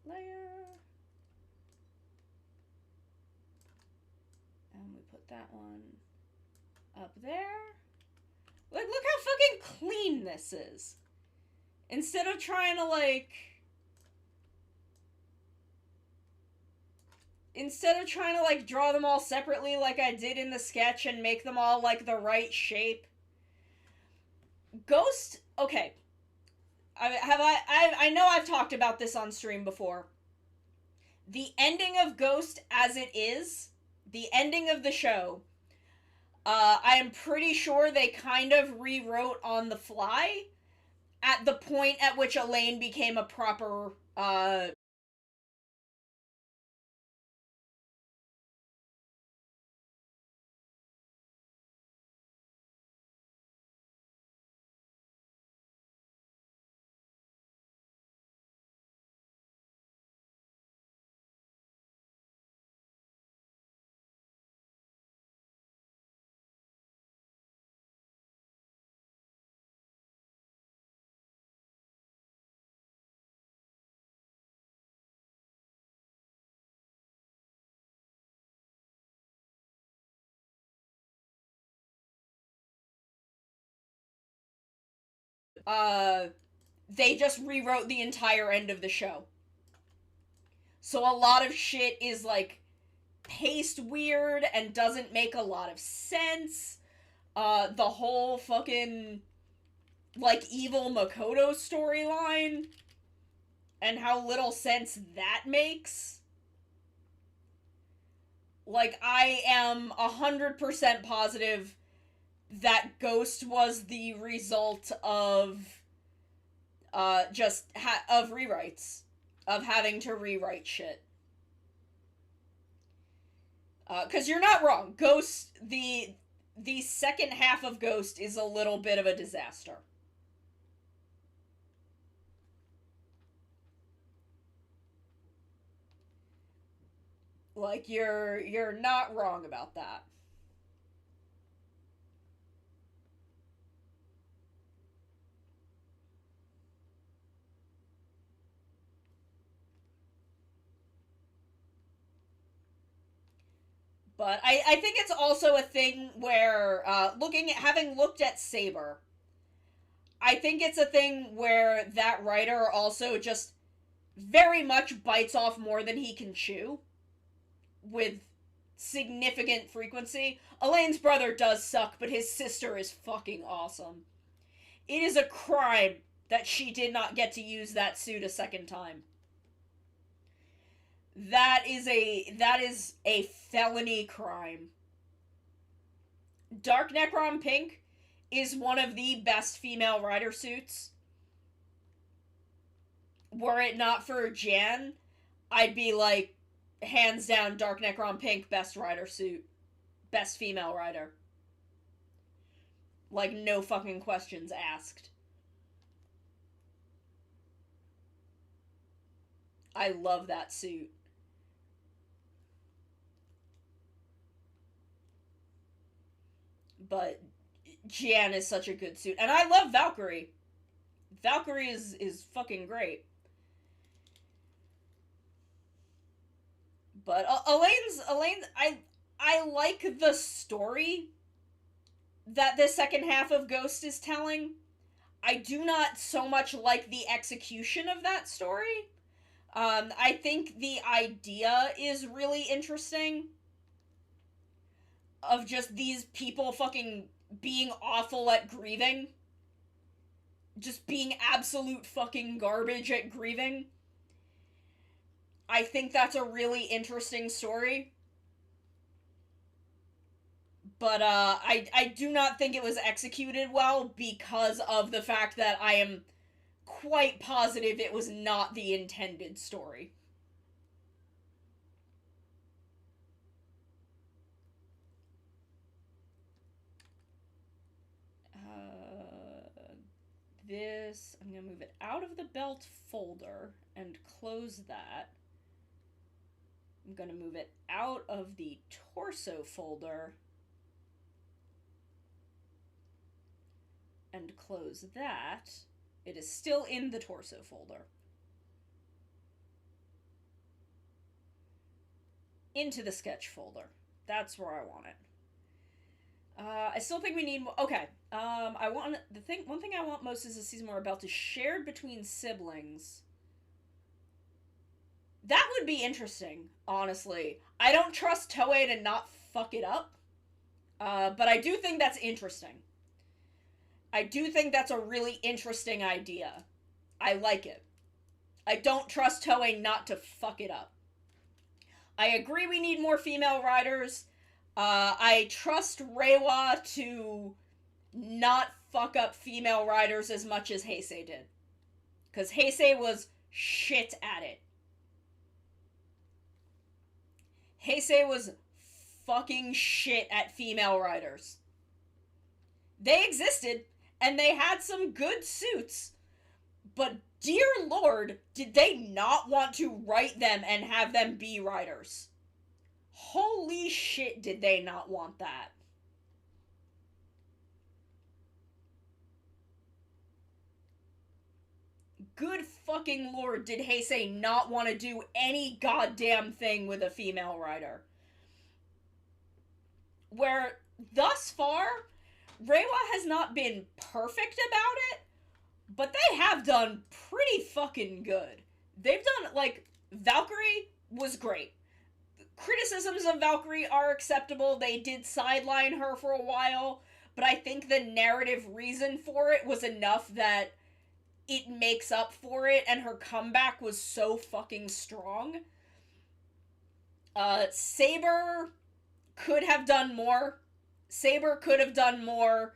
layer. And we put that one up there. Like, look how fucking clean this is. Instead of trying to, like... Instead of trying to, like, draw them all separately like I did in the sketch and make them all, like, the right shape. Ghost... Okay. I know I've talked about this on stream before. The ending of Ghost as it is, the ending of the show, I am pretty sure they kind of rewrote on the fly at the point at which Elaine became a proper, they just rewrote the entire end of the show. So a lot of shit is, like, paced weird and doesn't make a lot of sense. The whole fucking, like, evil Makoto storyline and how little sense that makes. Like, I am 100% positive that Ghost was the result of, of rewrites. Of having to rewrite shit. Because you're not wrong. Ghost, the second half of Ghost is a little bit of a disaster. Like, you're not wrong about that. But I think it's also a thing where, having looked at Saber, I think it's a thing where that writer also just very much bites off more than he can chew. With significant frequency. Elaine's brother does suck, but his sister is fucking awesome. It is a crime that she did not get to use that suit a second time. That is a felony crime. Dark Necron Pink is one of the best female rider suits. Were it not for Jan, I'd be like, hands down, Dark Necron Pink, best rider suit. Best female rider. Like, no fucking questions asked. I love that suit. But Jan is such a good suit. And I love Valkyrie. Valkyrie is fucking great. But Elaine, I like the story that the second half of Ghost is telling. I do not so much like the execution of that story. I think the idea is really interesting. Of just these people fucking being awful at grieving. Just being absolute fucking garbage at grieving. I think that's a really interesting story. But, I do not think it was executed well because of the fact that I am quite positive it was not the intended story. I'm gonna move it out of the belt folder and close that. I'm gonna move it out of the torso folder and close that. It is still in the torso folder. into the sketch folder. That's where I want it. I still think we need more. Okay. I want one thing I want most is a season where a belt is shared between siblings. That would be interesting, honestly. I don't trust Toei to not fuck it up. But I do think that's interesting. I do think that's a really interesting idea. I like it. I don't trust Toei not to fuck it up. I agree we need more female writers. I trust Reiwa to not fuck up female writers as much as Heisei did. Because Heisei was shit at it. Heisei was fucking shit at female writers. They existed, and they had some good suits, but dear lord, did they not want to write them and have them be writers. Holy shit, did they not want that. Good fucking lord, did Heisei not want to do any goddamn thing with a female writer. Where, thus far, Reiwa has not been perfect about it, but they have done pretty fucking good. They've done, like, Valkyrie was great. Criticisms of Valkyrie are acceptable. They did sideline her for a while, but I think the narrative reason for it was enough that it makes up for it, and her comeback was so fucking strong. Saber could have done more. Saber could have done more,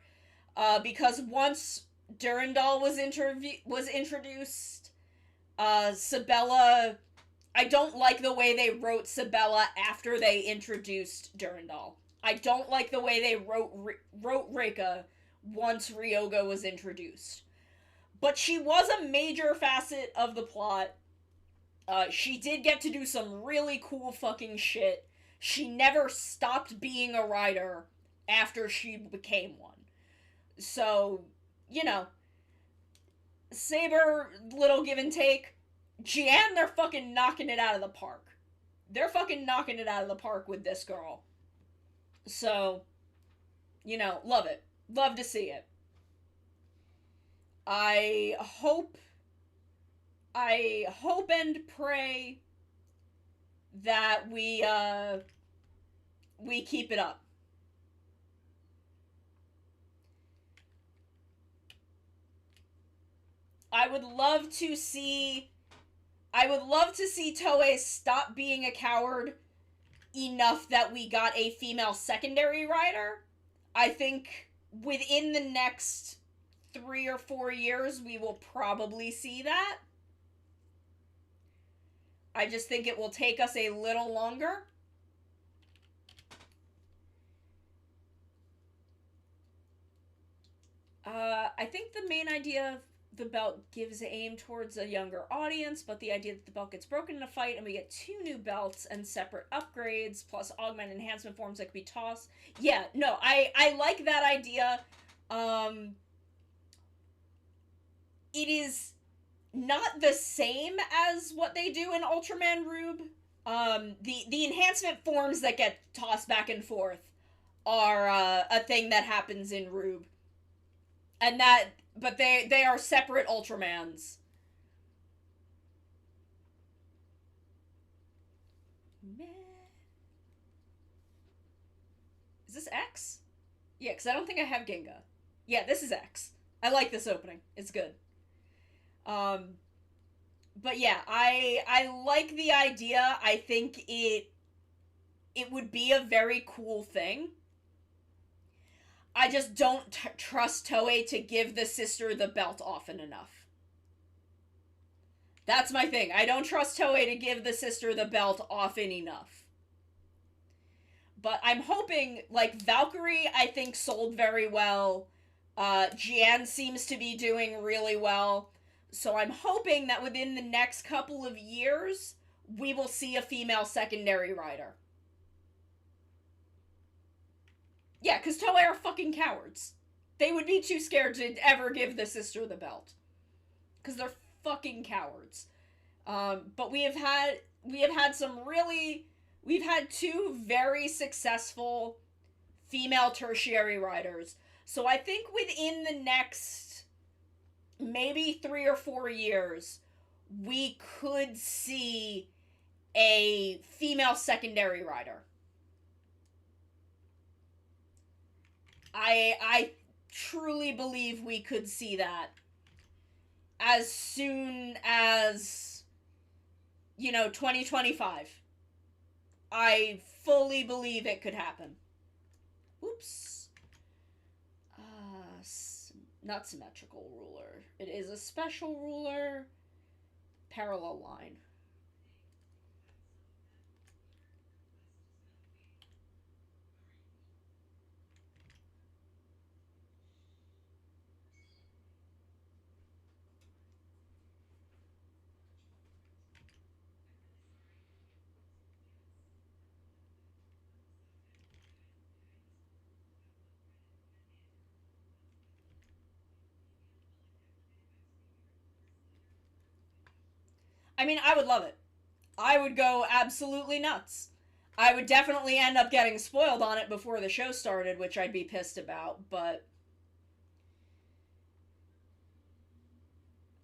because once Durandal was introduced, Sabella, I don't like the way they wrote Sabella after they introduced Durandal. I don't like the way they wrote Reika once Ryoga was introduced. But she was a major facet of the plot. She did get to do some really cool fucking shit. She never stopped being a writer after she became one. So, you know, Saber, little give and take. Jian, they're fucking knocking it out of the park. They're fucking knocking it out of the park with this girl. So, you know, love it. Love to see it. I hope and pray that we keep it up. I would love to see Toei stop being a coward enough that we got a female secondary writer. I think within the next 3 or 4 years, we will probably see that. I just think it will take us a little longer. I think the main idea of the belt gives aim towards a younger audience, but the idea that the belt gets broken in a fight and we get 2 new belts and separate upgrades, plus augment enhancement forms that could be tossed. Yeah, no, I like that idea. It is not the same as what they do in Ultraman Rube. The enhancement forms that get tossed back and forth are a thing that happens in Rube. And but they are separate Ultramans. Is this X? Yeah, because I don't think I have Genga. Yeah, this is X. I like this opening. It's good. But yeah, I like the idea. I think it would be a very cool thing. I just don't trust Toei to give the sister the belt often enough. That's my thing. I don't trust Toei to give the sister the belt often enough. But I'm hoping, like, Valkyrie, I think, sold very well. Jian seems to be doing really well. So I'm hoping that within the next couple of years, we will see a female secondary writer. Yeah, because Toei are fucking cowards. They would be too scared to ever give the sister the belt. Because they're fucking cowards. But we have had some really We've had two very successful female tertiary writers. So I think within the next maybe 3 or 4 years, we could see a female secondary writer. I truly believe we could see that as soon as 2025. I fully believe it could happen. Oops. Not symmetrical ruler. It is a special ruler. Parallel line. I mean, I would love it. I would go absolutely nuts. I would definitely end up getting spoiled on it before the show started, which I'd be pissed about, but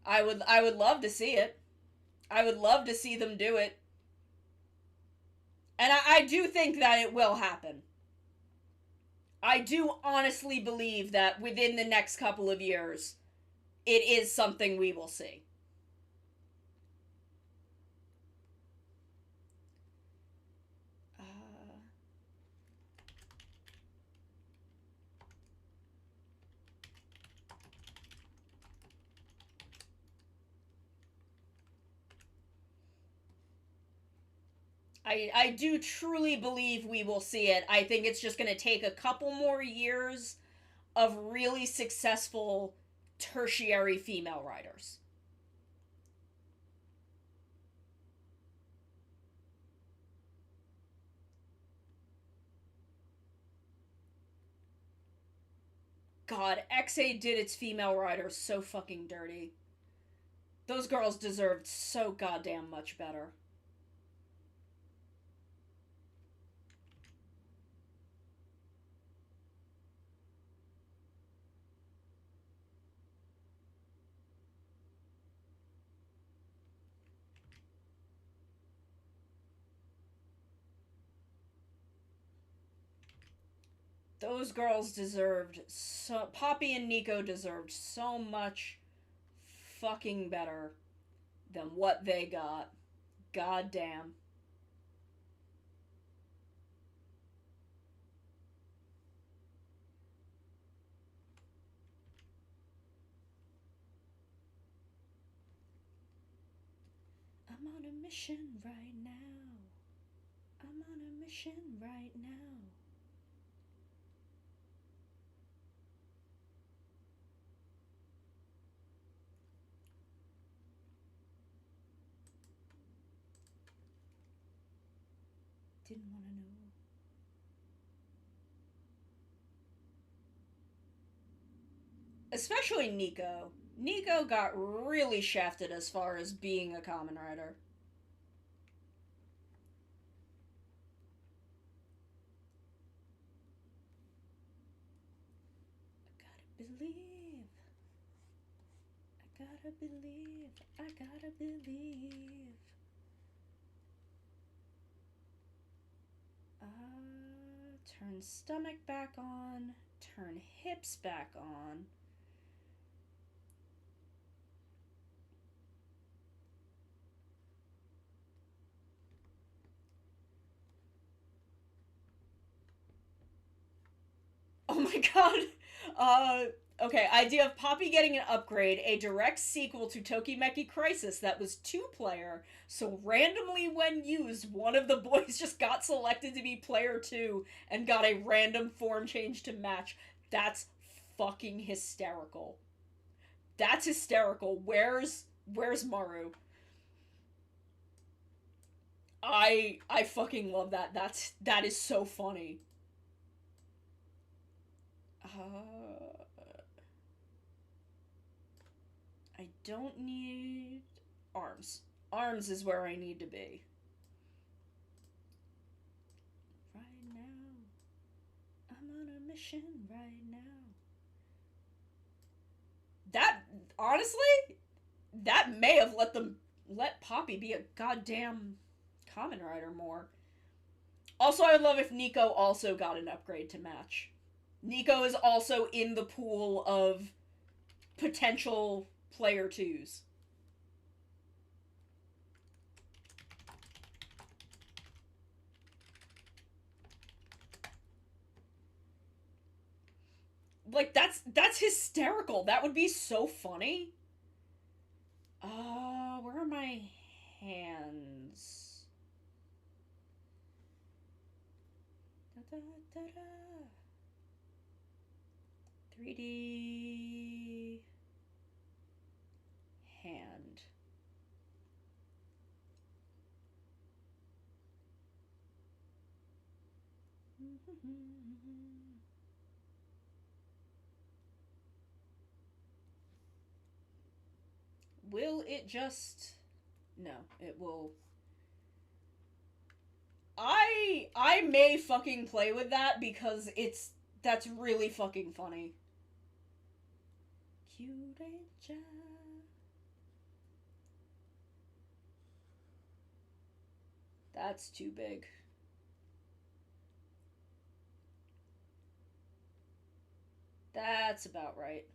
I would love to see it. I would love to see them do it. And I do think that it will happen. I do honestly believe that within the next couple of years, it is something we will see. I do truly believe we will see it. I think it's just going to take a couple more years of really successful tertiary female writers. God, XA did its female writers so fucking dirty. Those girls deserved so goddamn much better. Those girls deserved so. Poppy and Nico deserved so much fucking better than what they got. God damn. I'm on a mission right now. I'm on a mission right now. Didn't want to know. Especially Nico. Nico got really shafted as far as being a Kamen Rider. I gotta believe. I gotta believe. I gotta believe. Turn stomach back on. Turn hips back on. Oh my god. Okay, idea of Poppy getting an upgrade, a direct sequel to Tokimeki Crisis that was 2-player, so randomly when used, one of the boys just got selected to be player 2 and got a random form change to match. That's fucking hysterical. That's hysterical. Where's Maru? I fucking love that. That is so funny. I don't need arms. Arms is where I need to be. passion right now. That, honestly, that may have let Poppy be a goddamn Kamen Rider more. Also, I would love if Nico also got an upgrade to match. Nico is also in the pool of potential player 2s. Like, that's hysterical. That would be so funny. Where are my hands? Da, da, da, da. 3D hand. Will it just... No, it will... I may fucking play with that because that's really fucking funny. Kyureja. That's too big. That's about right.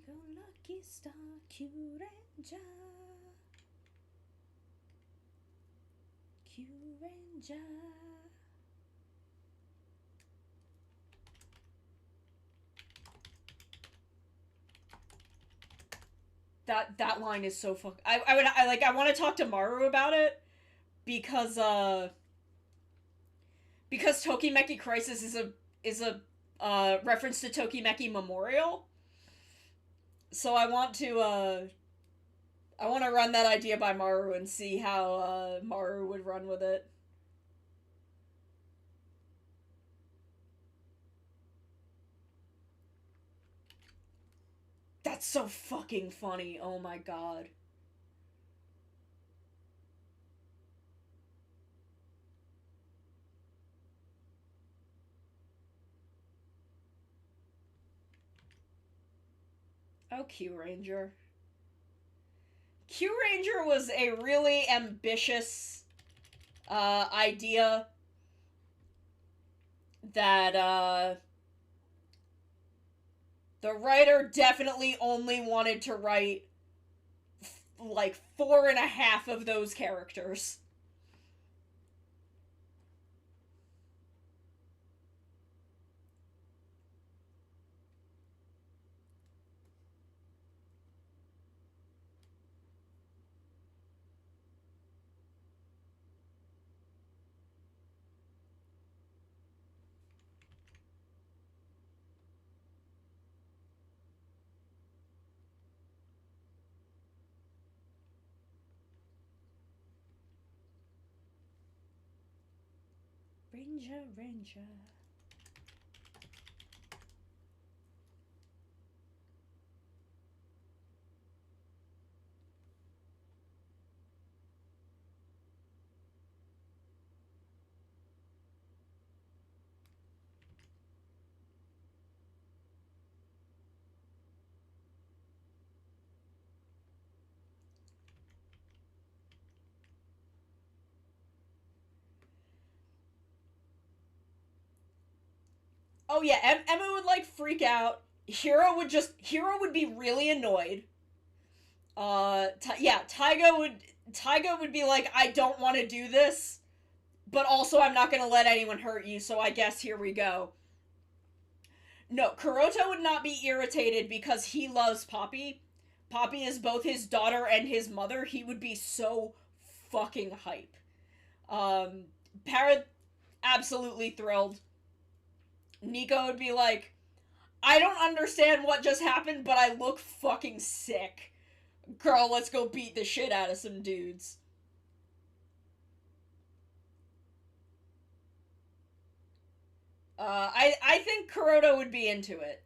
Your lucky star, Kyurenja. Kyurenja. That line is so fuck. I want to talk to Maru about it because Tokimeki Crisis is a reference to Tokimeki Memorial. So I want to run that idea by Maru and see how Maru would run with it. That's so fucking funny. Oh my god. Oh, Q Ranger. Q Ranger was a really ambitious idea that the writer definitely only wanted to write like 4.5 of those characters. Ranger. Oh yeah, Emma would like freak out. Hiro would be really annoyed. Taiga would be like, I don't want to do this, but also I'm not gonna let anyone hurt you, so I guess here we go. No, Kuroto would not be irritated because he loves Poppy. Poppy is both his daughter and his mother. He would be so fucking hype. absolutely thrilled. Nico would be like, I don't understand what just happened, but I look fucking sick. Girl, let's go beat the shit out of some dudes. I think Kuroda would be into it.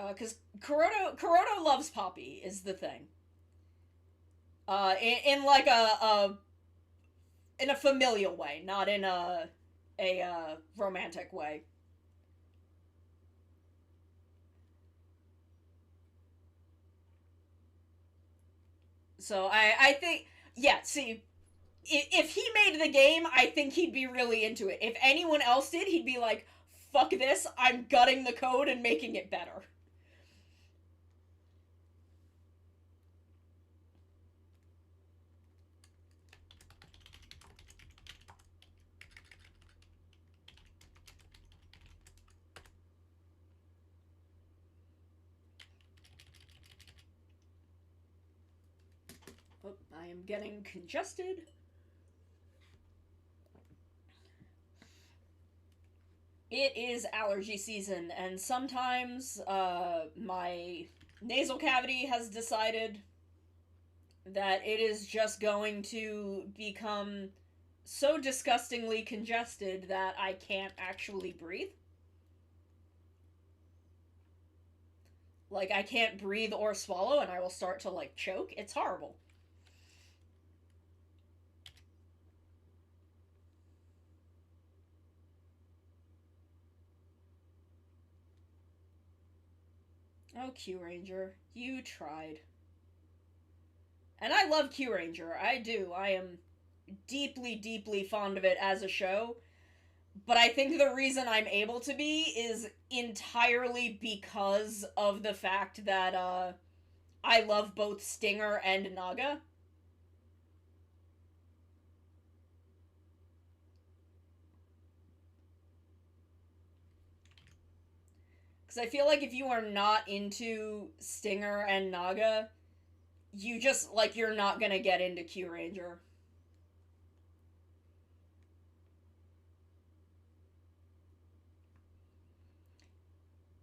Because Kuroda loves Poppy, is the thing. In like in a familial way, not in a romantic way. So I think, yeah, see, if he made the game, I think he'd be really into it. If anyone else did, he'd be like, fuck this, I'm gutting the code and making it better. Oh, I am getting congested. It is allergy season, and sometimes my nasal cavity has decided that it is just going to become so disgustingly congested that I can't actually breathe. Like, I can't breathe or swallow, and I will start to, like, choke. It's horrible. Oh, Q Ranger, you tried. And I love Q Ranger. I do. I am deeply, deeply fond of it as a show. But I think the reason I'm able to be is entirely because of the fact that I love both Stinger and Naga. Because I feel like if you are not into Stinger and Naga, you just, like, you're not gonna get into Q Ranger.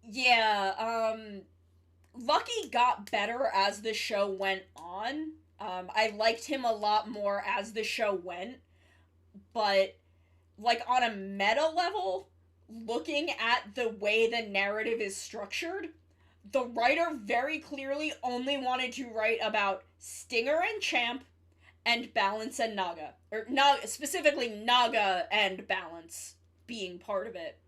Yeah, Lucky got better as the show went on. I liked him a lot more as the show went, but, like, on a meta level, looking at the way the narrative is structured, the writer very clearly only wanted to write about Stinger and Champ and Balance and Naga. Or specifically Naga and Balance being part of it.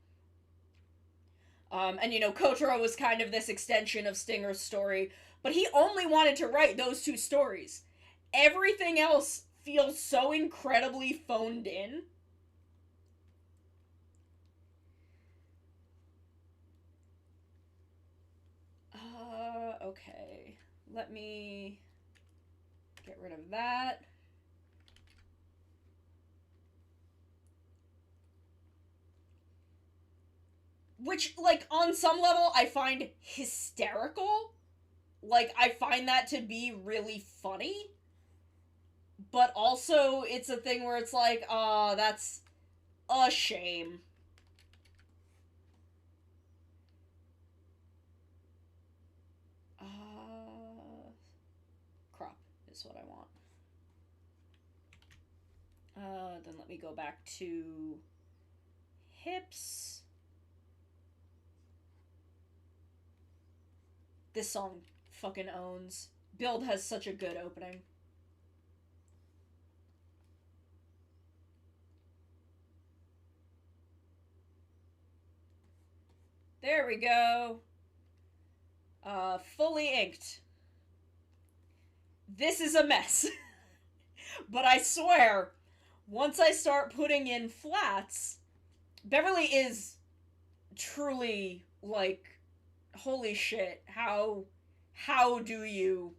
And, you know, Kotaro was kind of this extension of Stinger's story, but he only wanted to write those two stories. Everything else feels so incredibly phoned in. Okay. Let me get rid of that. Which, like, on some level, I find hysterical. Like, I find that to be really funny. But also, it's a thing where it's like, that's a shame. Crop is what I want. Then let me go back to hips. This song fucking owns. Build has such a good opening. There we go. Fully inked. This is a mess. But I swear, once I start putting in flats, Beverly is truly, like, holy shit, how do you?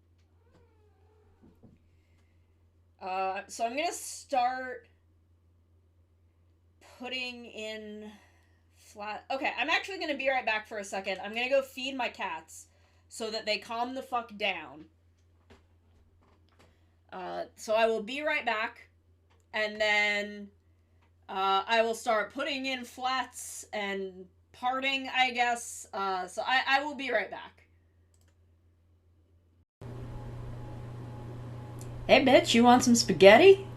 So I'm gonna start putting in flat. Okay, I'm actually gonna be right back for a second. I'm gonna go feed my cats. so that they calm the fuck down. So I will be right back, and then I will start putting in flats and parting, I guess. So I will be right back. Hey bitch, you want some spaghetti?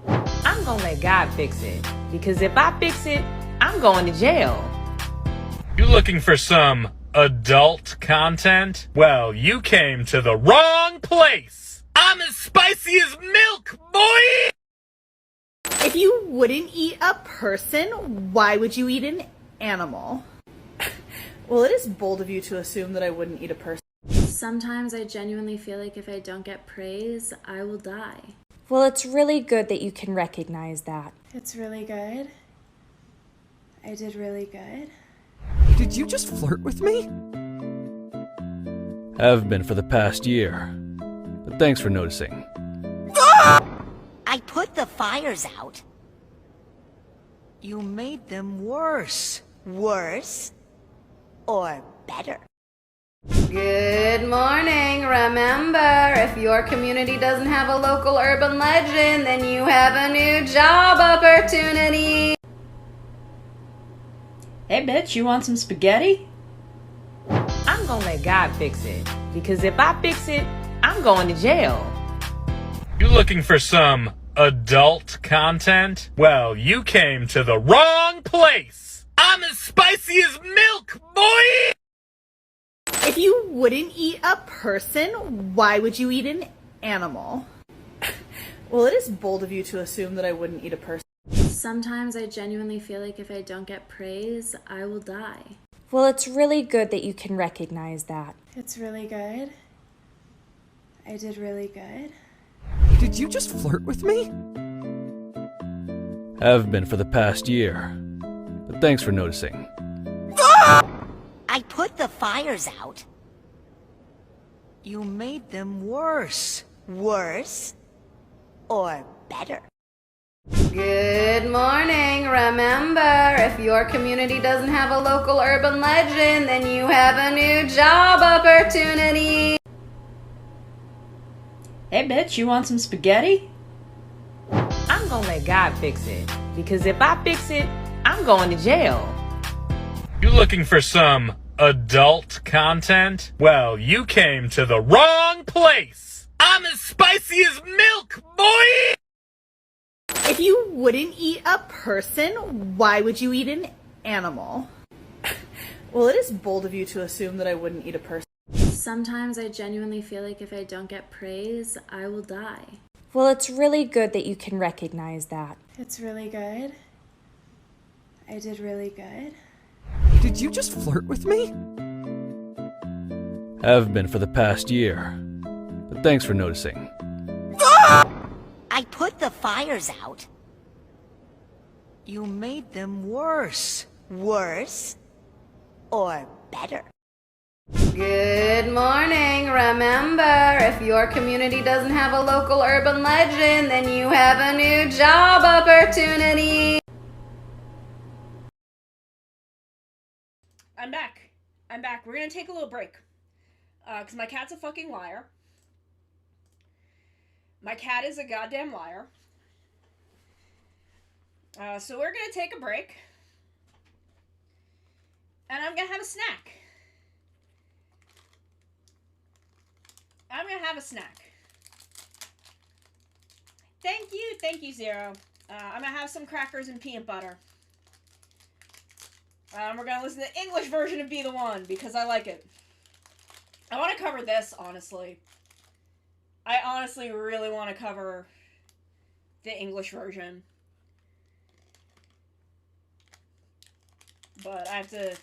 I'm gonna let God fix it, because if I fix it, I'm going to jail. You looking for some adult content? Well, you came to the wrong place. I'm as spicy as milk, boy! If you wouldn't eat a person, why would you eat an animal? Well, it is bold of you to assume that I wouldn't eat a person. Sometimes I genuinely feel like if I don't get praise, I will die. Well, it's really good that you can recognize that. It's really good. I did really good. Did you just flirt with me? Have been for the past year. But thanks for noticing. I put the fires out. You made them worse. Worse? Or better? Good morning. Remember, if your community doesn't have a local urban legend, then you have a new job opportunity. Hey bitch, you want some spaghetti? I'm gonna let God fix it, because if I fix it, I'm going to jail. You looking for some adult content? Well, you came to the wrong place. I'm as spicy as milk, boy! If you wouldn't eat a person, why would you eat an animal? Well, it is bold of you to assume that I wouldn't eat a person. Sometimes I genuinely feel like if I don't get praise, I will die. Well, it's really good that you can recognize that. It's really good. I did really good. Did you just flirt with me? Have been for the past year. But thanks for noticing. I put the fires out. You made them worse. Worse? Or better? Good morning. Remember, if your community doesn't have a local urban legend, then you have a new job opportunity. Hey bitch, you want some spaghetti? I'm gonna let God fix it, because if I fix it, I'm going to jail. You looking for some adult content? Well, you came to the wrong place. I'm as spicy as milk, boy! If you wouldn't eat a person, why would you eat an animal? Well, it is bold of you to assume that I wouldn't eat a person. Sometimes I genuinely feel like if I don't get praise, I will die. Well, it's really good that you can recognize that. It's really good. I did really good. Did you just flirt with me? Have been for the past year. But thanks for noticing. I put the fires out. You made them worse. Worse? Or better? Good morning. Remember, if your community doesn't have a local urban legend, then you have a new job opportunity. I'm back. We're gonna take a little break. Because my cat's a fucking liar. My cat is a goddamn liar. So we're gonna take a break. And I'm gonna have a snack. Thank you, Zero. I'm gonna have some crackers and peanut butter. We're gonna listen to the English version of Be the One, because I like it. I want to cover this, honestly. I honestly really want to cover the English version. But I have to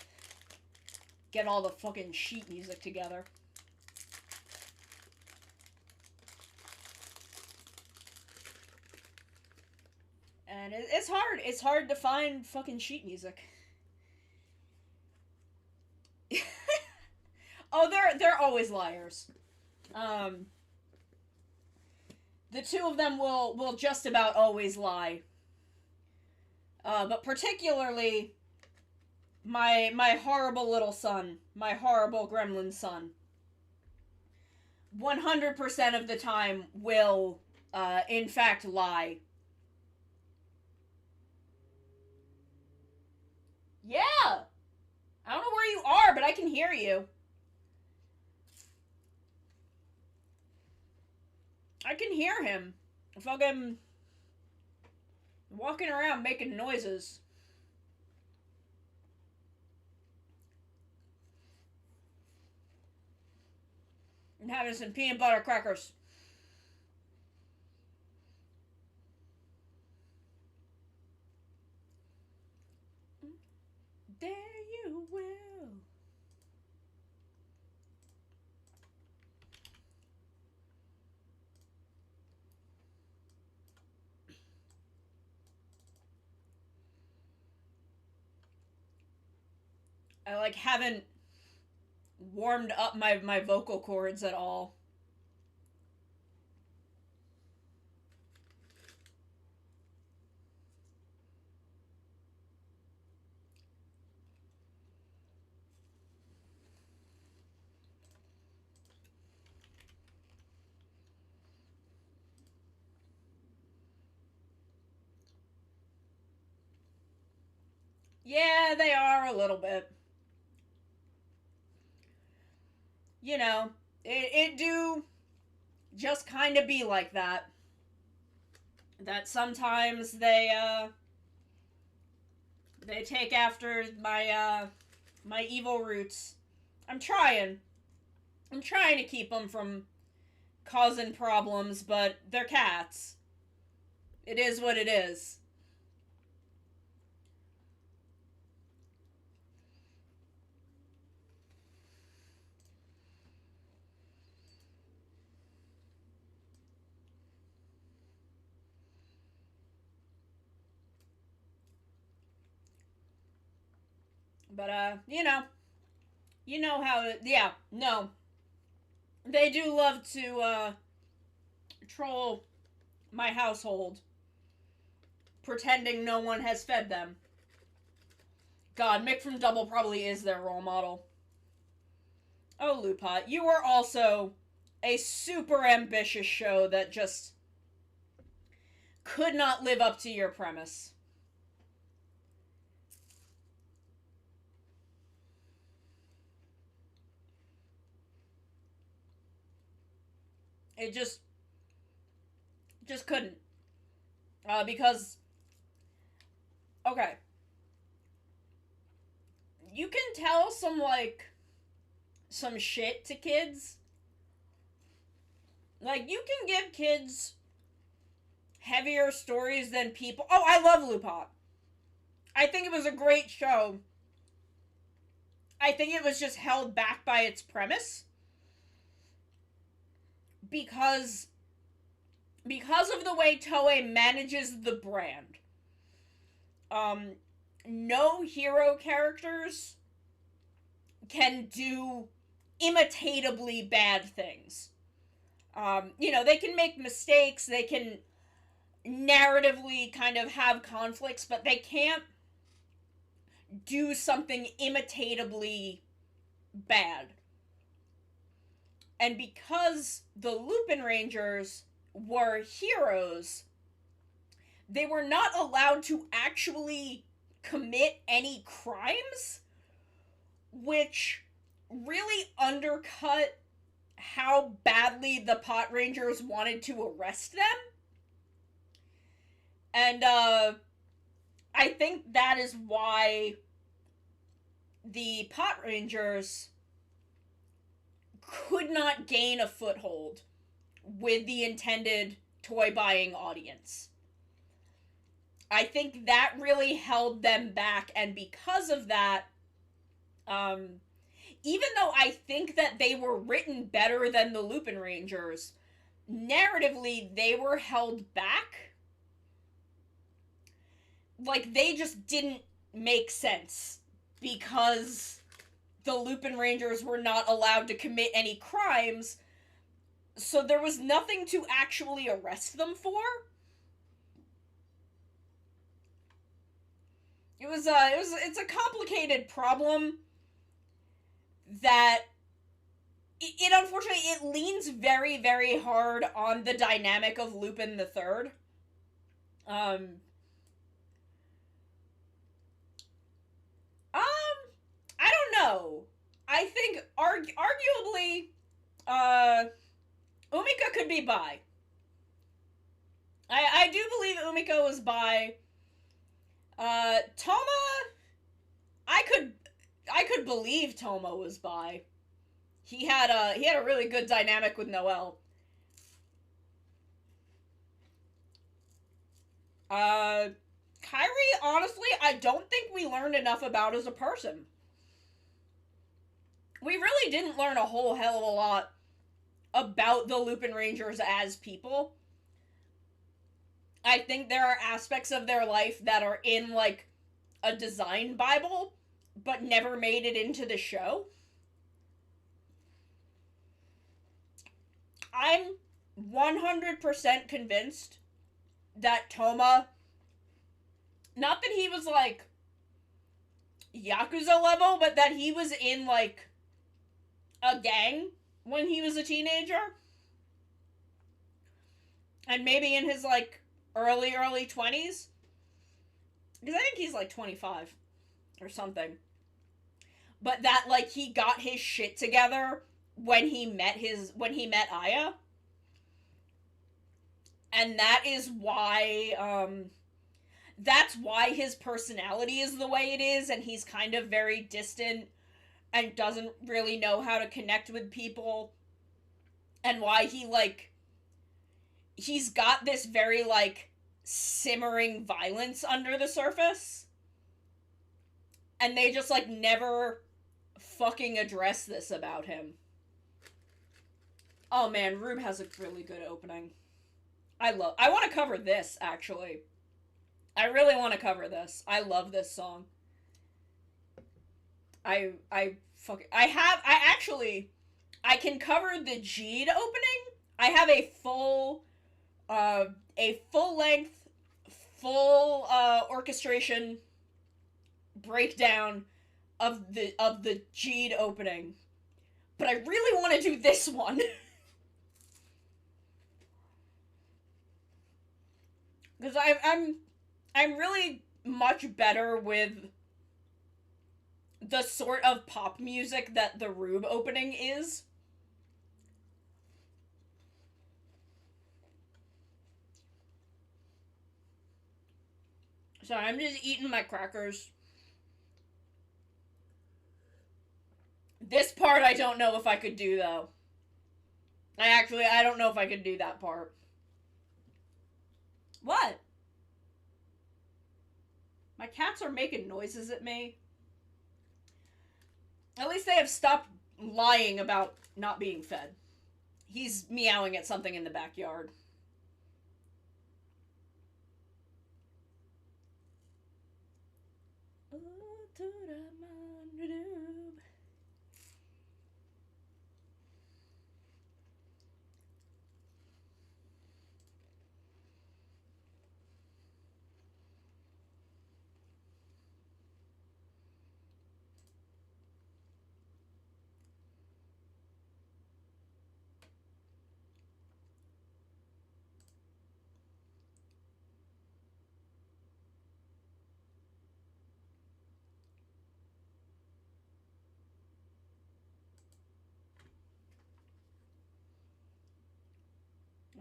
get all the fucking sheet music together. And it's hard. It's hard to find fucking sheet music. Oh, they're always liars. The two of them will just about always lie. But particularly My horrible little son. My horrible gremlin son. 100% of the time will, in fact, lie. Yeah! I don't know where you are, but I can hear you. I can hear him. Fucking walking around making noises. And having some peanut butter crackers. There you will. I like haven't warmed up my vocal cords at all. Yeah, they are a little bit. You know, it do just kind of be like that. That sometimes they take after my evil roots. I'm trying to keep them from causing problems, but they're cats. It is what it is. But, you know how it, yeah, no. They do love to, troll my household, pretending no one has fed them. God, Mick from Double probably is their role model. Oh, Lupot, you were also a super ambitious show that just could not live up to your premise. It just couldn't. Because, okay. You can tell some shit to kids. Like, you can give kids heavier stories than people. Oh, I love Lupot. I think it was a great show. I think it was just held back by its premise. Because of the way Toei manages the brand. No hero characters can do imitatably bad things. They can make mistakes, they can narratively kind of have conflicts, but they can't do something imitatably bad. And because the Lupin Rangers were heroes, they were not allowed to actually commit any crimes, which really undercut how badly the Pot Rangers wanted to arrest them. And, I think that is why the Pot Rangers could not gain a foothold with the intended toy-buying audience. I think that really held them back, and because of that, even though I think that they were written better than the Lupin Rangers, narratively, they were held back. Like, they just didn't make sense, because the Lupin Rangers were not allowed to commit any crimes, so there was nothing to actually arrest them for. It's a complicated problem that it unfortunately, it leans very, very hard on the dynamic of Lupin the Third. I don't know. I think arguably, Umika could be bi. I do believe Umika was bi. Toma, I could believe Toma was bi. He had a really good dynamic with Noelle. Kyrie, honestly, I don't think we learned enough about as a person. We really didn't learn a whole hell of a lot about the Lupin Rangers as people. I think there are aspects of their life that are in, like, a design bible, but never made it into the show. I'm 100% convinced that Toma, not that he was, like, Yakuza level, but that he was in, like, a gang when he was a teenager. And maybe in his, like, early 20s. Because I think he's, like, 25 or something. But that, like, he got his shit together when he met Aya. And that is why, that's why his personality is the way it is, and he's kind of very distant and doesn't really know how to connect with people. And why he, like, he's got this very, like, simmering violence under the surface. And they just, like, never fucking address this about him. Oh man, Rube has a really good opening. I want to cover this, actually. I really want to cover this. I love this song. I can cover the Jeed opening. I have a full-length, orchestration breakdown of the Jeed opening. But I really want to do this one. Because I'm really much better with the sort of pop music that the Rube opening is. So I'm just eating my crackers. This part I don't know if I could do, though. I don't know if I could do that part. What? My cats are making noises at me. At least they have stopped lying about not being fed. He's meowing at something in the backyard.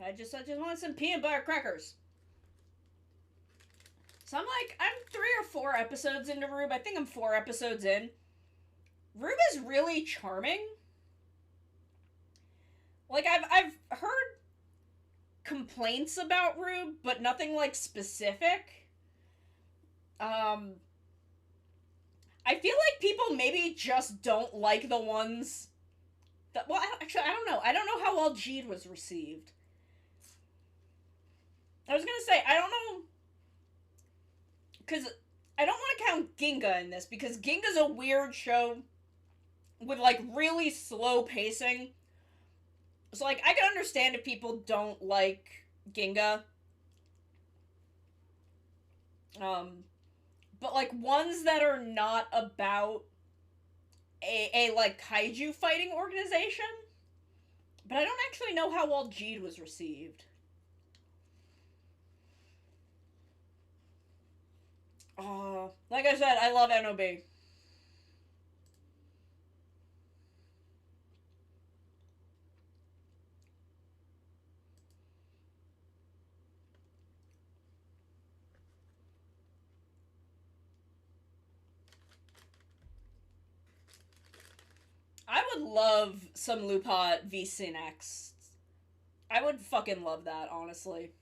I just want some peanut butter crackers. So I'm 3 or 4 episodes into Rube. I think I'm 4 episodes in. Rube is really charming. Like, I've heard complaints about Rube, but nothing, like, specific. I feel like people maybe just don't like the ones that, well, I don't know. I don't know how well Jeed was received. I was gonna say, I don't know, because I don't want to count Ginga in this, because Ginga's a weird show with, like, really slow pacing. So, like, I can understand if people don't but but, like, ones that are not about a like, kaiju fighting organization. But I don't actually know how well Jeed was received. Like I said, I love NOB. I would love some Lupat v Synex. I would fucking love that, honestly.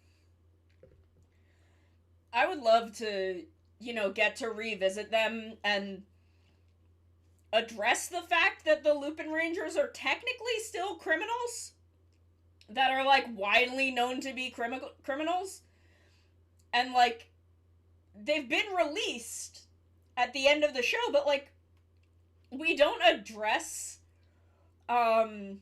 I would love to, you know, get to revisit them and address the fact that the Lupin Rangers are technically still criminals that are, like, widely known to be criminals. And, like, they've been released at the end of the show, but, like, we don't address, them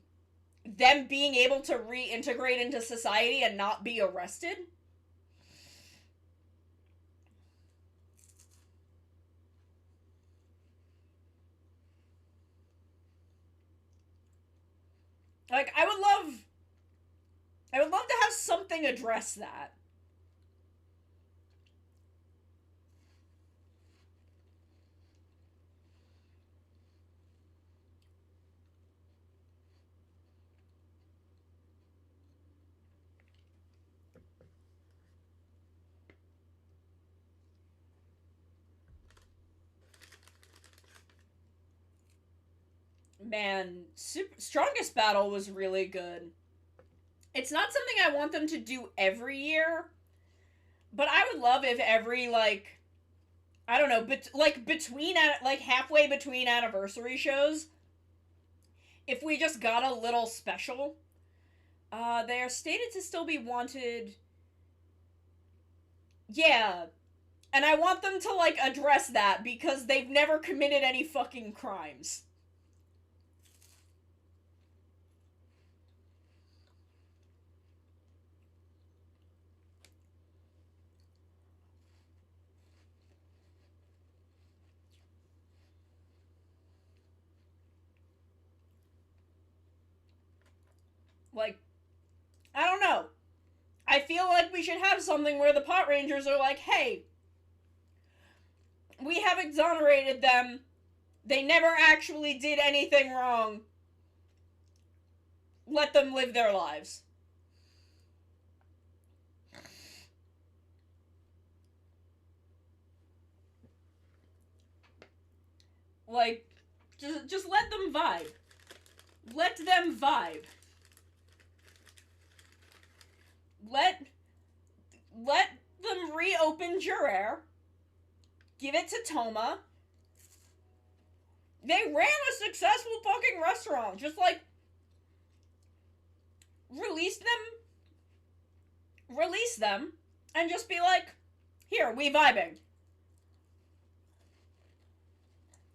being able to reintegrate into society and not be arrested. Like, I would love to have something address that. Man, Strongest Battle was really good. It's not something I want them to do every year, but I would love if every, like, I don't know, between, like, halfway between anniversary shows, if we just got a little special. They are stated to still be wanted. Yeah. And I want them to, like, address that, because they've never committed any fucking crimes. Like, I don't know. I feel like we should have something where the Pot Rangers are like, hey, we have exonerated them. They never actually did anything wrong. Let them live their lives. Like, just let them vibe. Let them vibe. Let them reopen Jurair. Give it to Toma. They ran a successful fucking restaurant. Just, like, release them, and just be like, here, we vibing.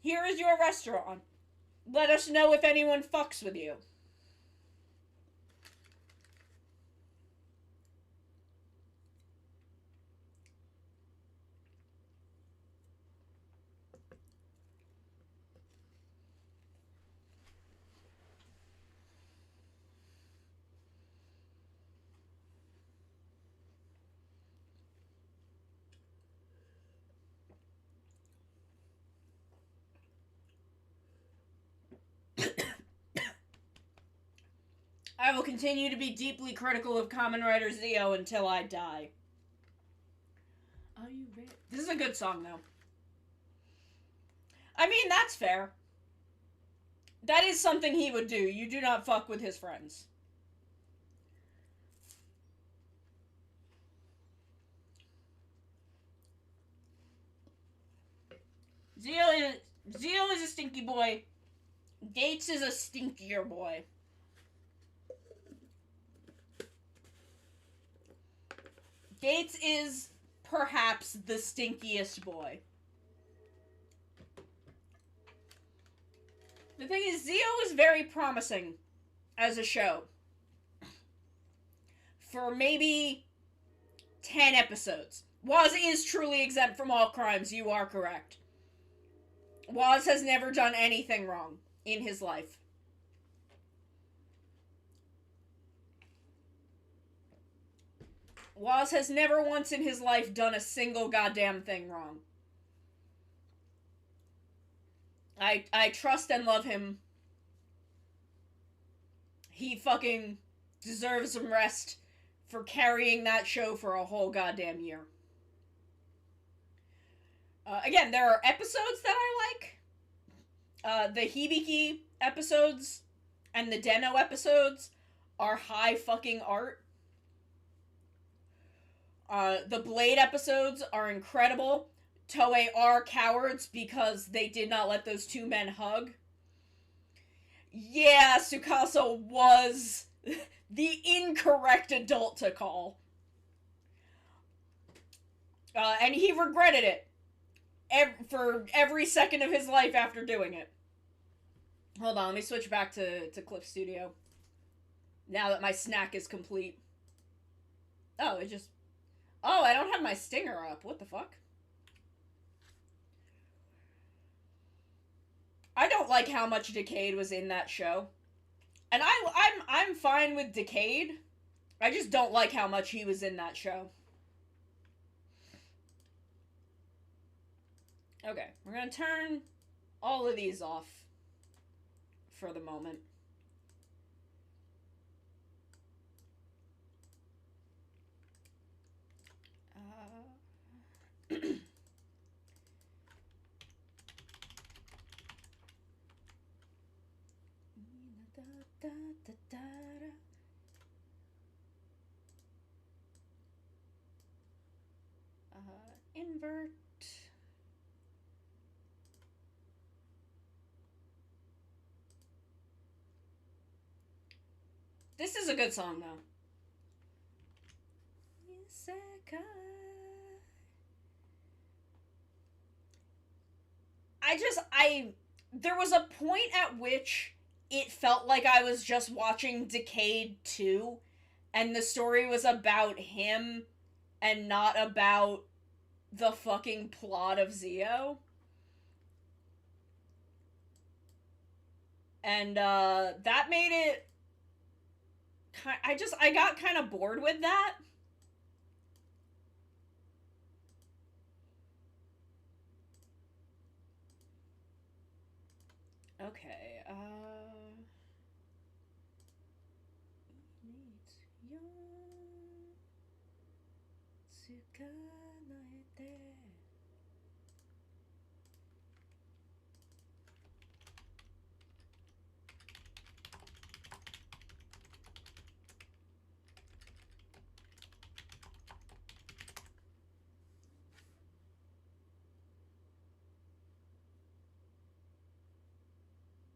Here is your restaurant. Let us know if anyone fucks with you. I will continue to be deeply critical of Kamen Rider Zeo until I die. Are you ready? This is a good song, though. I mean, that's fair. That is something he would do. You do not fuck with his friends. Zeo is a stinky boy. Gates is a stinkier boy. Gates is perhaps the stinkiest boy. The thing is, Zeo is very promising as a show. For maybe 10 episodes. Waz is truly exempt from all crimes. You are correct. Waz has never done anything wrong in his life. Waz has never once in his life done a single goddamn thing wrong. I trust and love him. He fucking deserves some rest for carrying that show for a whole goddamn year. Again, there are episodes that I like. The Hibiki episodes and the Den-O episodes are high fucking art. The Blade episodes are incredible. Toei are cowards because they did not let those two men hug. Yeah, Tsukasa was the incorrect adult to call. And he regretted it for every second of his life after doing it. Hold on, let me switch back to Clip Studio. Now that my snack is complete. Oh, it just... Oh, I don't have my stinger up. What the fuck? I don't like how much Decade was in that show. And I'm fine with Decade. I just don't like how much he was in that show. Okay, we're gonna turn all of these off for the moment. Invert. This is a good song, though. There was a point at which it felt like I was just watching Decade 2, and the story was about him, and not about the fucking plot of Zio. And, that made it... I got kind of bored with that. Okay,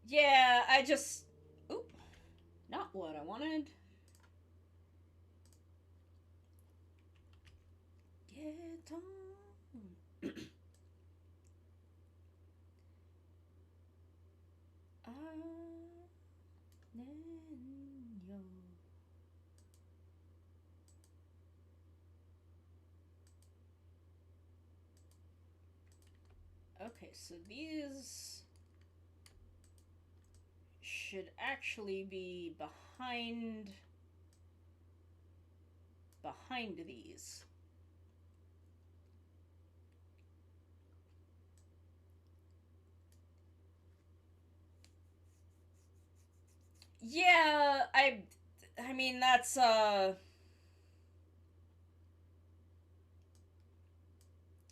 yeah, I just... Oop. Not what I wanted. Get on. Okay, so these should actually be behind these. Yeah, I mean, that's,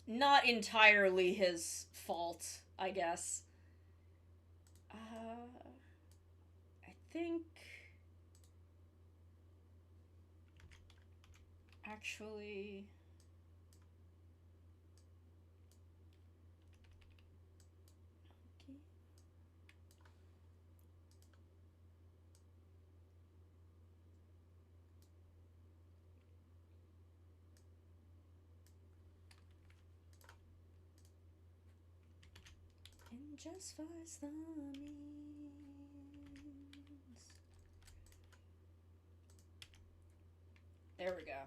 not entirely his fault, I guess. I think... Actually... And just for the means. There we go.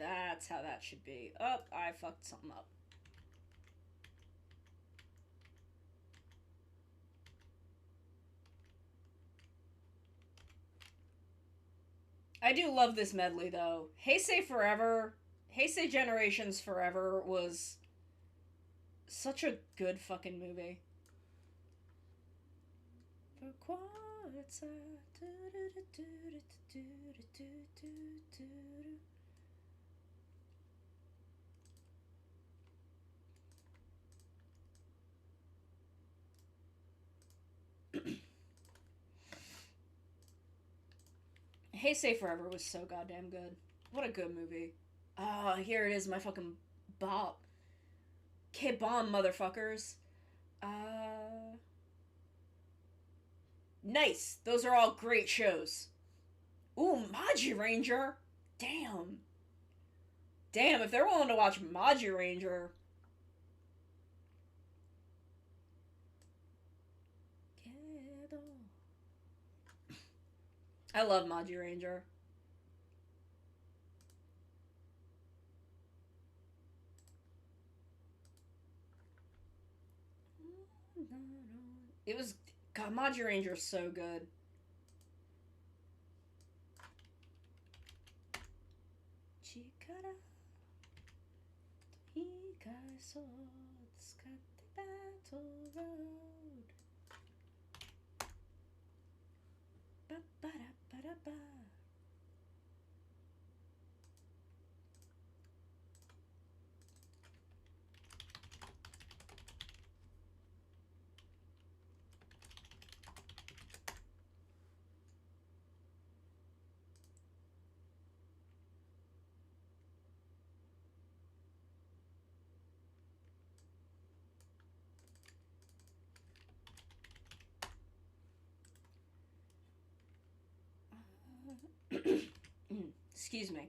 That's how that should be. Oh, I fucked something up. I do love this medley, though. Heisei Forever, Heisei Generations Forever was such a good fucking movie. Heisei Forever was so goddamn good. What a good movie. Ah, here it is, my fucking bop. K-bomb, motherfuckers. Nice. Those are all great shows. Ooh, Maji Ranger. Damn. Damn, if they're willing to watch Maji Ranger. I love Maji Ranger. It was... God, Maji Ranger is so good. Chikara Hikai so tsukatte battle road. Ba ba da ba da ba. Excuse me.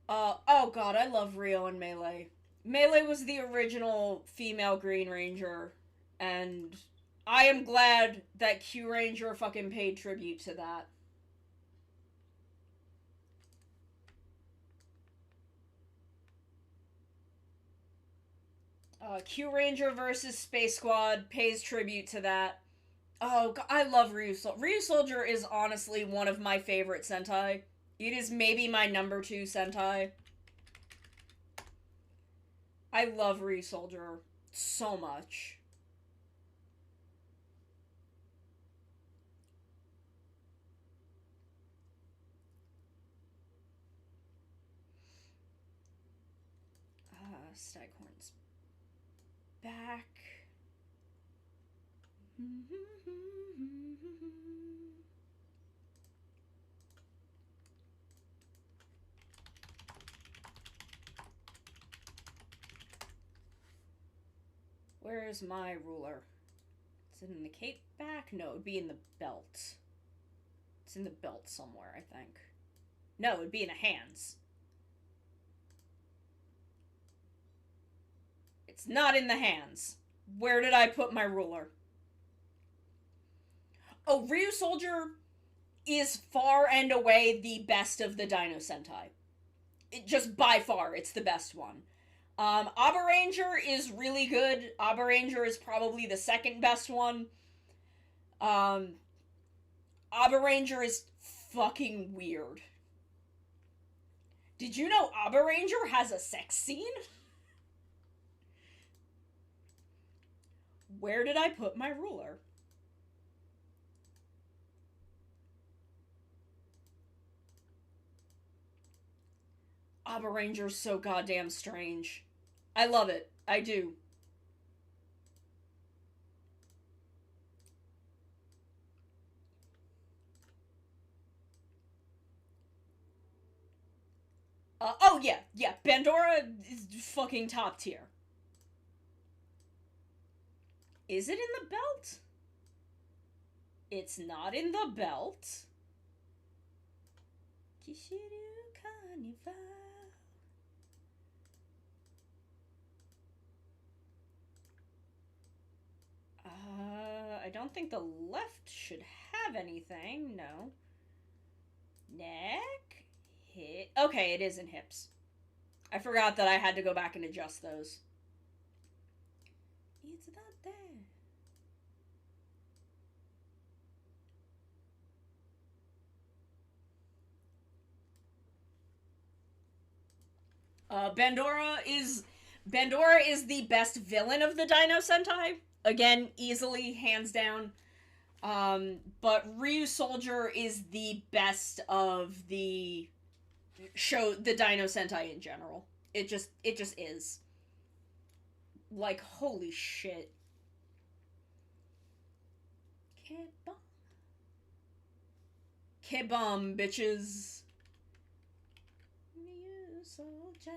Oh god, I love Rio and Melee. Melee was the original female Green Ranger, and I am glad that Q Ranger fucking paid tribute to that. Q Ranger versus Space Squad pays tribute to that. Oh, God, I love Ryu Soldier. Ryu Soldier is honestly one of my favorite Sentai. It is maybe my number 2 Sentai. I love Ryu Soldier so much. Staghorn's back. Where's my ruler? Is it in the cape back? No, it would be in the belt. It's in the belt somewhere, I think. No, it would be in the hands. It's not in the hands. Where did I put my ruler? Oh, Ryu Soldier is far and away the best of the Dino Sentai. Just by far, it's the best one. Aba Ranger is really good. Aba Ranger is probably the second best one. Aba Ranger is fucking weird. Did you know Aba Ranger has a sex scene? Where did I put my ruler? Aba Ranger's so goddamn strange. I love it. I do. Oh yeah, yeah. Bandora is fucking top tier. Is it in the belt? It's not in the belt. Kishiru Carnival. I don't think the left should have anything, no. Neck, hip. Okay, it is in hips. I forgot that I had to go back and adjust those. It's not there. Bandora is the best villain of the Dino Sentai. Again, easily, hands down. But Ryu Soldier is the best of the Dino Sentai in general. It just is. Like, holy shit. K-bomb, bitches. Ryu Soldier.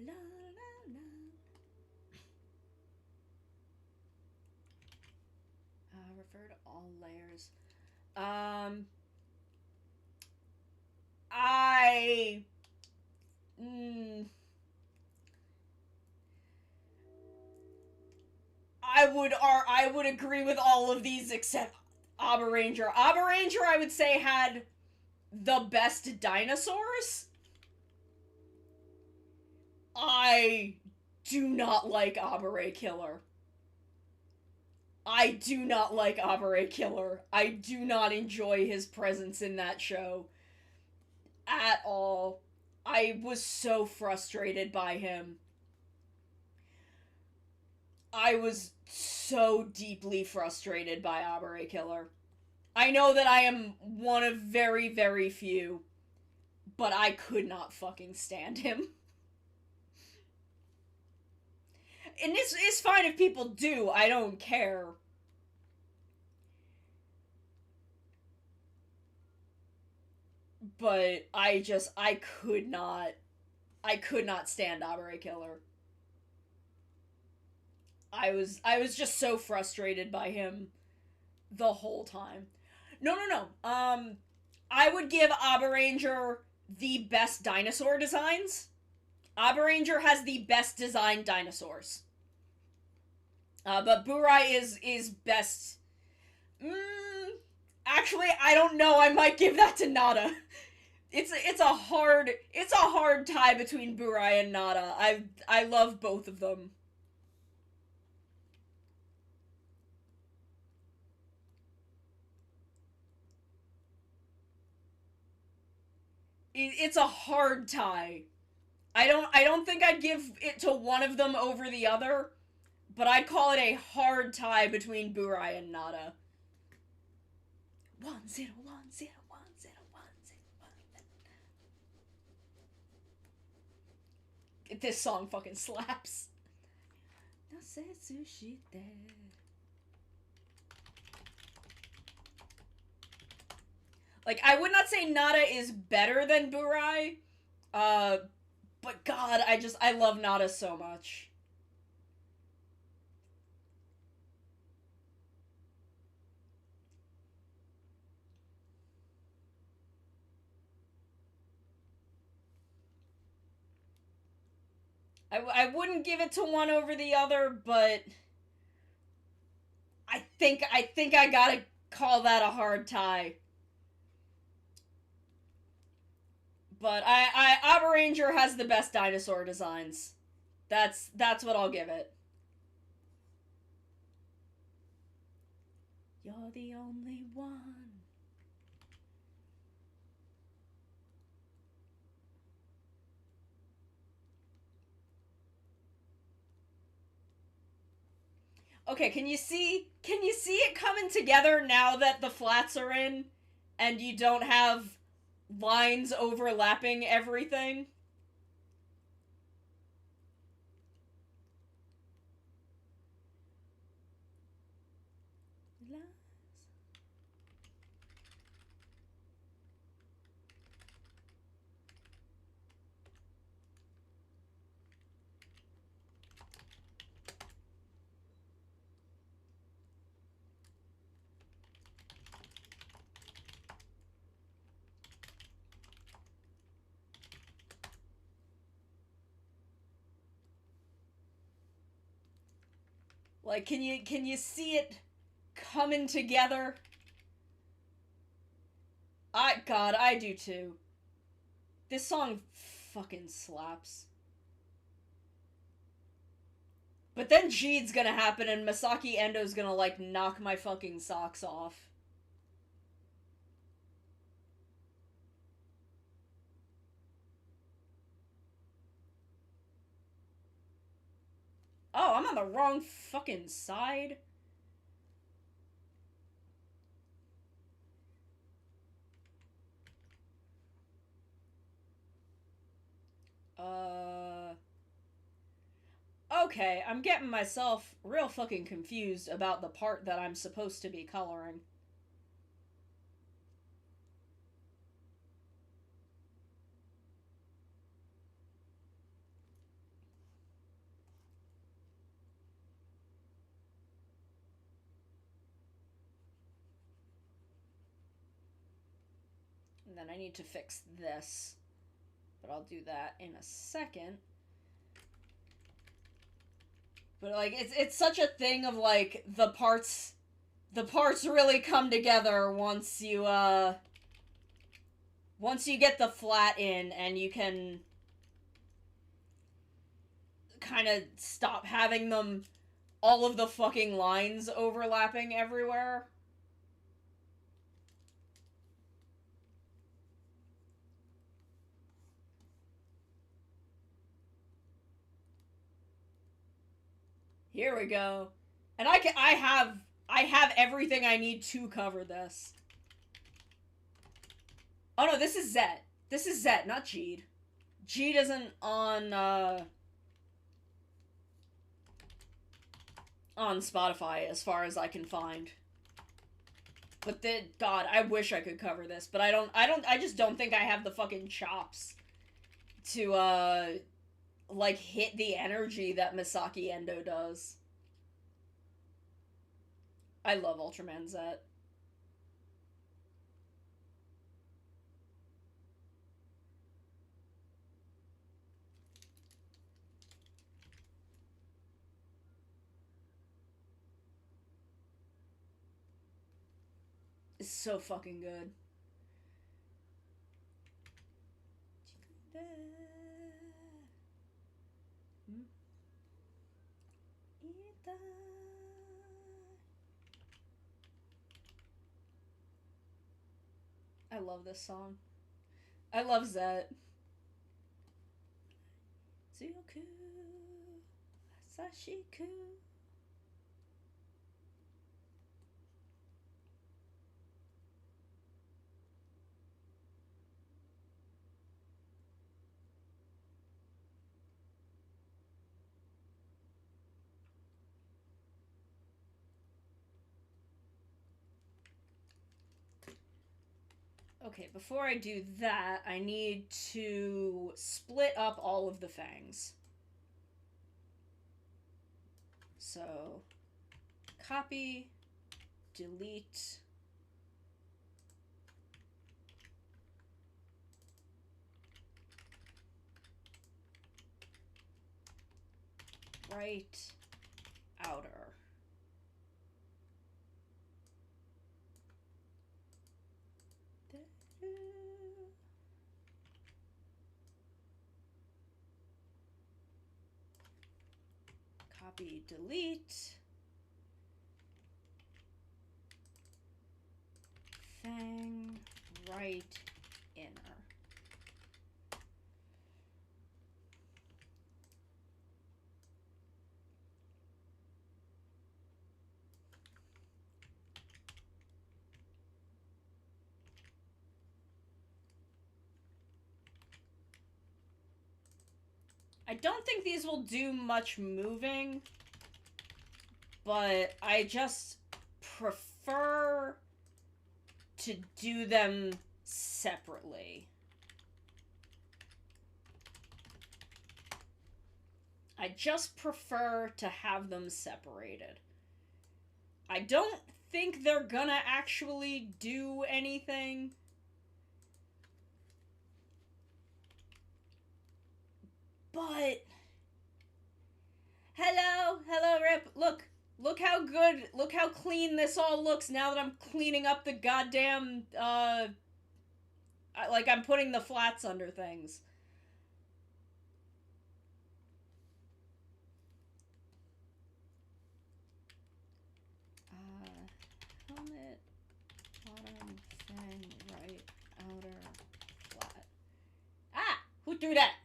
La, la, la. Refer to all layers. I would agree with all of these except Abba Ranger. Abba Ranger, I would say, had the best dinosaurs. I do not like Abba Killer. I do not like Abba Killer. I do not enjoy his presence in that show at all. I was so frustrated by him. I was so deeply frustrated by Abba Killer. I know that I am one of very, very few, but I could not fucking stand him. And it's fine if people do, I don't care. But I could not stand Abba Killer. I was just so frustrated by him the whole time. No. I would give Abba Ranger the best dinosaur designs. Abba Ranger has the best designed dinosaurs. But Burai is best. Actually, I don't know. I might give that to Nada. It's a hard tie between Burai and Nada. I love both of them. It's a hard tie. I don't think I'd give it to one of them over the other, but I'd call it a hard tie between Burai and Nada. 1-0-1-0-1-0-1-0-1. This song fucking slaps. Like, I would not say Nada is better than Burai, but God, I love Nada so much. I wouldn't give it to one over the other, but I think I gotta call that a hard tie. But Abba Ranger has the best dinosaur designs. That's what I'll give it. You're the only one. Okay, can you see it coming together now that the flats are in and you don't have lines overlapping everything. Like, can you see it coming together? God, I do too. This song fucking slaps. But then Jeed's gonna happen and Masaki Endo's gonna, like, knock my fucking socks off. Oh, I'm on the wrong fucking side. Okay, I'm getting myself real fucking confused about the part that I'm supposed to be coloring. And then I need to fix this. But I'll do that in a second. But, like, it's such a thing of, like, the parts really come together once you get the flat in and you can kind of stop having them, all of the fucking lines overlapping everywhere. Here we go. And I have everything I need to cover this. Oh no, this is Zet. This is Zet, not Jeed. Jeed isn't on Spotify as far as I can find. But God, I wish I could cover this, but I just don't think I have the fucking chops to like, hit the energy that Masaki Endo does. I love Ultraman Zet. It's so fucking good. I love this song. I love Zet. Tsuyoku Sashiku. Okay, before I do that, I need to split up all of the fangs. So, copy, delete, right, outer. Copy, delete, fang, right, inner. I don't think these will do much moving, but I just prefer to do them separately. I just prefer to have them separated. I don't think they're gonna actually do anything. But hello Rip. Look how good, look how clean this all looks now that I'm cleaning up the goddamn like I'm putting the flats under things. Helmet, bottom, thing, right, outer, flat. Ah! Who threw that?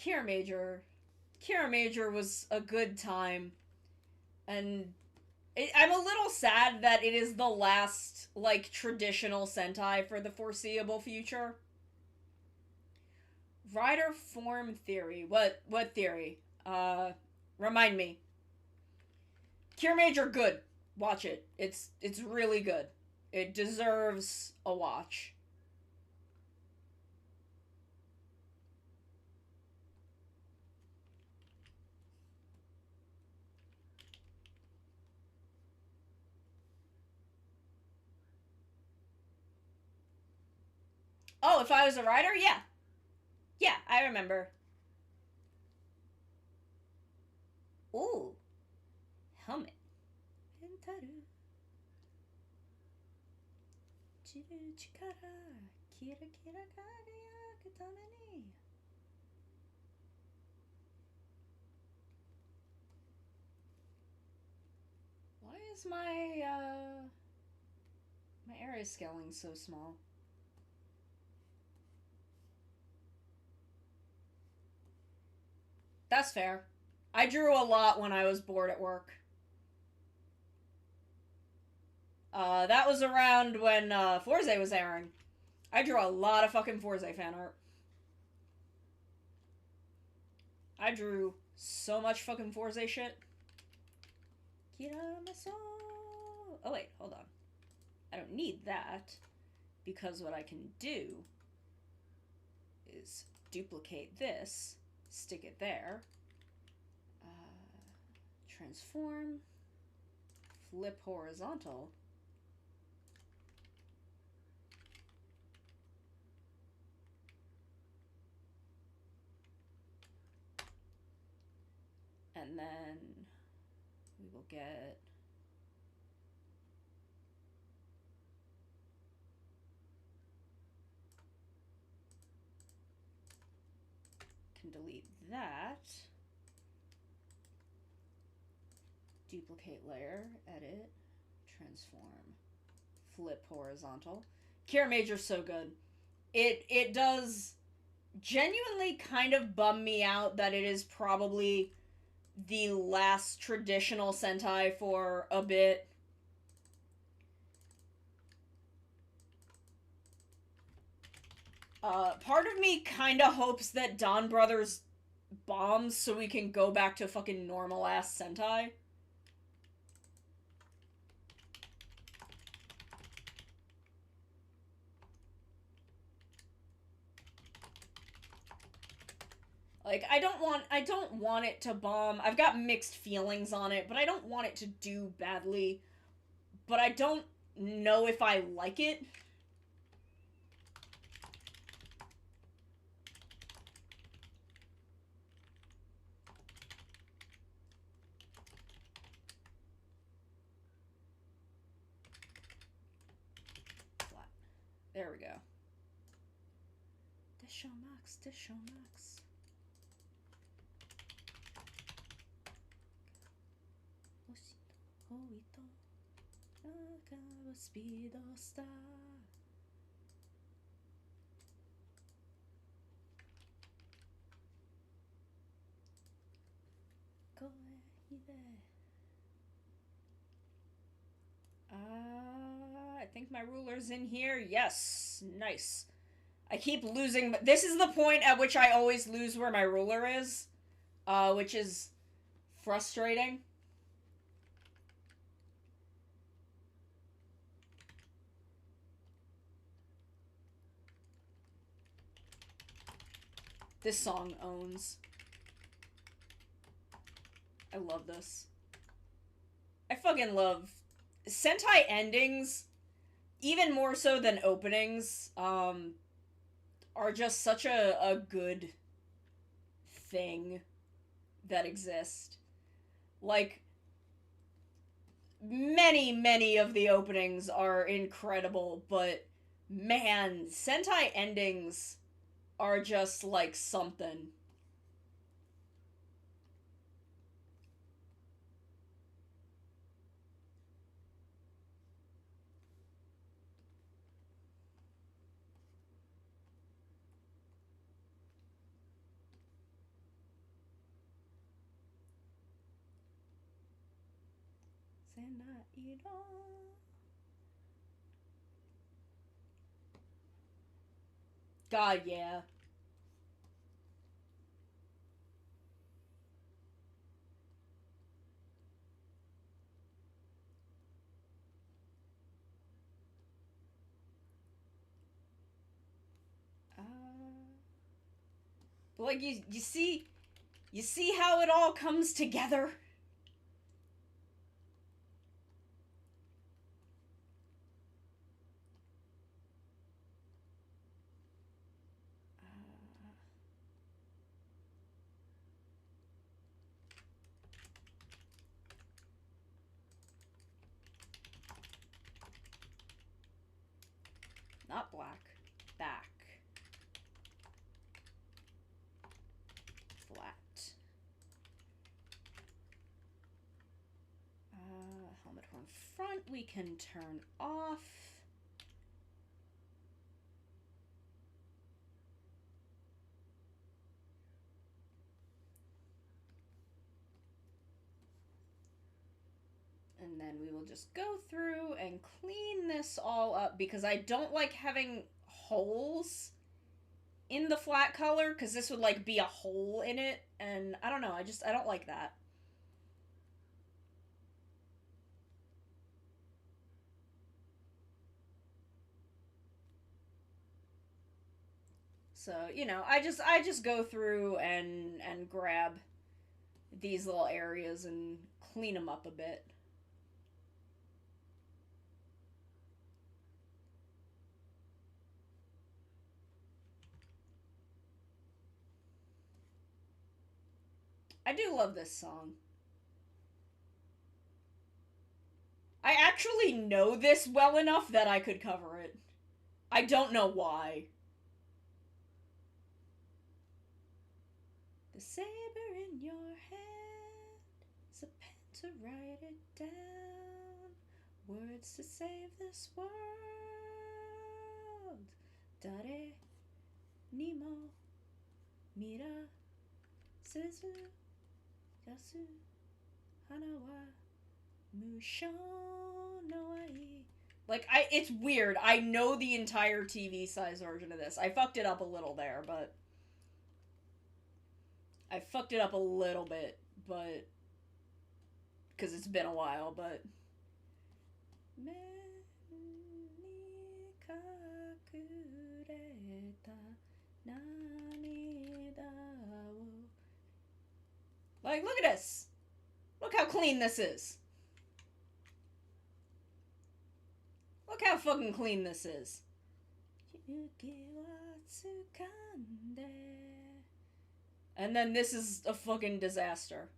Kira Major. Kira Major was a good time. And I'm a little sad that it is the last, like, traditional Sentai for the foreseeable future. Rider form theory. What theory? Remind me. Kira Major, good. Watch it. It's really good. It deserves a watch. Oh, if I was a writer? Yeah. Yeah, I remember. Ooh. Helmet. Why is my area scaling so small? That's fair. I drew a lot when I was bored at work. That was around when Forze was airing. I drew a lot of fucking Forze fan art. I drew so much fucking Forze shit. Oh wait, hold on. I don't need that, because what I can do is duplicate this, stick it there, transform, flip horizontal, and then we will get can delete that, duplicate layer, edit, transform, flip horizontal. Kira Major's so good. It does genuinely kind of bum me out that it is probably the last traditional Sentai for a bit. Part of me kinda hopes that Dawn Brothers bombs so we can go back to fucking normal-ass Sentai. Like, I don't want it to bomb. I've got mixed feelings on it, but I don't want it to do badly. But I don't know if I like it. Flat. There we go. This show max, this show max. Speed star. think my ruler's in here. Yes. Nice. I keep losing. This is the point at which I always lose where my ruler is. Which is frustrating. This song owns. I love this. I fucking love Sentai endings, even more so than openings, are just such a good thing that exist. Like, many of the openings are incredible, but man, Sentai endings are just like something. God, yeah. But like you see how it all comes together. Not black. Back. Flat. Helmet horn front we can turn off. And then we will just go through and clean this all up because I don't like having holes in the flat color because this would like be a hole in it, and I don't know, I don't like that. So, you know, I just go through and grab these little areas and clean them up a bit. I do love this song. I actually know this well enough that I could cover it. I don't know why. The saber in your hand is a pen to write it down. Words to save this world. Dare ni mo mira sezu yasu hana wa musho no ai. Like, it's weird. I know the entire TV size version of this. I fucked it up a little there, but I fucked it up a little bit, but because it's been a while, but like, look at this. Look how clean this is. Look how fucking clean this is. And then this is a fucking disaster.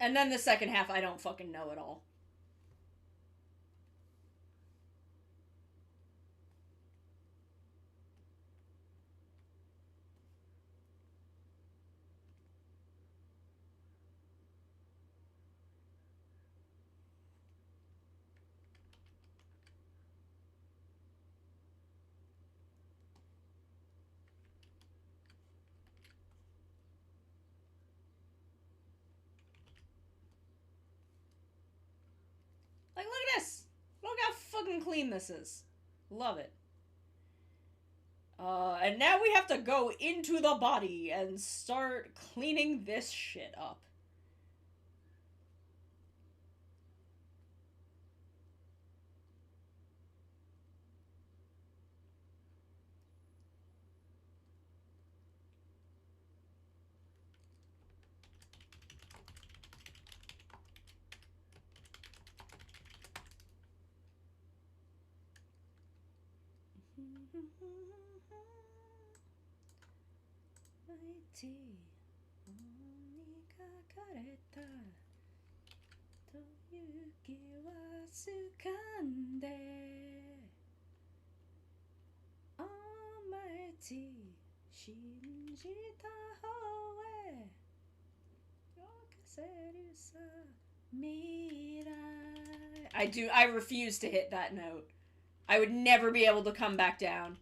And then the second half, I don't fucking know at all. Like, look at this! Look how fucking clean this is. Love it. And now we have to go into the body and start cleaning this shit up. I refuse to hit that note. I would never be able to come back down.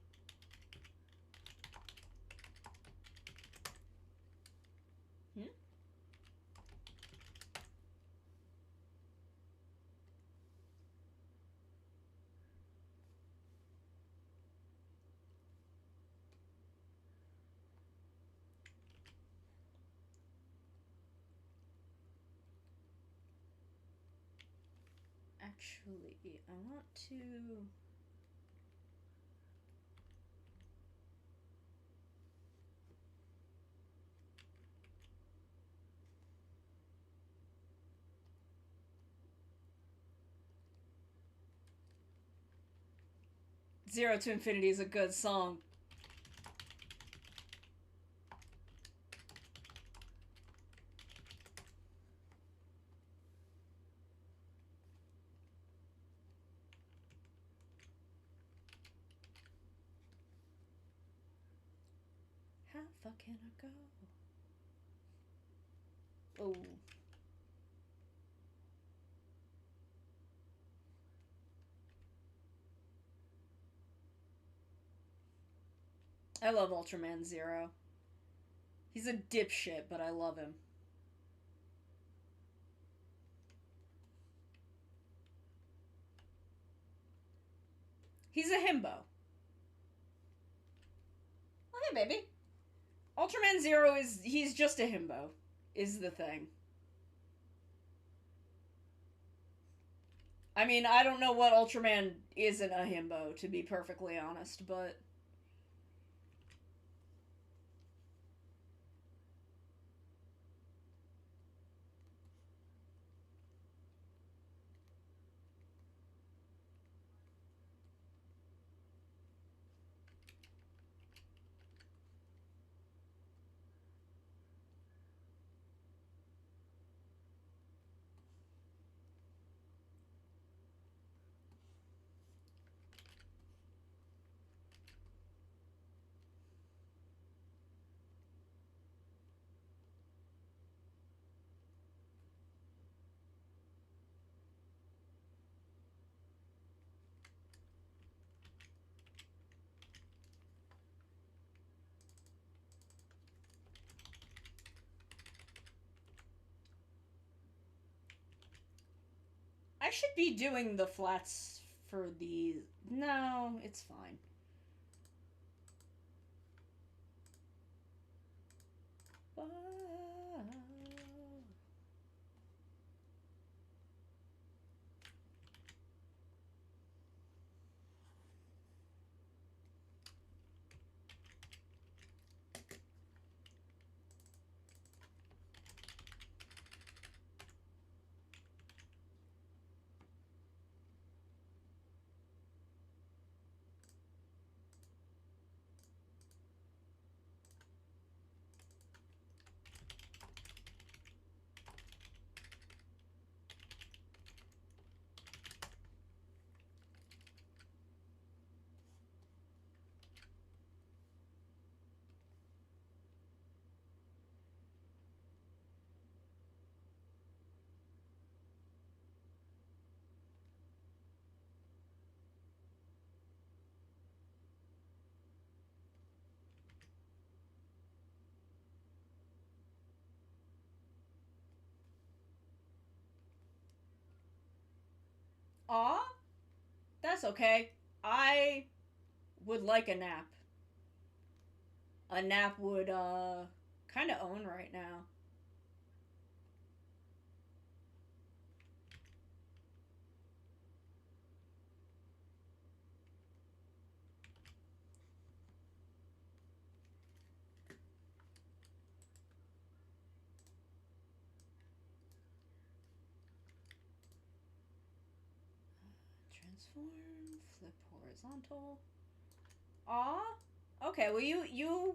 Actually, I want to... Zero to Infinity is a good song. How far can I go? Oh. I love Ultraman Zero. He's a dipshit, but I love him. He's a himbo. Oh, hey, baby. Ultraman Zero he's just a himbo, is the thing. I mean, I don't know what Ultraman isn't a himbo, to be perfectly honest, but... I should be doing the flats for these. No, it's fine. Aw, that's okay. I would like a nap. A nap would, kinda own right now. Transform, flip horizontal. Aw, okay, well you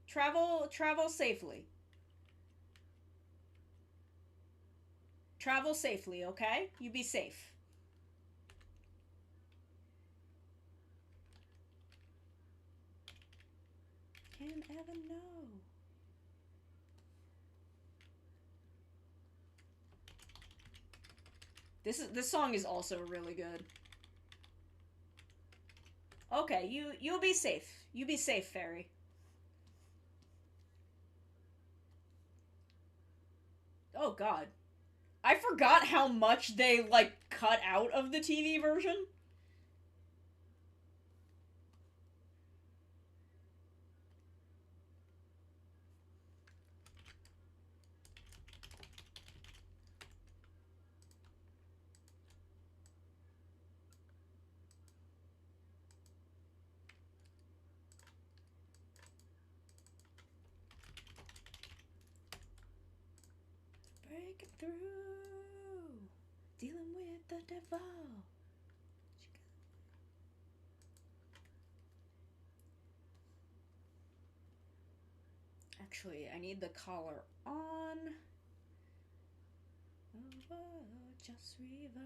travel safely. Travel safely, okay? You be safe. Can't ever know. This song is also really good. Okay, you'll be safe. You be safe, fairy. Oh god. I forgot how much they, like, cut out of the TV version. Breaking through, dealing with the devil. Actually, I need the collar on. Oh, just revise.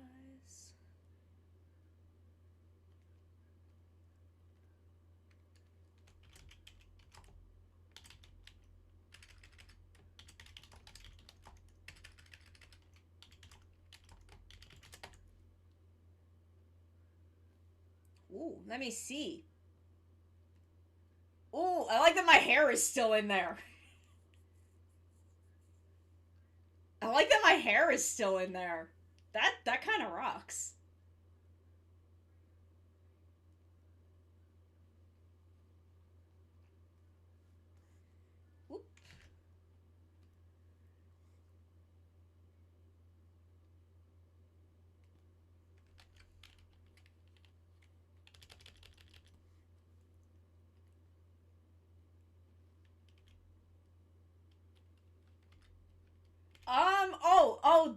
Ooh, let me see. Ooh, I like that my hair is still in there. I like that my hair is still in there. That kind of rocks. Whoop.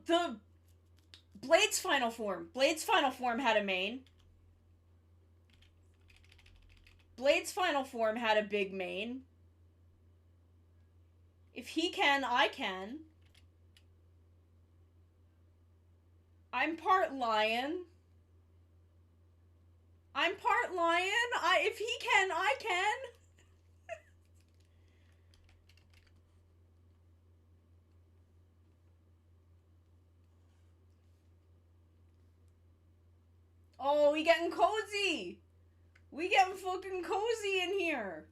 The Blade's final form. Blade's final form had a main. Blade's final form had a big main. If he can, I can. I'm part lion. I'm part lion. If he can, I can. Oh, we getting cozy. We getting fucking cozy in here.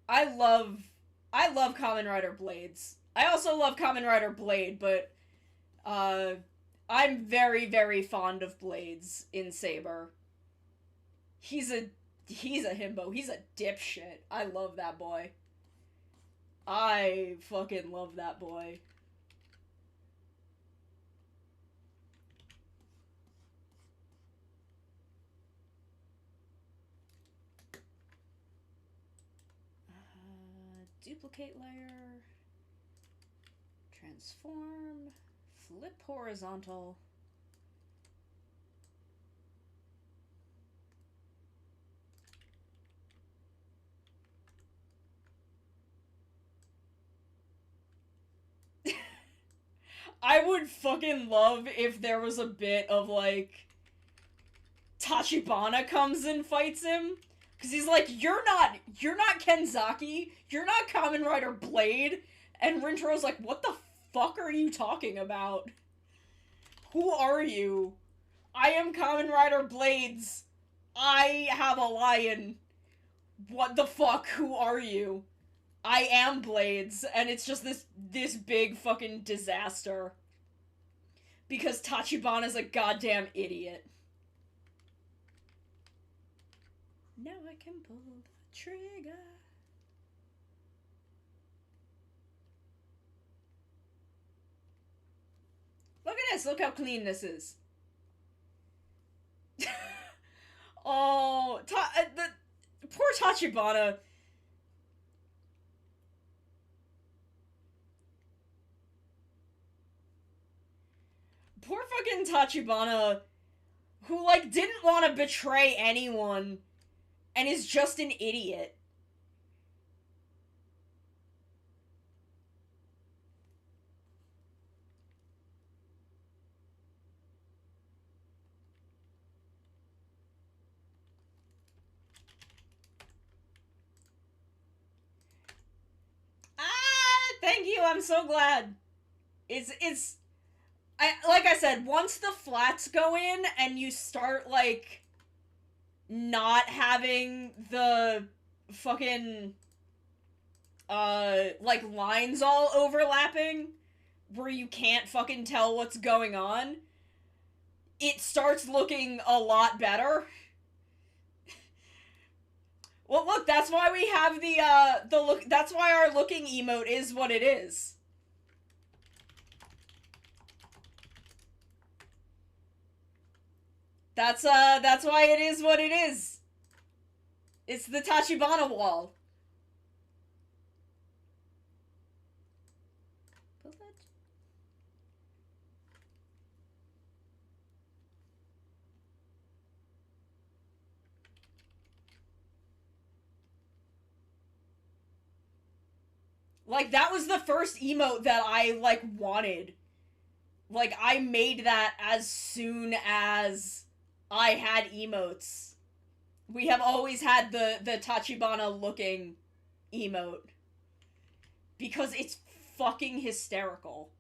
I love Kamen Rider Blades. I also love Kamen Rider Blade, but I'm very, very fond of Blades in Saber. He's a himbo. He's a dipshit. I love that boy. I fucking love that boy. Duplicate layer. Transform. Flip horizontal. I would fucking love if there was a bit of, like, Tachibana comes and fights him. Because he's like, you're not Kenzaki, you're not Kamen Rider Blade. And Rintaro's like, what the fuck are you talking about? Who are you? I am Kamen Rider Blades. I have a lion. What the fuck? Who are you? I am Blades, and it's just this big fucking disaster. Because Tachibana's a goddamn idiot. Now I can pull the trigger. Look at this, look how clean this is. Oh, the poor Tachibana. Poor fucking Tachibana, who, like, didn't want to betray anyone, and is just an idiot. Thank you, I'm so glad. Like I said, once the flats go in and you start, like, not having the fucking, like, lines all overlapping, where you can't fucking tell what's going on, it starts looking a lot better. Well, look, that's why we have the look, that's why our looking emote is what it is. That's why it is what it is. It's the Tachibana wall. Like, that was the first emote that I, like, wanted. Like, I made that as soon as I had emotes. We have always had the Tachibana looking emote. Because it's fucking hysterical.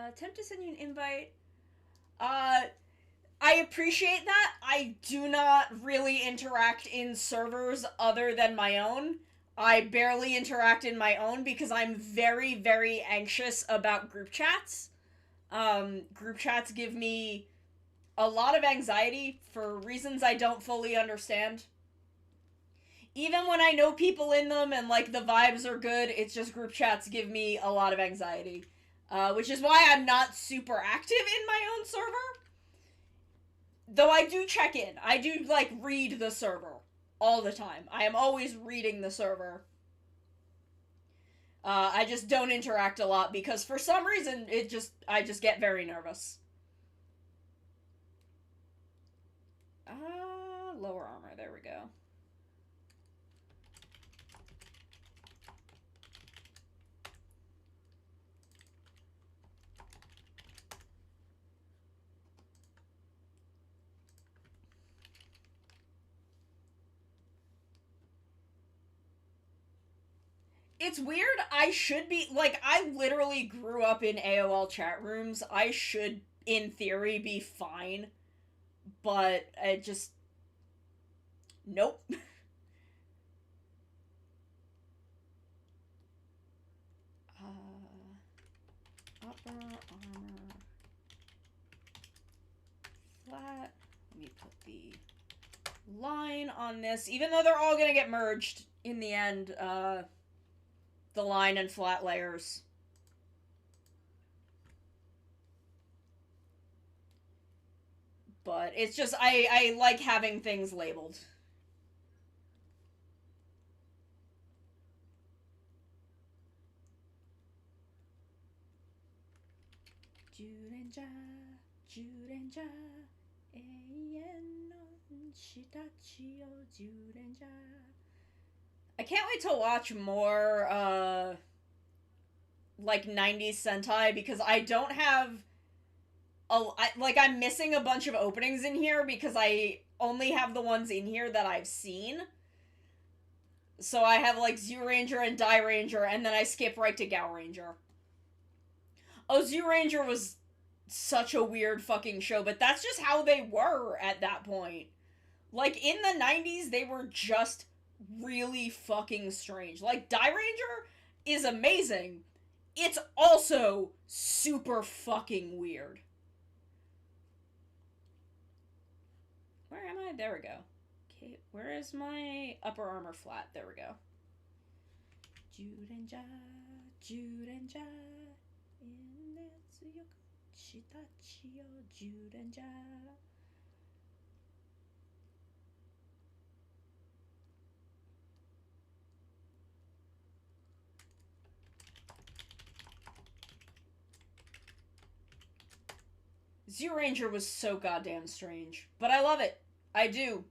Attempt to send you an invite. I appreciate that. I do not really interact in servers other than my own. I barely interact in my own because I'm very, very anxious about group chats. Group chats give me a lot of anxiety for reasons I don't fully understand. Even when I know people in them and, like, the vibes are good, it's just group chats give me a lot of anxiety. Which is why I'm not super active in my own server. Though I do check in. I do, like, read the server all the time. I am always reading the server. I just don't interact a lot because for some reason I just get very nervous. Lower armor, there we go. It's weird, I should be, like, I literally grew up in AOL chat rooms. I should, in theory, be fine. But, I just... Nope. Upper armor... Flat. Let me put the line on this, even though they're all gonna get merged in the end, the line and flat layers. But it's just, I like having things labeled. Jurenja, Jurenja, Eien no Shitachi o Jurenja. I can't wait to watch more, like 90s Sentai because I don't have I'm missing a bunch of openings in here because I only have the ones in here that I've seen. So I have like Zyuranger and Dairanger, and then I skip right to Gaoranger. Oh, Zyuranger was such a weird fucking show, but that's just how they were at that point. Like, in the 90s, they were just really fucking strange. Like, Dairanger is amazing. It's also super fucking weird. Where am I? There we go. Okay, where is my upper armor flat? There we go. Jurenja, Jurenja, Inetsuyoku Shitachi yo Jurenja. Zyuranger was so goddamn strange, but I love it. I do.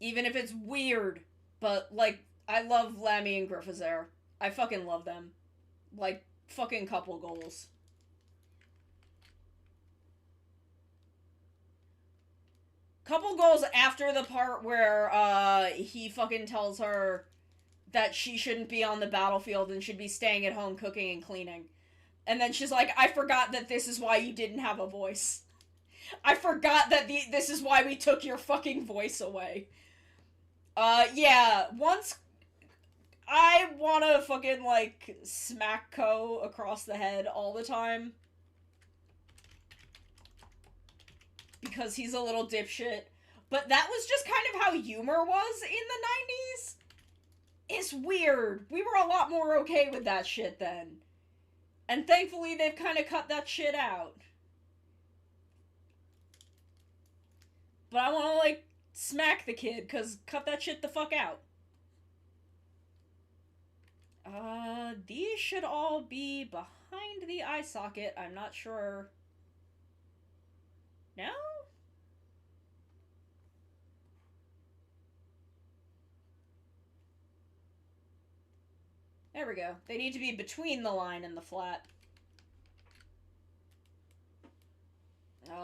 Even if it's weird, but, like, I love Lammy and Griffazair. I fucking love them. Like, fucking couple goals. Couple goals after the part where, he fucking tells her that she shouldn't be on the battlefield and should be staying at home cooking and cleaning. And then she's like, I forgot that this is why you didn't have a voice. I forgot that this is why we took your fucking voice away. Yeah, once I wanna fucking, like, smack Ko across the head all the time. Because he's a little dipshit. But that was just kind of how humor was in the 90s. It's weird. We were a lot more okay with that shit then. And thankfully they've kind of cut that shit out. But I want to, like, smack the kid, because cut that shit the fuck out. These should all be behind the eye socket. I'm not sure. No? There we go. They need to be between the line and the flat.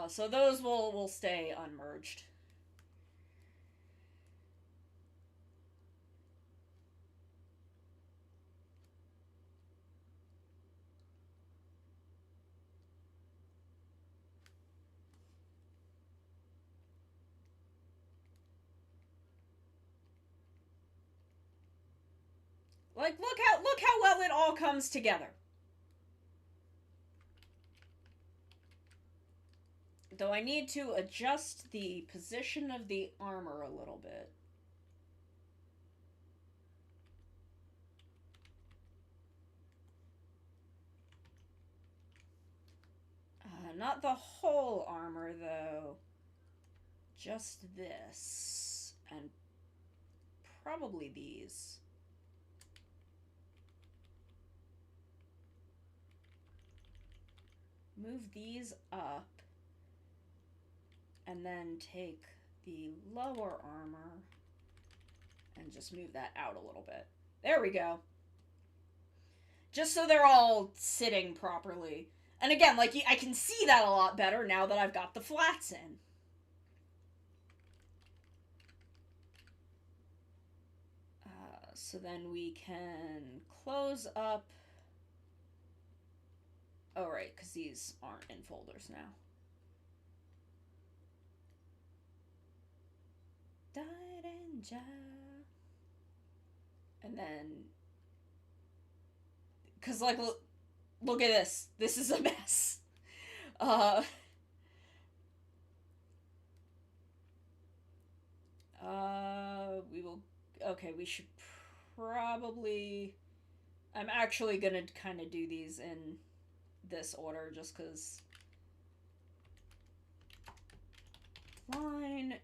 So those will stay unmerged. Like, look how well it all comes together. Though I need to adjust the position of the armor a little bit. Not the whole armor, though. Just this. And probably these. Move these up. And then take the lower armor and just move that out a little bit. There we go. Just so they're all sitting properly. And again, like, I can see that a lot better now that I've got the flats in. So then we can close up. Oh, right, because these aren't in folders now. And then, because, like, look at this. This is a mess. We will, okay, we should probably, I'm actually gonna kind of do these in this order, just because line,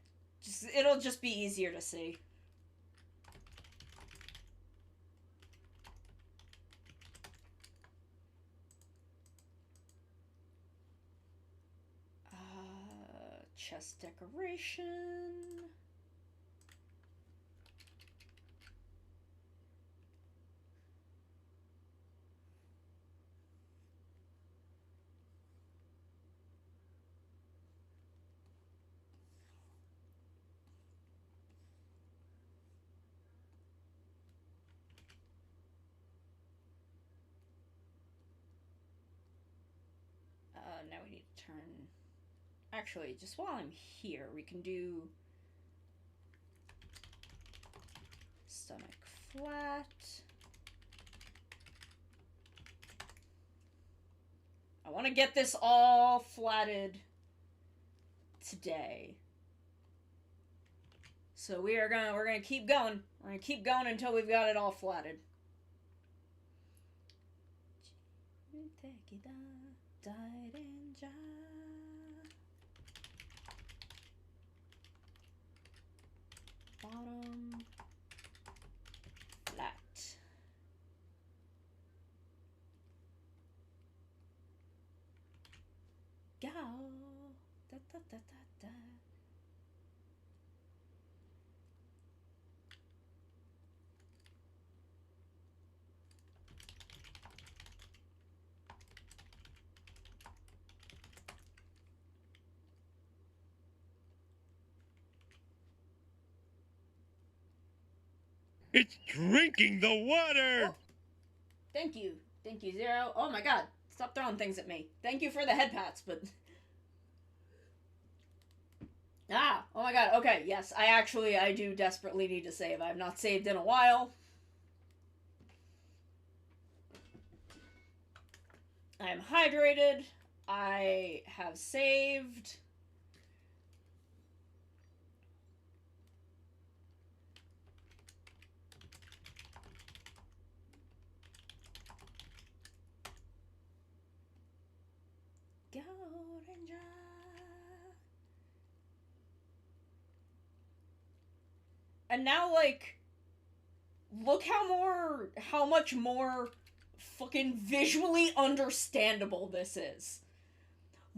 it'll just be easier to see. Chest decoration. Now we need to turn... Actually, just while I'm here, we can do... Stomach flat. I want to get this all flatted today. So we're gonna keep going. We're gonna keep going until we've got it all flatted. Bottom flat. Go. Da, da, da, da, da. It's drinking the water! Oh. Thank you. Thank you, Zero. Oh my god. Stop throwing things at me. Thank you for the head pats, but... Ah! Oh my god. Okay, yes. I do desperately need to save. I have not saved in a while. I am hydrated. I have saved. And now, like, look how much more fucking visually understandable this is.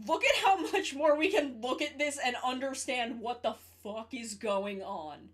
Look at how much more we can look at this and understand what the fuck is going on.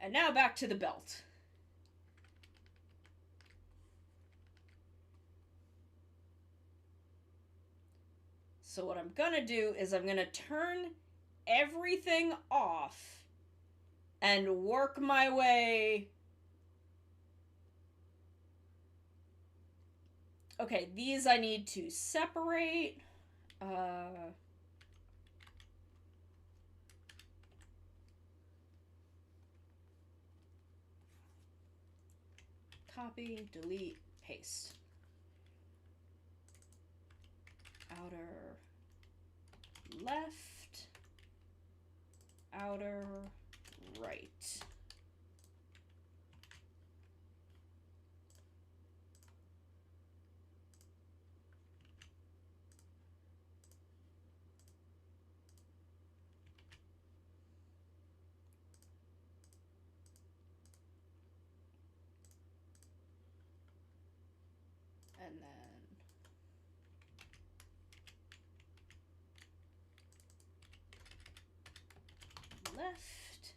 And now back to the belt. So what I'm gonna do is I'm gonna turn everything off and work my way... Okay, these I need to separate. Copy, delete, paste. Outer left, outer right. And then left,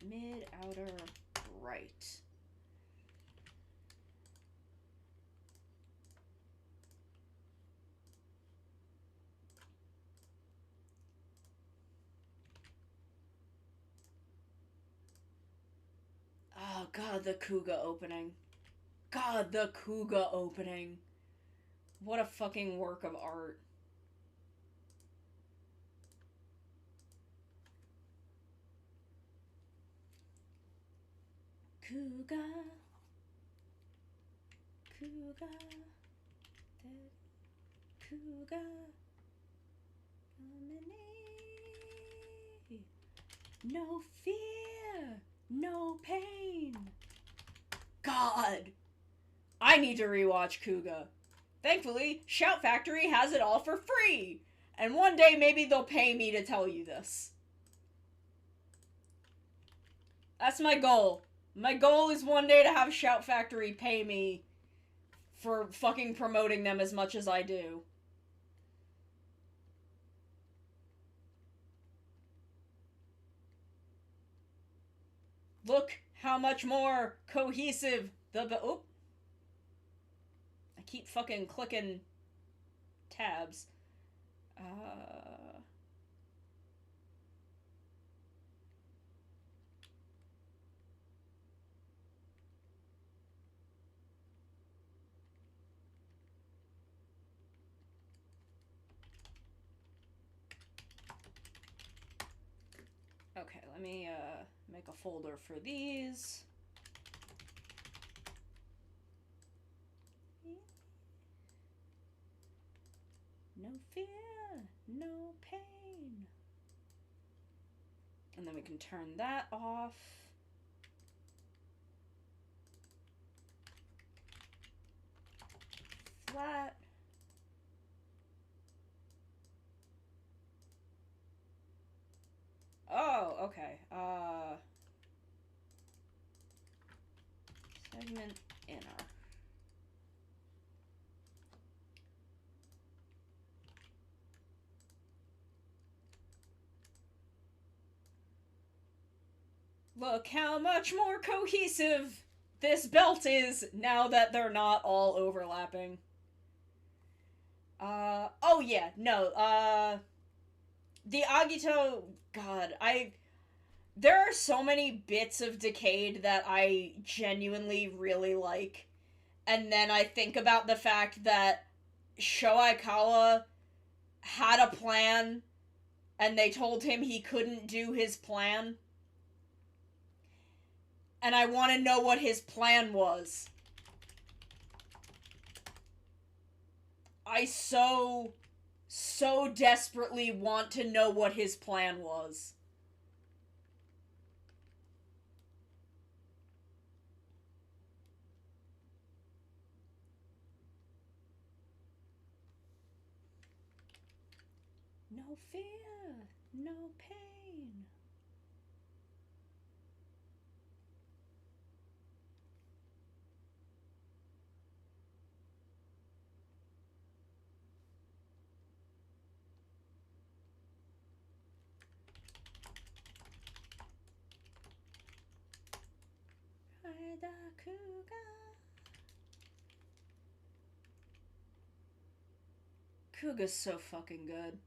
mid, outer, right. Oh god, the Kuga opening. God, the Kuga opening. What a fucking work of art. Kuga. Kuga. Kuga. No fear. No pain. God. I need to rewatch Kuga. Thankfully, Shout Factory has it all for free. And one day maybe they'll pay me to tell you this. That's my goal. My goal is one day to have Shout Factory pay me for fucking promoting them as much as I do. Look how much more cohesive the oh. I keep fucking clicking tabs. Okay, let me make a folder for these. No fear, no pain. And then we can turn that off. Flat. Oh, okay. Segment inner. Look how much more cohesive this belt is now that they're not all overlapping. Oh yeah, no, the Agito, God, there are so many bits of Decade that I genuinely really like, and then I think about the fact that Shoaikawa had a plan, and they told him he couldn't do his plan. And I want to know what his plan was. I so desperately want to know what his plan was. No fear, no pain. Kuga's so fucking good.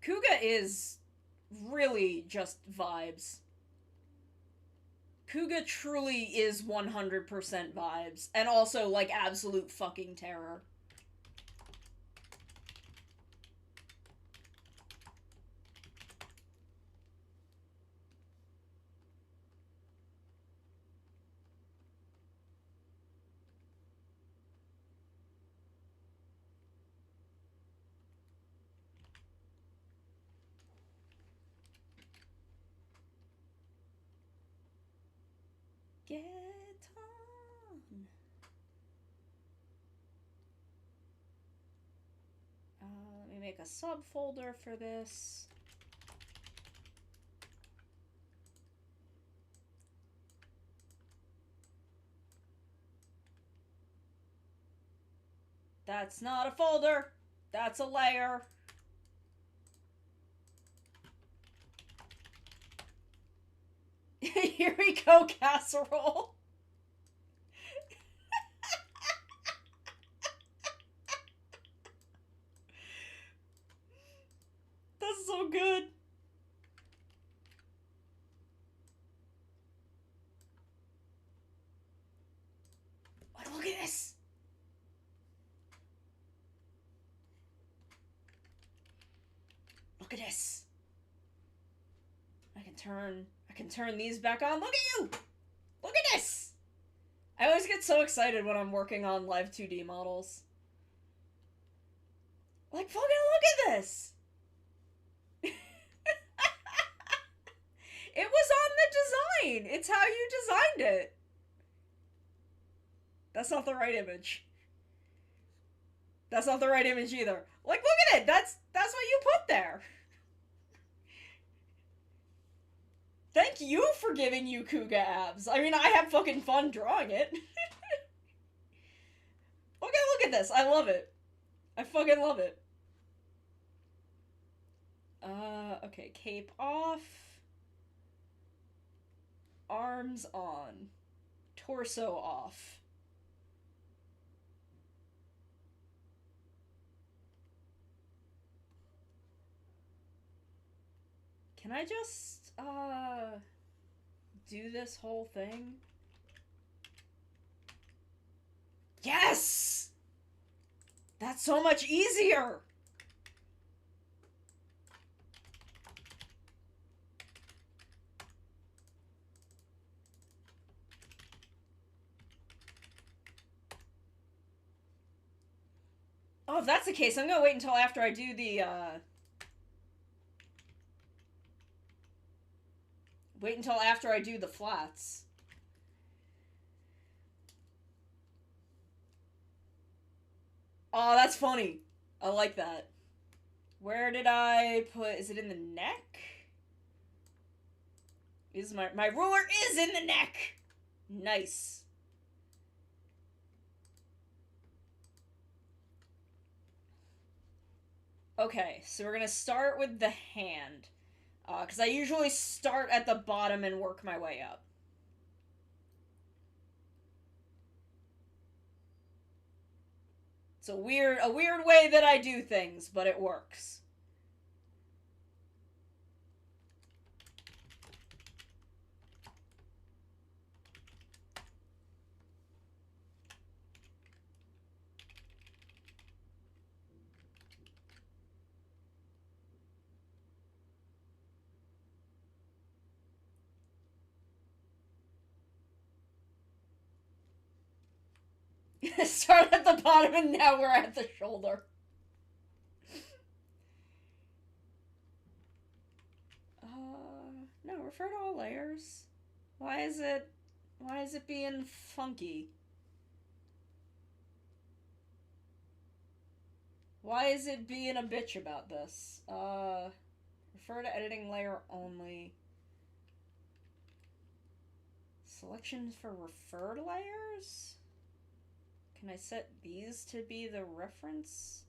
Kuga is really just vibes. Kuga truly is 100% vibes, and also, like, absolute fucking terror. Get on. Let me make a subfolder for this. That's not a folder. That's a layer. Here we go, casserole. That's so good. can turn these back on. Look at you! Look at this! I always get so excited when I'm working on Live2D models. Like, fucking look at this! It was on the design! It's how you designed it! That's not the right image. That's not the right image either. Like, look at it! That's what you put there! Thank you for giving you Kuga abs. I mean, I have fucking fun drawing it. Look at this. I love it. I fucking love it. Okay, cape off. Arms on. Torso off. Can I just, do this whole thing? Yes! That's so much easier! Oh, if that's the case, I'm gonna wait until after I do the, wait until after I do the flats. Oh, that's funny. I like that. Where did I put... Is it in the neck? Is my ruler is in the neck! Nice. Okay, so we're gonna start with the hand. Because I usually start at the bottom and work my way up. It's a weird way that I do things, but it works. Start at the bottom and now we're at the shoulder. No, refer to all layers. Why is it being funky? Why is it being a bitch about this? Refer to editing layer only. Selections for referred layers? Can I set these to be the reference?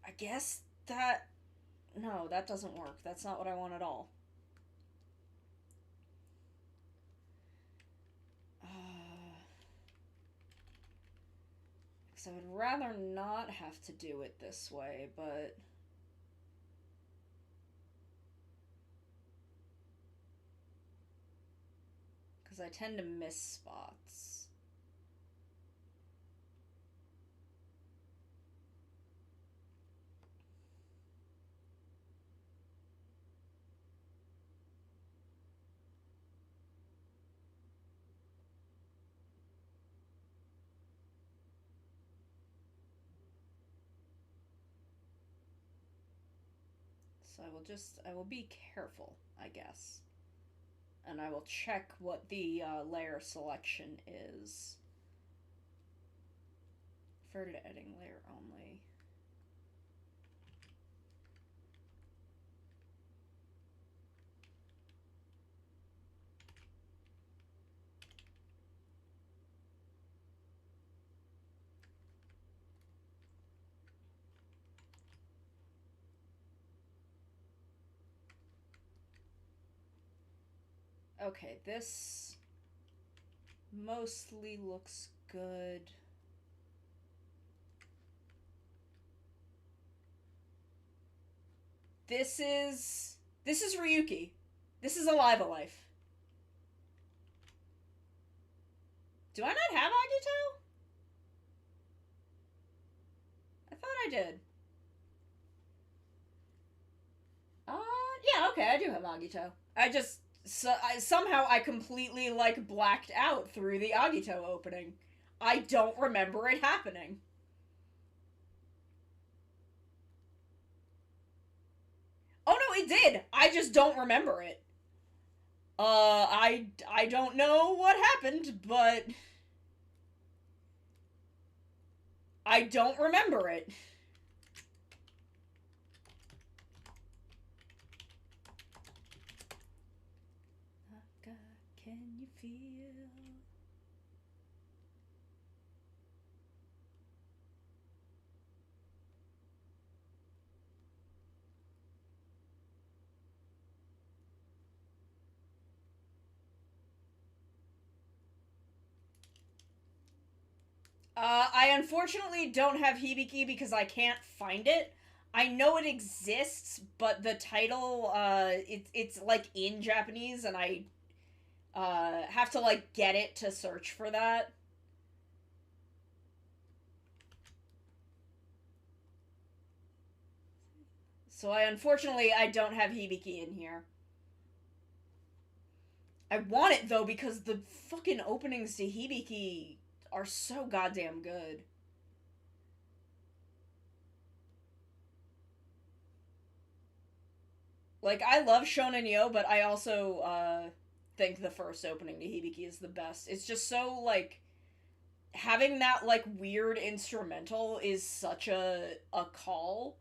I guess that... No, that doesn't work. That's not what I want at all. Because I would rather not have to do it this way, but... I tend to miss spots. So I will be careful, I guess. And I will check what the layer selection is. Refer to editing layer only. Okay, this mostly looks good. This is Ryuki. This is Alive Alive. Do I not have Agito? I did. Yeah, okay, I do have Agito. Somehow I completely, like, blacked out through the Agito opening. I don't remember it happening. Oh no, it did! I just don't remember it. I don't know what happened, but I don't remember it. Can you feel? I unfortunately don't have Hibiki because I can't find it. I know it exists, but the title, it's like in Japanese, and I, have to, like, get it to search for that. So unfortunately, I don't have Hibiki in here. I want it, though, because the fucking openings to Hibiki are so goddamn good. Like, I love Shonen Yo, but I also, think the first opening to Hibiki is the best. It's just so, like, having that, like, weird instrumental is such a call.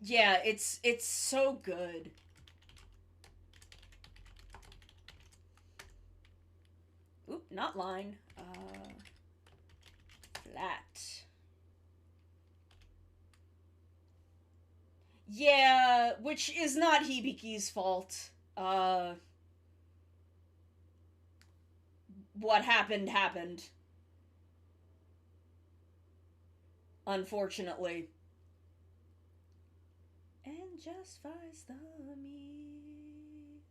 Yeah, it's so good. Oop, not line. Flat. Yeah, which is not Hibiki's fault. What happened happened. Unfortunately. And justifies the means.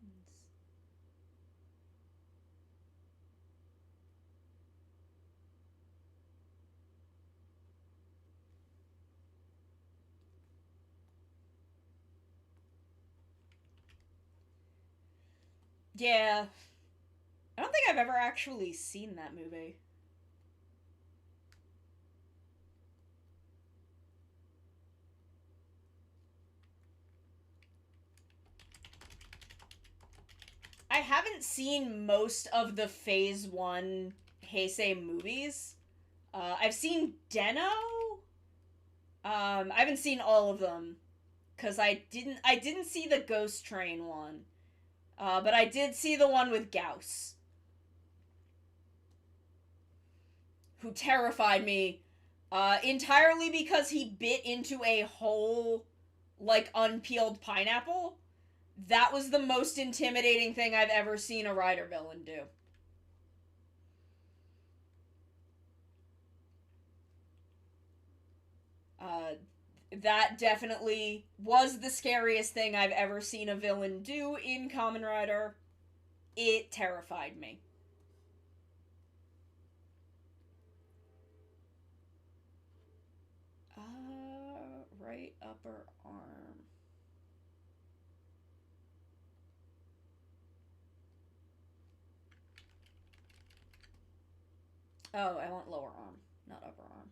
Yeah. I don't think I've ever actually seen that movie. I haven't seen most of the Phase 1 Heisei movies. I've seen Den-O. I haven't seen all of them. Because I didn't see the Ghost Train one. But I did see the one with Gauss. Who terrified me. Entirely because he bit into a whole, like, unpeeled pineapple. That was the most intimidating thing I've ever seen a Rider villain do. That definitely was the scariest thing I've ever seen a villain do in Kamen Rider. It terrified me. Right upper arm. Oh, I want lower arm, not upper arm.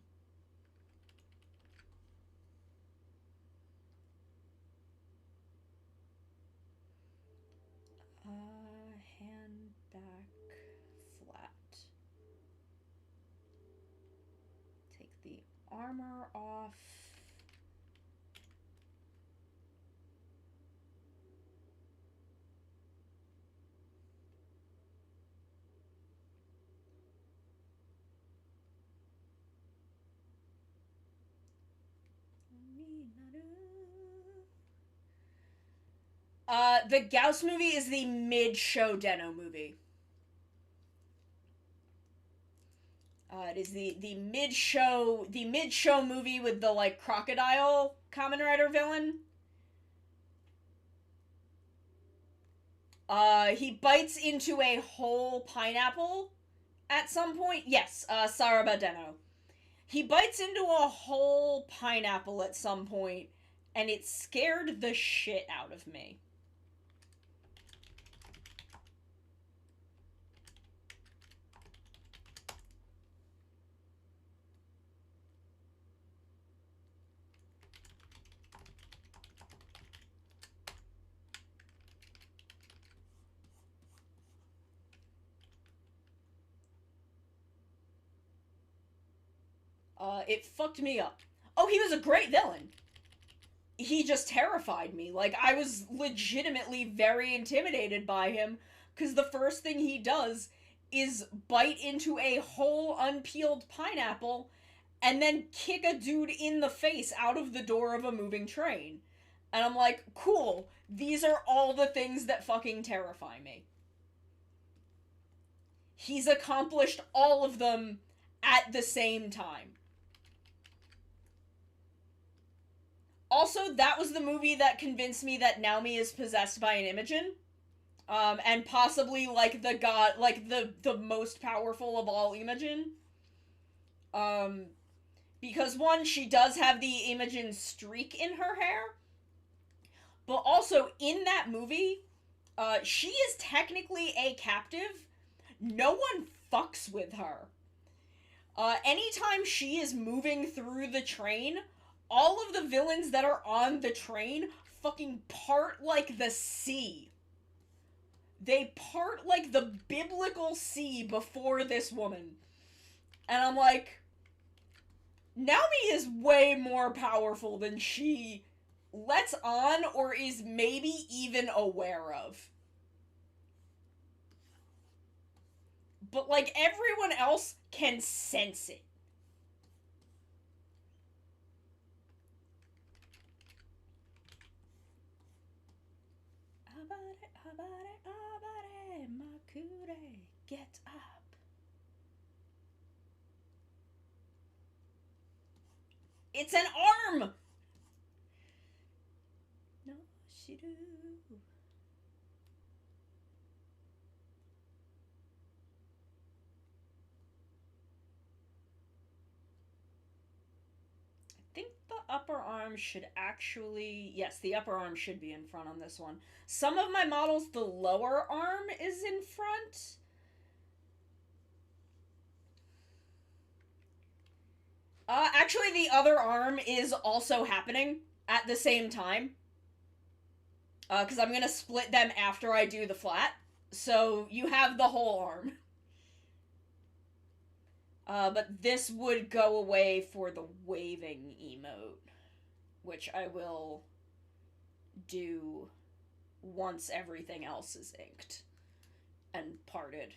Hand back flat. Take the armor off. The Gauss movie is the mid-show Deno movie. It is the mid-show movie with the, like, crocodile Kamen Rider villain. He bites into a whole pineapple at some point. Yes, Saraba Deno. He bites into a whole pineapple at some point, and it scared the shit out of me. It fucked me up. Oh, he was a great villain. He just terrified me. Like, I was legitimately very intimidated by him, because the first thing he does is bite into a whole unpeeled pineapple and then kick a dude in the face out of the door of a moving train. And I'm like, cool, these are all the things that fucking terrify me. He's accomplished all of them at the same time. Also, that was the movie that convinced me that Naomi is possessed by an Imogen. And possibly, like, the god, like, the most powerful of all Imogen. Because, one, she does have the Imogen streak in her hair. But also, in that movie, she is technically a captive. No one fucks with her. Anytime she is moving through the train, all of the villains that are on the train fucking part like the sea. They part like the biblical sea before this woman. And I'm like, Naomi is way more powerful than she lets on or is maybe even aware of. But, like, everyone else can sense it. Abare, Makure, get up. It's an arm! No, she do. I think the upper arm should actually... Yes, the upper arm should be in front on this one. Some of my models, the lower arm is in front. Actually, the other arm is also happening at the same time. Because I'm gonna split them after I do the flat. So, you have the whole arm. But this would go away for the waving emote, which I will do once everything else is inked and parted.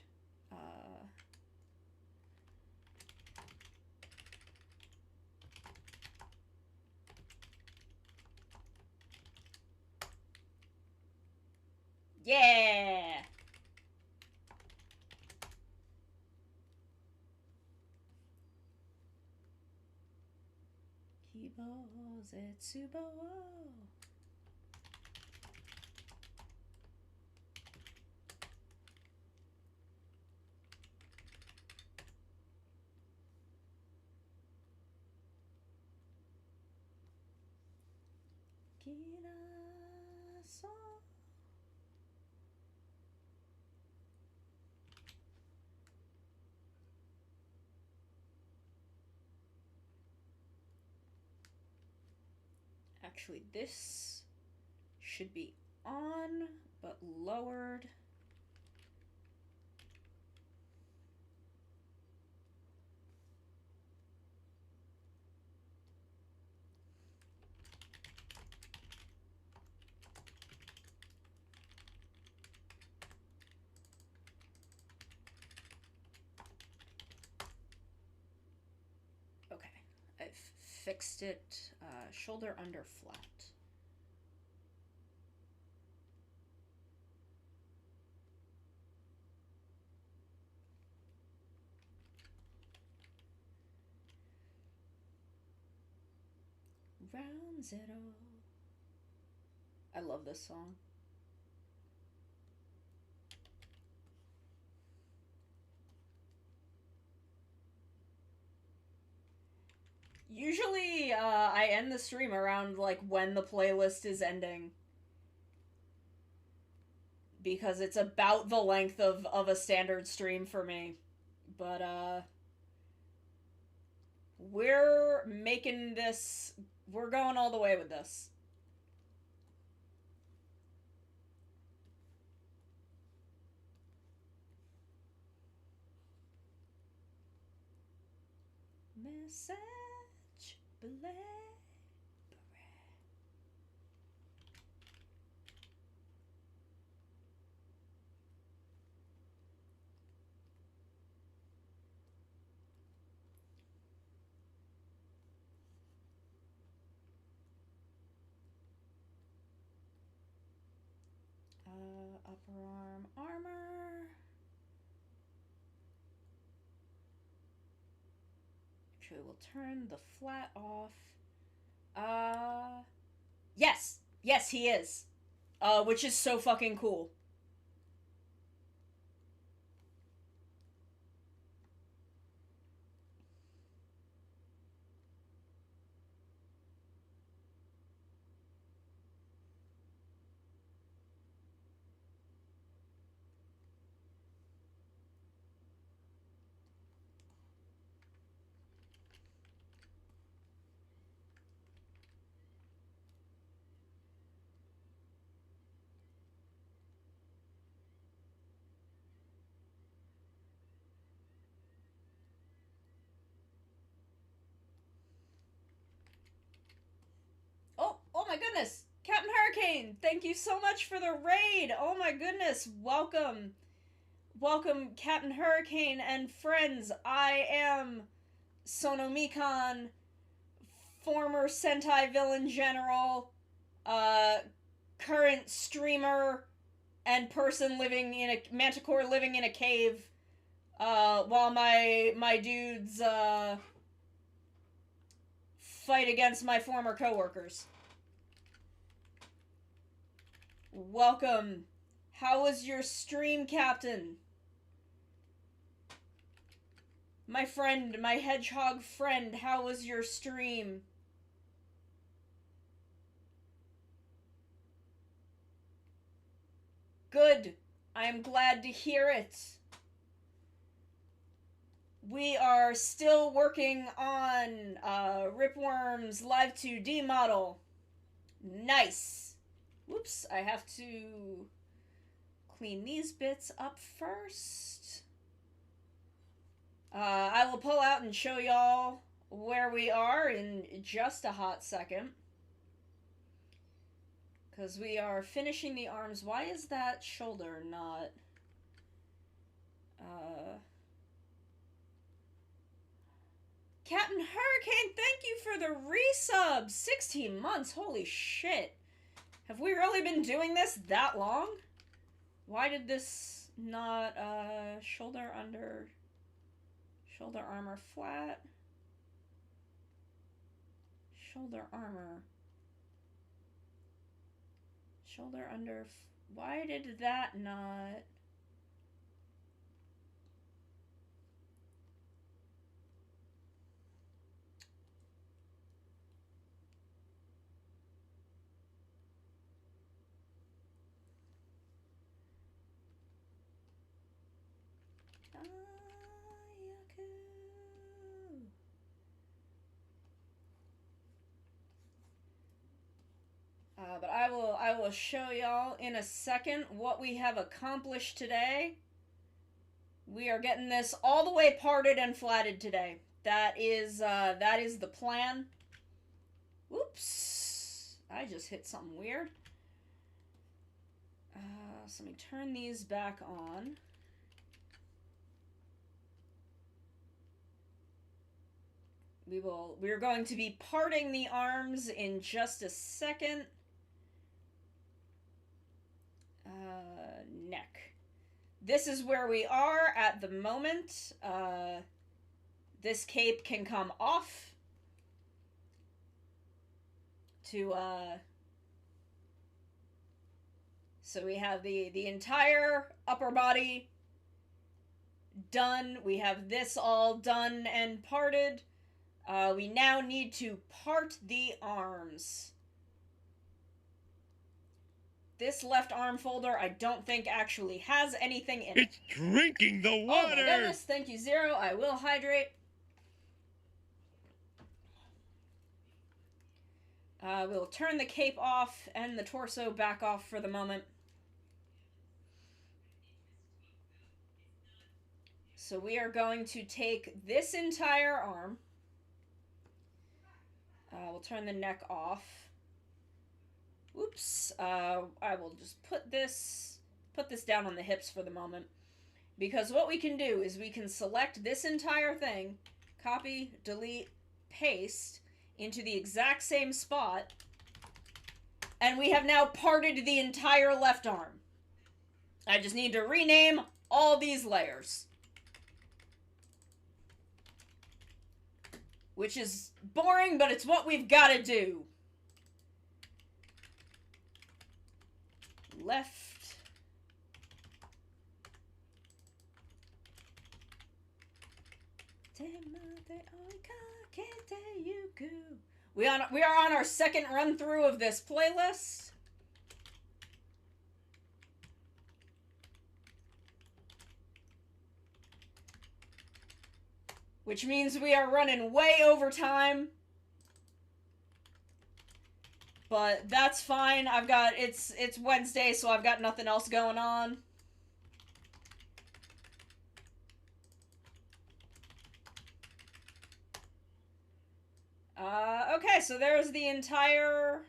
Yeah! Kibo Zetsubo. Kinaso. Actually, this should be on, but lowered. Okay, I've fixed it, shoulder under flat. surrounds it all. I love this song. Usually, I end the stream around, like, when the playlist is ending. Because it's about the length of a standard stream for me. But, we're making this... We're going all the way with this. Message Blackberry. Upper arm armor. Actually, we'll turn the flat off. Yes! Yes, he is. Which is so fucking cool. Oh my goodness! Captain Hurricane, thank you so much for the raid! Oh my goodness, welcome! Welcome, Captain Hurricane and friends. I am Sonomikan, former Sentai villain general, current streamer, and person living in a manticore living in a cave, while my dudes, fight against my former coworkers. Welcome. How was your stream, Captain? My friend, my hedgehog friend, how was your stream? Good. I am glad to hear it. We are still working on Ripworm's Live2D model. Nice. Whoops, I have to clean these bits up first. I will pull out and show y'all where we are in just a hot second. Because we are finishing the arms. Why is that shoulder not... Captain Hurricane, thank you for the resub! 16 months, holy shit. Have we really been doing this that long? Why did this not, shoulder under... Shoulder armor flat? Shoulder armor. Shoulder under... Why did that not... But I will show y'all in a second what we have accomplished today. We are getting this all the way parted and flatted today. That is the plan. Oops. I just hit something weird. So let me turn these back on. We're going to be parting the arms in just a second. Neck. This is where we are at the moment. This cape can come off. to, so we have the entire upper body done. We have this all done and parted. We now need to part the arms. This left arm folder I don't think actually has anything in it. It's drinking the water! Oh my goodness, thank you, Zero. I will hydrate. We'll turn the cape off and the torso back off for the moment. So we are going to take this entire arm. We'll turn the neck off. Oops. I will just put this down on the hips for the moment. Because what we can do is we can select this entire thing, copy, delete, paste into the exact same spot, and we have now parted the entire left arm. I just need to rename all these layers. Which is boring, but it's what we've got to do. Left. We are on our second run through of this playlist. Which means we are running way over time. But that's fine. It's Wednesday, so I've got nothing else going on. Okay, so there's the entire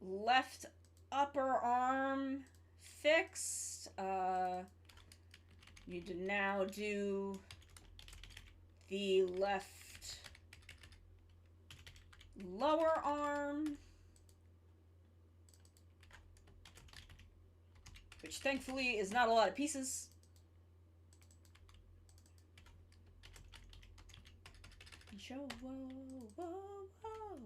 left upper arm fixed. Need to now do the left lower arm, which thankfully is not a lot of pieces. Whoa, whoa, whoa.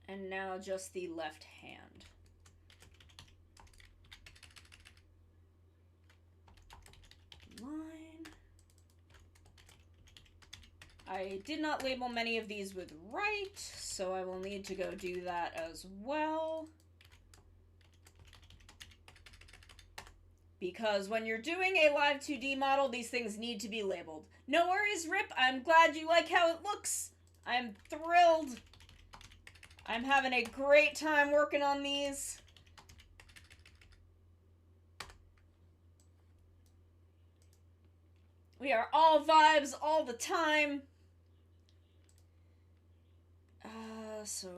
And now just the left hand. Line. I did not label many of these with right, so I will need to go do that as well. Because when you're doing a Live2D model, these things need to be labeled. No worries, Rip. I'm glad you like how it looks. I'm thrilled. I'm having a great time working on these. We are all vibes all the time. So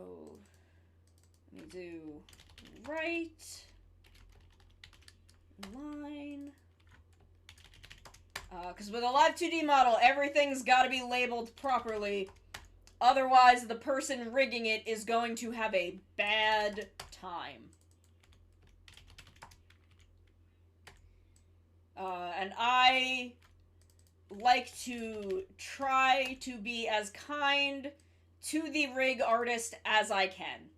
let me do right line. Because with a Live2D model, everything's got to be labeled properly. Otherwise, the person rigging it is going to have a bad time. And I like to try to be as kind to the rig artist as I can.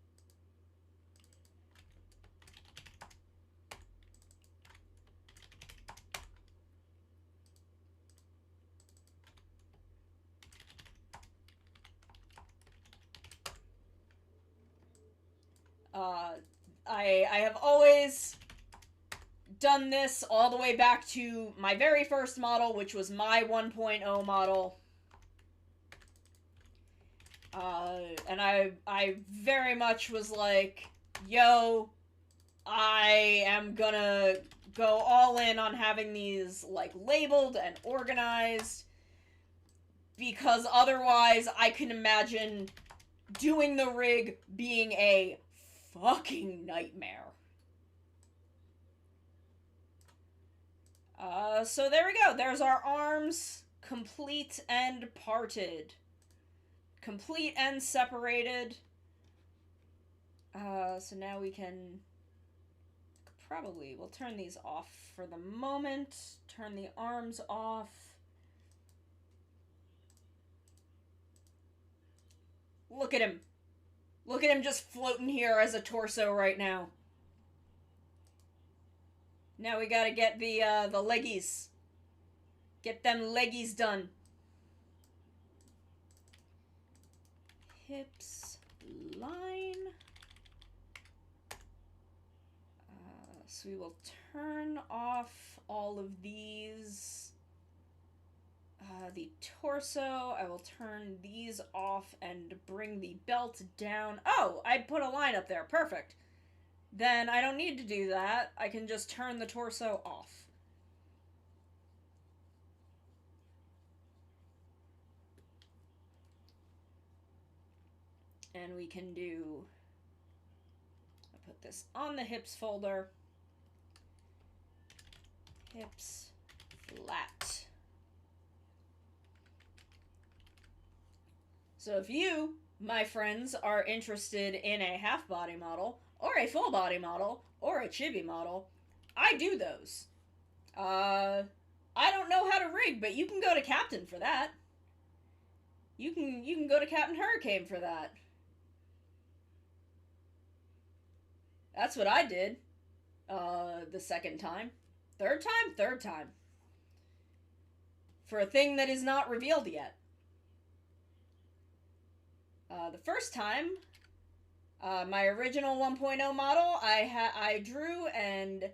I have always done this all the way back to my very first model, which was my 1.0 model. And I very much was like, yo, I am gonna go all in on having these, like, labeled and organized, because otherwise I can imagine doing the rig being a fucking nightmare. So there we go. There's our arms, complete and parted. Complete and separated. So now we can probably, we'll turn these off for the moment. Turn the arms off. Look at him. Look at him just floating here as a torso right now. Now we gotta get the leggies. Get them leggies done. Hips, line. So we will turn off all of these. The torso, I will turn these off and bring the belt down. Oh, I put a line up there. Perfect. Then I don't need to do that. I can just turn the torso off. And we can do... I'll put this on the hips folder. Hips flat. So if you, my friends, are interested in a half body model, or a full body model, or a chibi model, I do those. I don't know how to rig, but you can go to Captain for that. You can go to Captain Hurricane for that. That's what I did. The second time. Third time? Third time. For a thing that is not revealed yet. The first time, my original 1.0 model, I drew and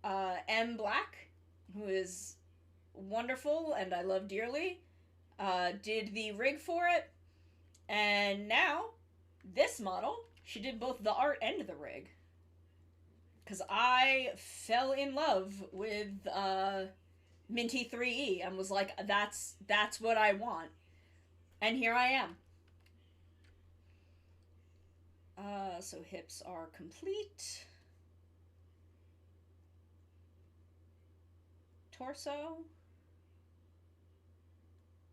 M Black, who is wonderful and I love dearly, did the rig for it. And now, this model, she did both the art and the rig. Because I fell in love with Minty 3E and was like, that's what I want. And here I am. So hips are complete. Torso.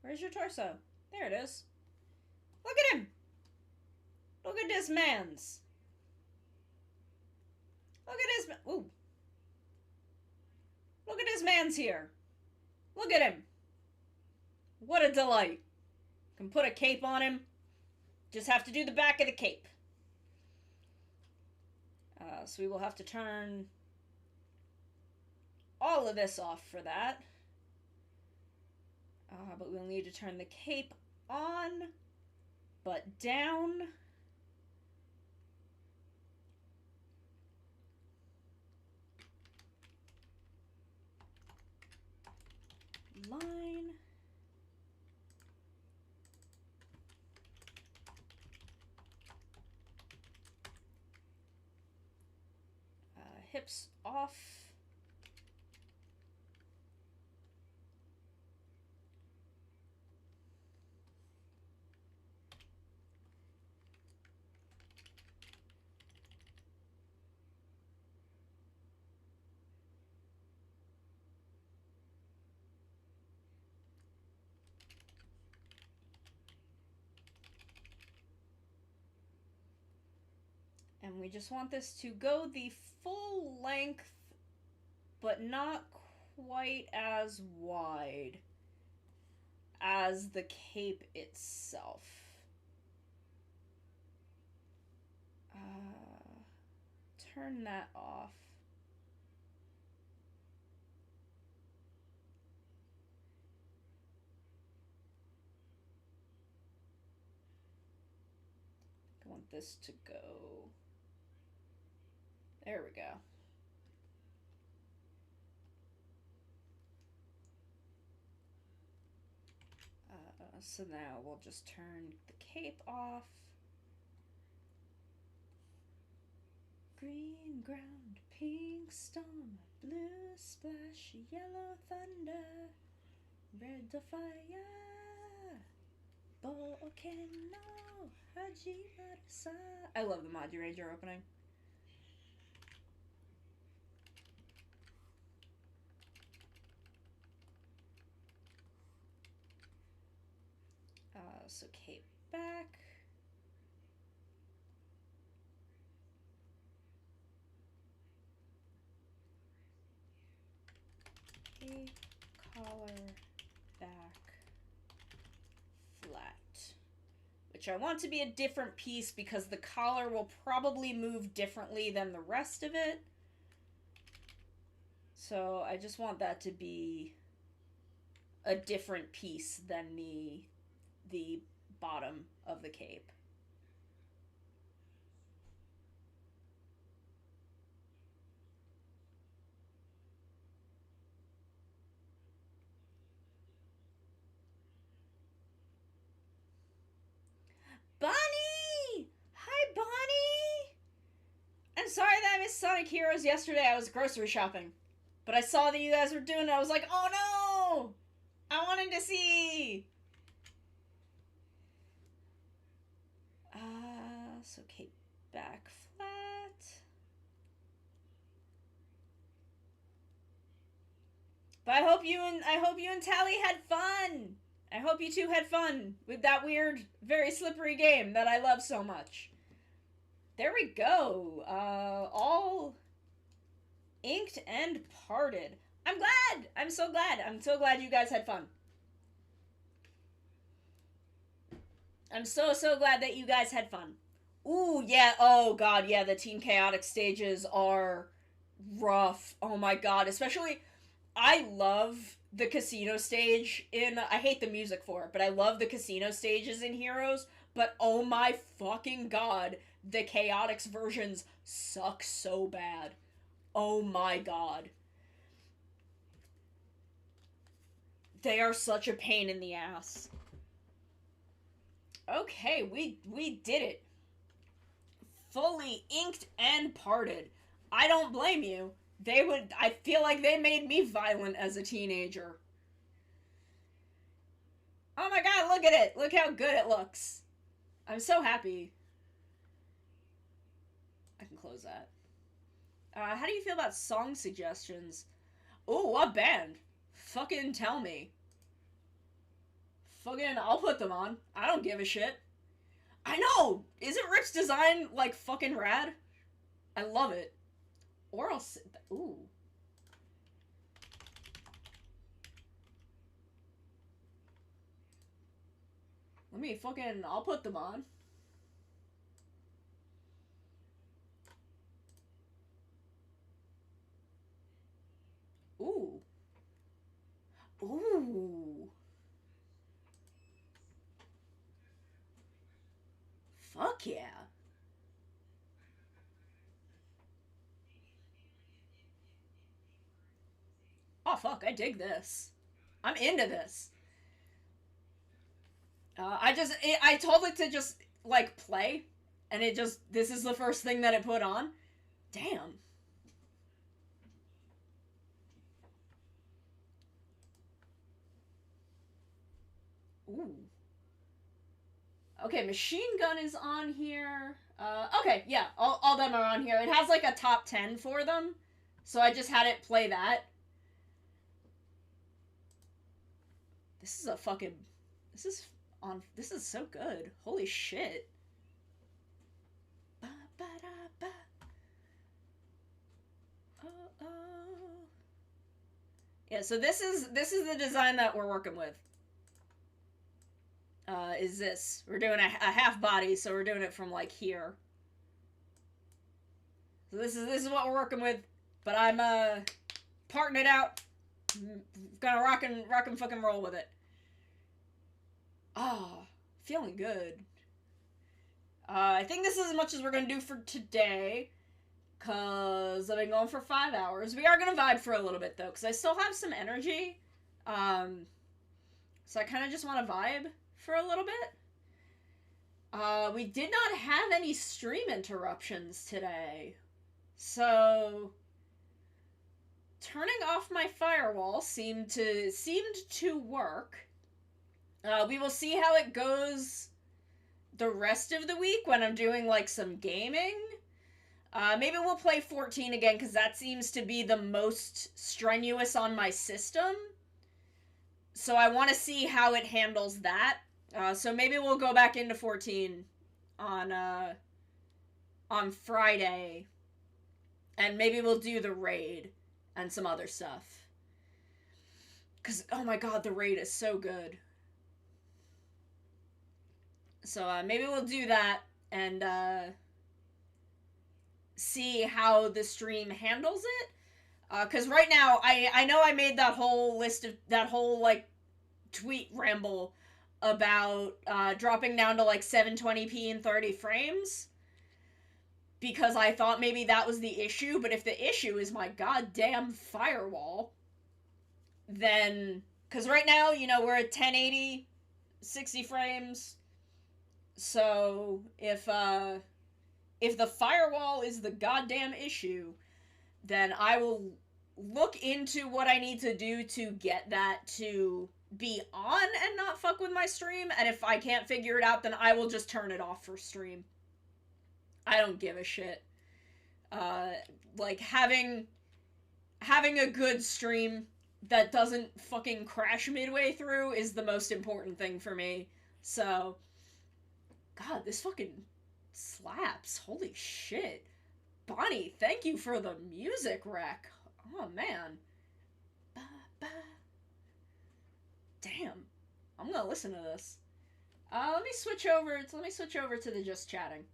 Where's your torso? There it is. Look at him! Look at this man's. Look at his... Ooh. Look at his man's here. Look at him. What a delight. Can put a cape on him. Just have to do the back of the cape. So we will have to turn all of this off for that. But we'll need to turn the cape on, but down. Line. Hips off. And we just want this to go the full length, but not quite as wide as the cape itself. Turn that off. I want this to go. There we go. So now we'll just turn the cape off. Green ground, pink storm, blue splash, yellow thunder, red fire, volcano, Hajimarasa. I love the Maji Ranger opening. So cape back. cape collar back flat. Which I want to be a different piece because the collar will probably move differently than the rest of it. So I just want that to be a different piece than the bottom of the cape. Bonnie! Hi, Bonnie! I'm sorry that I missed Sonic Heroes yesterday. I was grocery shopping. But I saw that you guys were doing it. I was like, oh no! I wanted to see! So cape back flat. But I hope you and Tally had fun! I hope you two had fun with that weird, very slippery game that I love so much. There we go. All inked and parted. I'm glad! I'm so glad. I'm so glad you guys had fun. I'm so glad that you guys had fun. Ooh, yeah. Oh, God, yeah. The Team Chaotic stages are rough. Oh, my God. Especially, I love the casino stage in... I hate the music for it, but I love the casino stages in Heroes. But, oh, my fucking God, the Chaotix versions suck so bad. Oh, my God. They are such a pain in the ass. Okay, we did it. Fully inked and parted. I don't blame you. I feel like they made me violent as a teenager. Oh my God, look at it. Look how good it looks. I'm so happy. I can close that. How do you feel about song suggestions? Ooh, what band? Fucking tell me. Fucking, I'll put them on. I don't give a shit. I know! Isn't Rip's design, like, fucking rad? I love it. Or I'll sit... Ooh. Let me fucking... I'll put them on. Ooh. Ooh. Fuck yeah. Oh fuck, I dig this. I'm into this. I told it to just, like, play, and it just, this is the first thing that it put on. Damn. Ooh. Okay, Machine Gun is on here. Okay, yeah, all them are on here. It has, like, a top 10 for them, so I just had it play that. This is a fucking... This is so good. Holy shit. Ba-ba-da-ba. Oh. Yeah, so this is the design that we're working with. Is this. We're doing a half body, so we're doing it from, like, here. So this is what we're working with, but I'm, parting it out. Gonna rock and fucking roll with it. Oh, feeling good. I think this is as much as we're gonna do for today, because I've been going for 5 hours. We are gonna vibe for a little bit, though, because I still have some energy. So I kind of just want to vibe for a little bit. We did not have any stream interruptions today. So turning off my firewall seemed to work. We will see how it goes the rest of the week when I'm doing, like, some gaming. Maybe we'll play 14 again, because that seems to be the most strenuous on my system. So I want to see how it handles that. So maybe we'll go back into 14 on Friday. And maybe we'll do the raid and some other stuff. Because, oh my god, the raid is so good. So, maybe we'll do that and, see how the stream handles it. Because right now, I know I made that whole list of, that whole, like, tweet ramble about, dropping down to, like, 720p and 30 frames. Because I thought maybe that was the issue, but if the issue is my goddamn firewall, then, because right now, you know, we're at 1080, 60 frames, so if the firewall is the goddamn issue, then I will look into what I need to do to get that to be on and not fuck with my stream, and if I can't figure it out, then I will just turn it off for stream. I don't give a shit. Like, having a good stream that doesn't fucking crash midway through is the most important thing for me. So, God, this fucking slaps. Holy shit. Bonnie, thank you for the music rec. Oh, man. Ba, ba. Damn. I'm gonna listen to this. Let me switch over to the just chatting.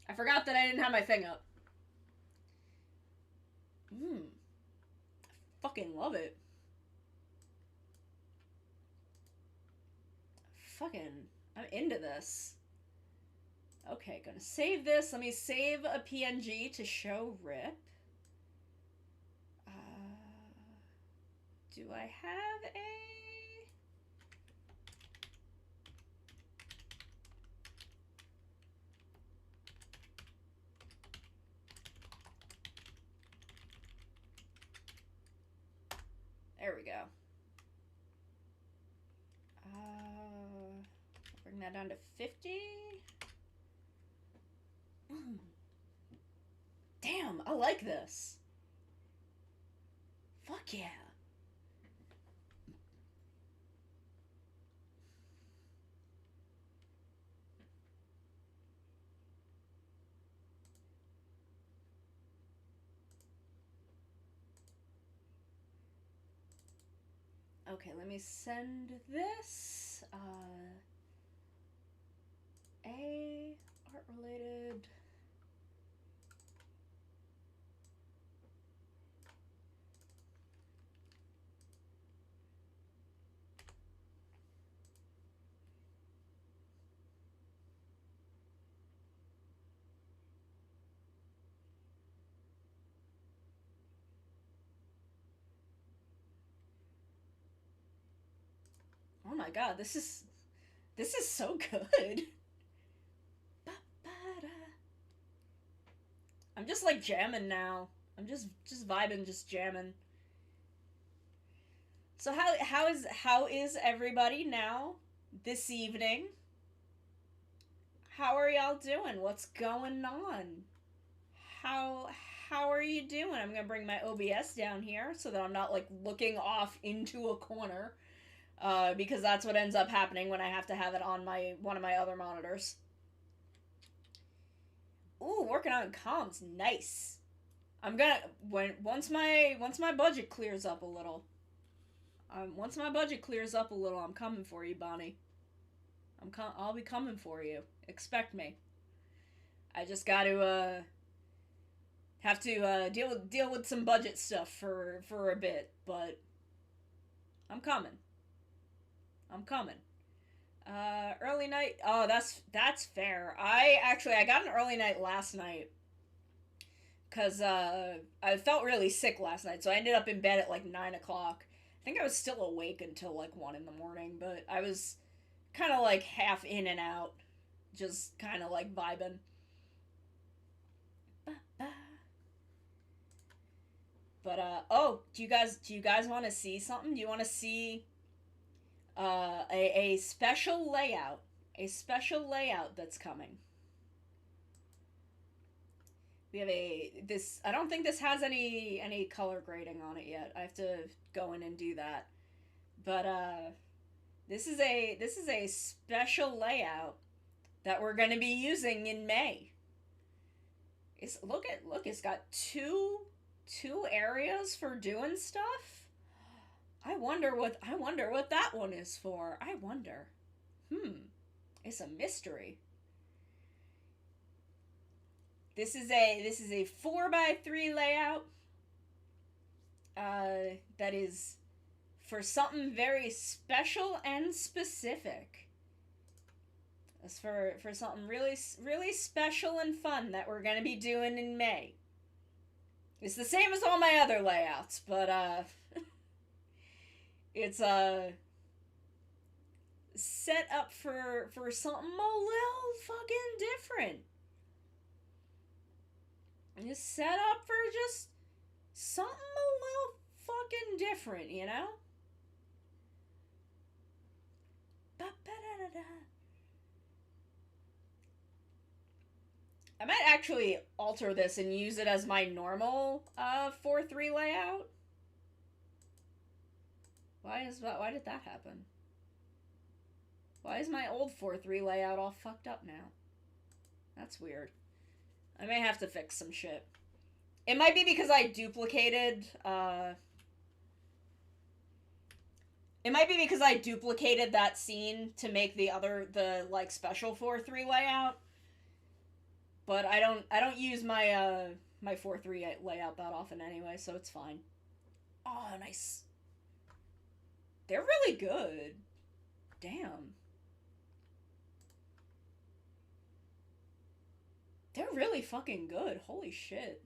I forgot that I didn't have my thing up. Fucking love it. Fucking, I'm into this. Okay, gonna save this. Let me save a PNG to show rip. Do I have a... There we go. Bring that down to 50. Damn, I like this. Fuck yeah. Okay, let me send this, A, art related. Oh my god, this is so good. I'm just like jamming now. I'm just vibing, just jamming. So how is everybody now this evening? How are y'all doing? What's going on? How are you doing? I'm gonna bring my OBS down here so that I'm not like looking off into a corner. Because that's what ends up happening when I have to have it on one of my other monitors. Ooh, working on comms, nice. I'm gonna once my budget clears up a little. Once my budget clears up a little, I'm coming for you, Bonnie. I'll be coming for you. Expect me. I just got to have to deal with some budget stuff for a bit, but I'm coming. Early night. Oh, that's fair. I got an early night last night. Cause, I felt really sick last night, so I ended up in bed at like 9 o'clock. I think I was still awake until like 1 in the morning, but I was kind of like half in and out. Just kind of like vibing. But, oh, do you guys want to see something? Do you want to see... a special layout that's coming. We have I don't think this has any color grading on it yet. I have to go in and do that. But, this is a special layout that we're gonna be using in May. Look, it's got two areas for doing stuff. I wonder what that one is for. I wonder. It's a mystery. This is a 4x3 layout. That is for something very special and specific. It's for something really special and fun that we're gonna be doing in May. It's the same as all my other layouts, but it's set up for something a little fucking different. It's set up for just something a little fucking different, you know? I might actually alter this and use it as my normal 4-3 layout. Why did that happen? Why is my old 4-3 layout all fucked up now? That's weird. I may have to fix some shit. It might be because I duplicated, it might be because I duplicated that scene to make the like, special 4-3 layout. But I don't use my, my 4-3 layout that often anyway, so it's fine. Oh, nice. They're really good. Damn. They're really fucking good. Holy shit.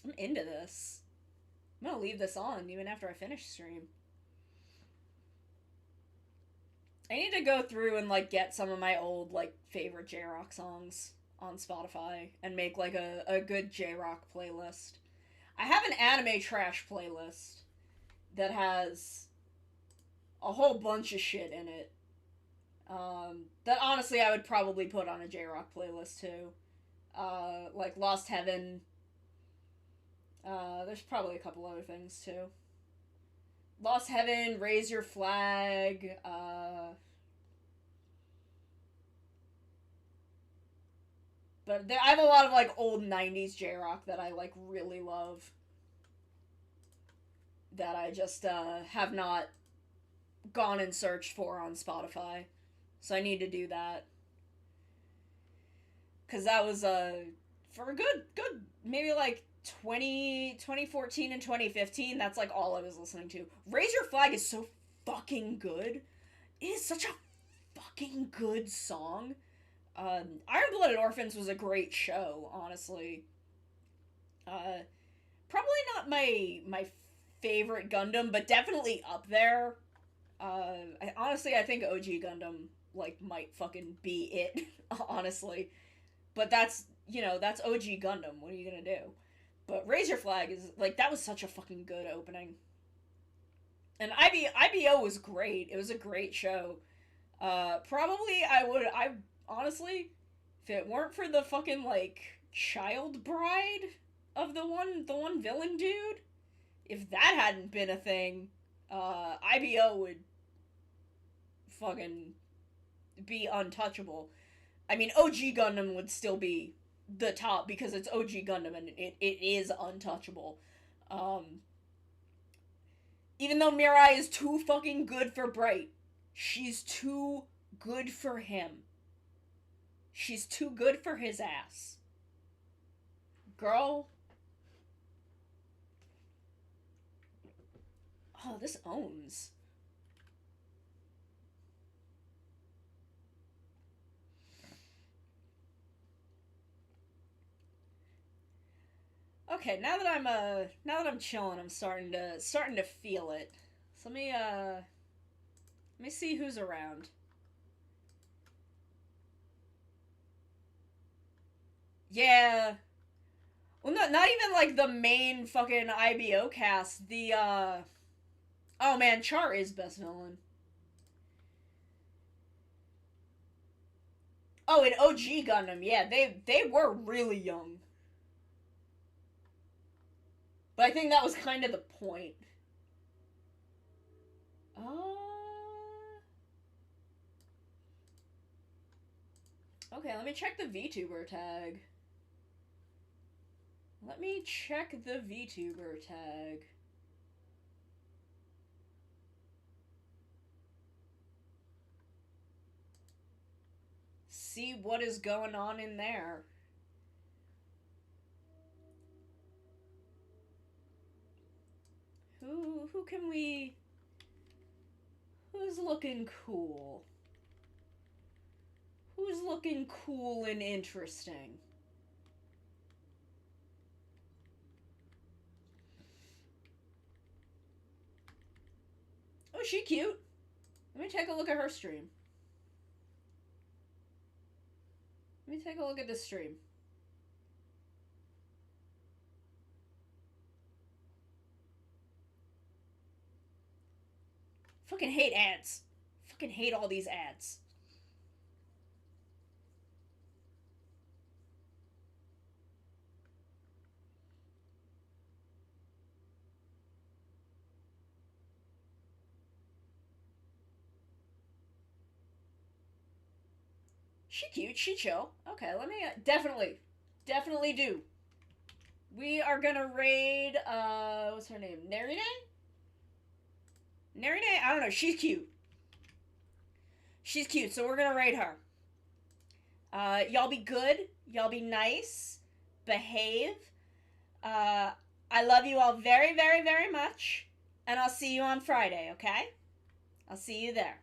I'm into this. I'm gonna leave this on even after I finish stream. I need to go through and, like, get some of my old, like, favorite J-Rock songs on Spotify and make, like, a good J-Rock playlist. I have an anime trash playlist that has a whole bunch of shit in it. That honestly I would probably put on a J-Rock playlist too. Like Lost Heaven. There's probably a couple other things too. Lost Heaven, Raise Your Flag, but I have a lot of, like, old 90s J-Rock that I, like, really love. That I just, have not gone and searched for on Spotify. So I need to do that. Because that was, for a good, maybe, like, 2014 and 2015, that's, like, all I was listening to. Raise Your Flag is so fucking good. It is such a fucking good song. Iron-Blooded Orphans was a great show, honestly. Probably not my favorite Gundam, but definitely up there. Honestly, I think OG Gundam, like, might fucking be it, honestly. But that's, you know, that's OG Gundam. What are you gonna do? But Raise Your Flag is, like, that was such a fucking good opening. And IBO was great. It was a great show. Probably I honestly, if it weren't for the fucking, like, child bride of the one villain dude, if that hadn't been a thing, IBO would fucking be untouchable. I mean, OG Gundam would still be the top because it's OG Gundam and it is untouchable. Even though Mirai is too fucking good for Bright, she's too good for him. She's too good for his ass. Girl. Oh, this owns. Okay, now that I'm chilling, I'm starting to feel it. So let me see who's around. Yeah. Well, not even, like, the main fucking IBO cast. The, oh man, Char is best villain. Oh, and OG Gundam, yeah, they were really young. But I think that was kind of the point. Okay, let me check the VTuber tag. Let me check the VTuber tag. See what is going on in there. Who can we... Who's looking cool? Who's looking cool and interesting? Oh, she cute. Let me take a look at her stream. Let me take a look at this stream. Fucking hate ads. Fucking hate all these ads. She cute, she chill. Okay, let me, definitely do. We are gonna raid, what's her name? Narine? Narine? I don't know, she's cute. She's cute, so we're gonna raid her. Y'all be good. Y'all be nice. Behave. I love you all very, very, very much. And I'll see you on Friday, okay? I'll see you there.